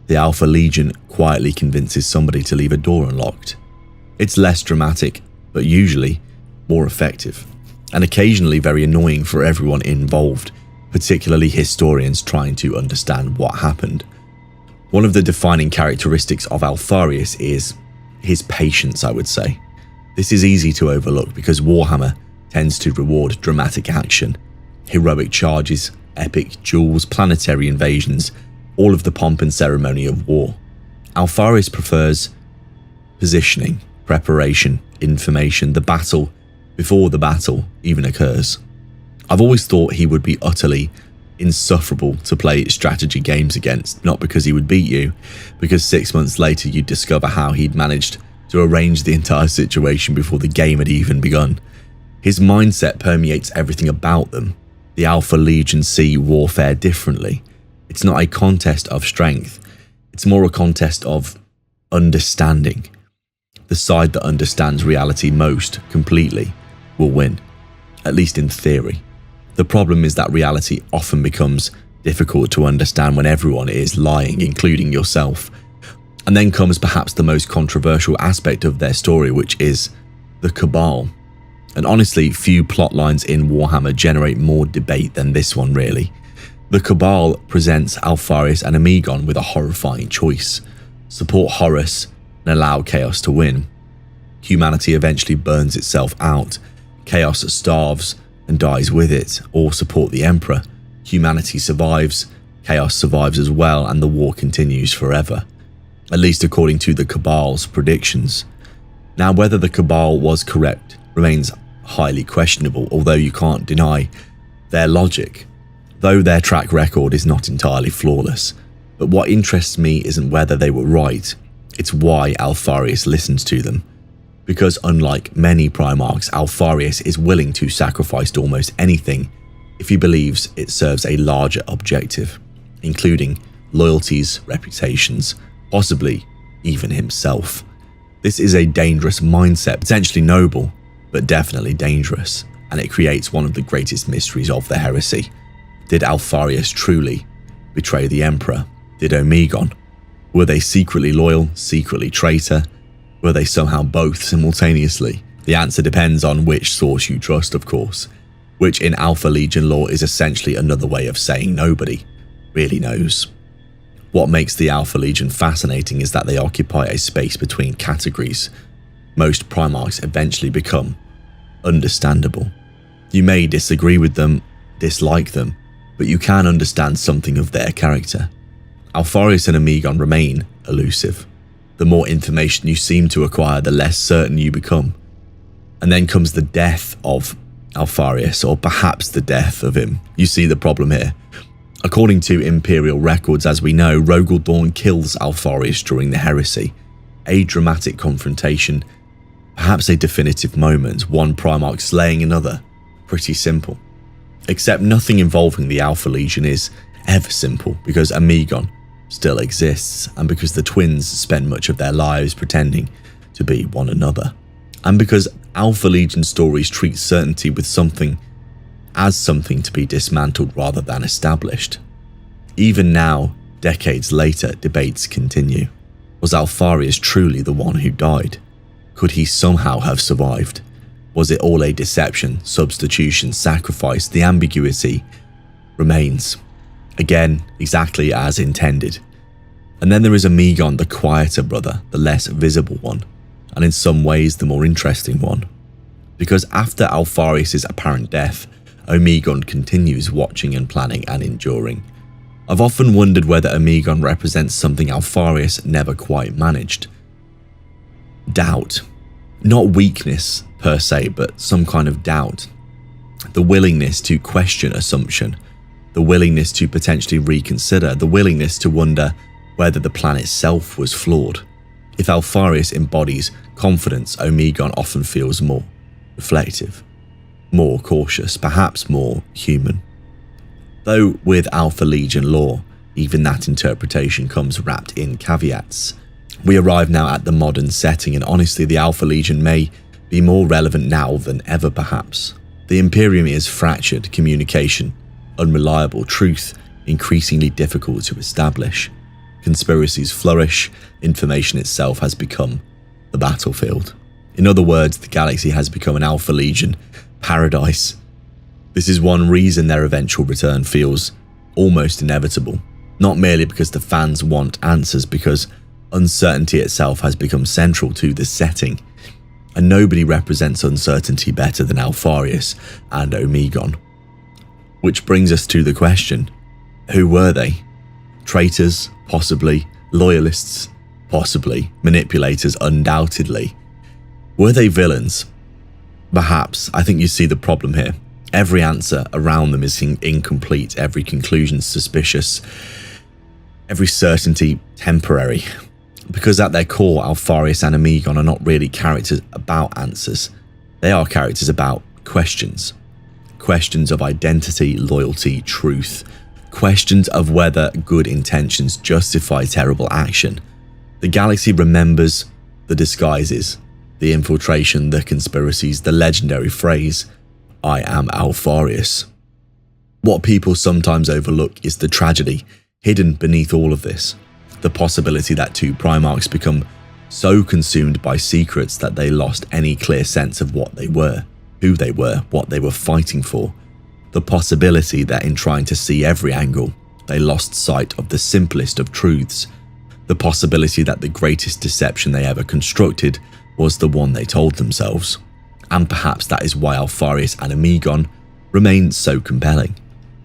the Alpha Legion quietly convinces somebody to leave a door unlocked. It's less dramatic, but usually more effective, and occasionally very annoying for everyone involved, particularly historians trying to understand what happened. One of the defining characteristics of Alpharius is his patience, I would say. This is easy to overlook because Warhammer tends to reward dramatic action, heroic charges, epic duels, planetary invasions, all of the pomp and ceremony of war. Alpharius prefers positioning, preparation, information, the battle before the battle even occurs. I've always thought he would be utterly insufferable to play strategy games against, not because he would beat you, because 6 months later you'd discover how he'd managed to arrange the entire situation before the game had even begun. His mindset permeates everything about them. The Alpha Legion see warfare differently. It's not a contest of strength, it's more a contest of understanding. The side that understands reality most completely will win, at least in theory. The problem is that reality often becomes difficult to understand when everyone is lying, including yourself. And then comes perhaps the most controversial aspect of their story, which is the Cabal. And honestly, few plot lines in Warhammer generate more debate than this one really. The Cabal presents Alpharius and Amigon with a horrifying choice. Support Horus and allow Chaos to win. Humanity eventually burns itself out. Chaos starves and dies with it, or support the Emperor. Humanity survives, Chaos survives as well, and the war continues forever. At least according to the Cabal's predictions. Now, whether the Cabal was correct remains highly questionable, although you can't deny their logic, though their track record is not entirely flawless. But what interests me isn't whether they were right, it's why Alpharius listens to them. Because unlike many Primarchs, Alpharius is willing to sacrifice almost anything if he believes it serves a larger objective, including loyalties, reputations, possibly even himself. This is a dangerous mindset, potentially noble, but definitely dangerous, and it creates one of the greatest mysteries of the heresy. Did Alpharius truly betray the Emperor? Did Amigon? Were they secretly loyal, secretly traitor? Were they somehow both simultaneously? The answer depends on which source you trust, of course, which in Alpha Legion lore is essentially another way of saying nobody really knows. What makes the Alpha Legion fascinating is that they occupy a space between categories. Most Primarchs eventually become understandable. You may disagree with them, dislike them, but you can understand something of their character. Alpharius and Amigon remain elusive. The more information you seem to acquire, the less certain you become. And then comes the death of Alpharius, or perhaps the death of him. You see the problem here. According to Imperial records, as we know, Rogel Dawn kills Alpharius during the heresy. A dramatic confrontation, perhaps a definitive moment, one Primarch slaying another. Pretty simple. Except nothing involving the Alpha Legion is ever simple, because Amigon still exists, and because the twins spend much of their lives pretending to be one another, and because Alpha Legion stories treat certainty with something as something to be dismantled rather than established. Even now, decades later, debates continue. Was Alpharius truly the one who died? Could he somehow have survived? Was it all a deception, substitution, sacrifice? The ambiguity remains. Again, exactly as intended. And then there is Amigon, the quieter brother, the less visible one, and in some ways the more interesting one. Because after Alpharius' apparent death, Amigon continues watching and planning and enduring. I've often wondered whether Amigon represents something Alpharius never quite managed. Doubt. Not weakness per se, but some kind of doubt. The willingness to question assumption. The willingness to potentially reconsider, the willingness to wonder whether the plan itself was flawed. If Alpharius embodies confidence, Amigon often feels more reflective, more cautious, perhaps more human. Though with Alpha Legion lore, even that interpretation comes wrapped in caveats. We arrive now at the modern setting, and honestly the Alpha Legion may be more relevant now than ever perhaps. The Imperium is fractured, communication unreliable, truth increasingly difficult to establish. Conspiracies flourish, information itself has become the battlefield. In other words, the galaxy has become an Alpha Legion paradise. This is one reason their eventual return feels almost inevitable, not merely because the fans want answers, because uncertainty itself has become central to this setting, and nobody represents uncertainty better than Alpharius and Amigon. Which brings us to the question, who were they? Traitors? Possibly. Loyalists? Possibly. Manipulators? Undoubtedly. Were they villains? Perhaps. I think you see the problem here. Every answer around them is incomplete, every conclusion suspicious, every certainty temporary. Because at their core, Alpharius and Amigon are not really characters about answers. They are characters about questions. Questions of identity, loyalty, truth. Questions of whether good intentions justify terrible action. The galaxy remembers the disguises, the infiltration, the conspiracies, the legendary phrase, "I am Alpharius." What people sometimes overlook is the tragedy hidden beneath all of this. The possibility that two Primarchs become so consumed by secrets that they lost any clear sense of what they were, who they were, what they were fighting for. The possibility that in trying to see every angle, they lost sight of the simplest of truths. The possibility that the greatest deception they ever constructed was the one they told themselves. And perhaps that is why Alpharius and Amigon remain so compelling.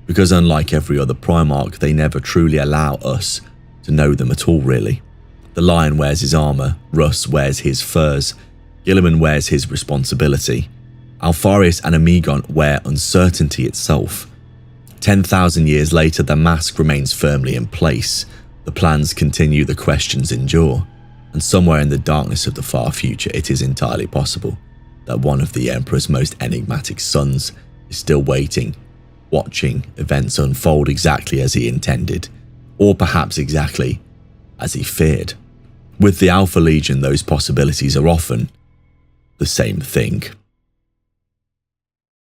Because unlike every other Primarch, they never truly allow us to know them at all, really. The Lion wears his armour, Russ wears his furs, Guilliman wears his responsibility. Alpharius and Amigon wear uncertainty itself. 10,000 years later, the mask remains firmly in place. The plans continue, the questions endure. And somewhere in the darkness of the far future, it is entirely possible that one of the Emperor's most enigmatic sons is still waiting, watching events unfold exactly as he intended, or perhaps exactly as he feared. With the Alpha Legion, those possibilities are often the same thing.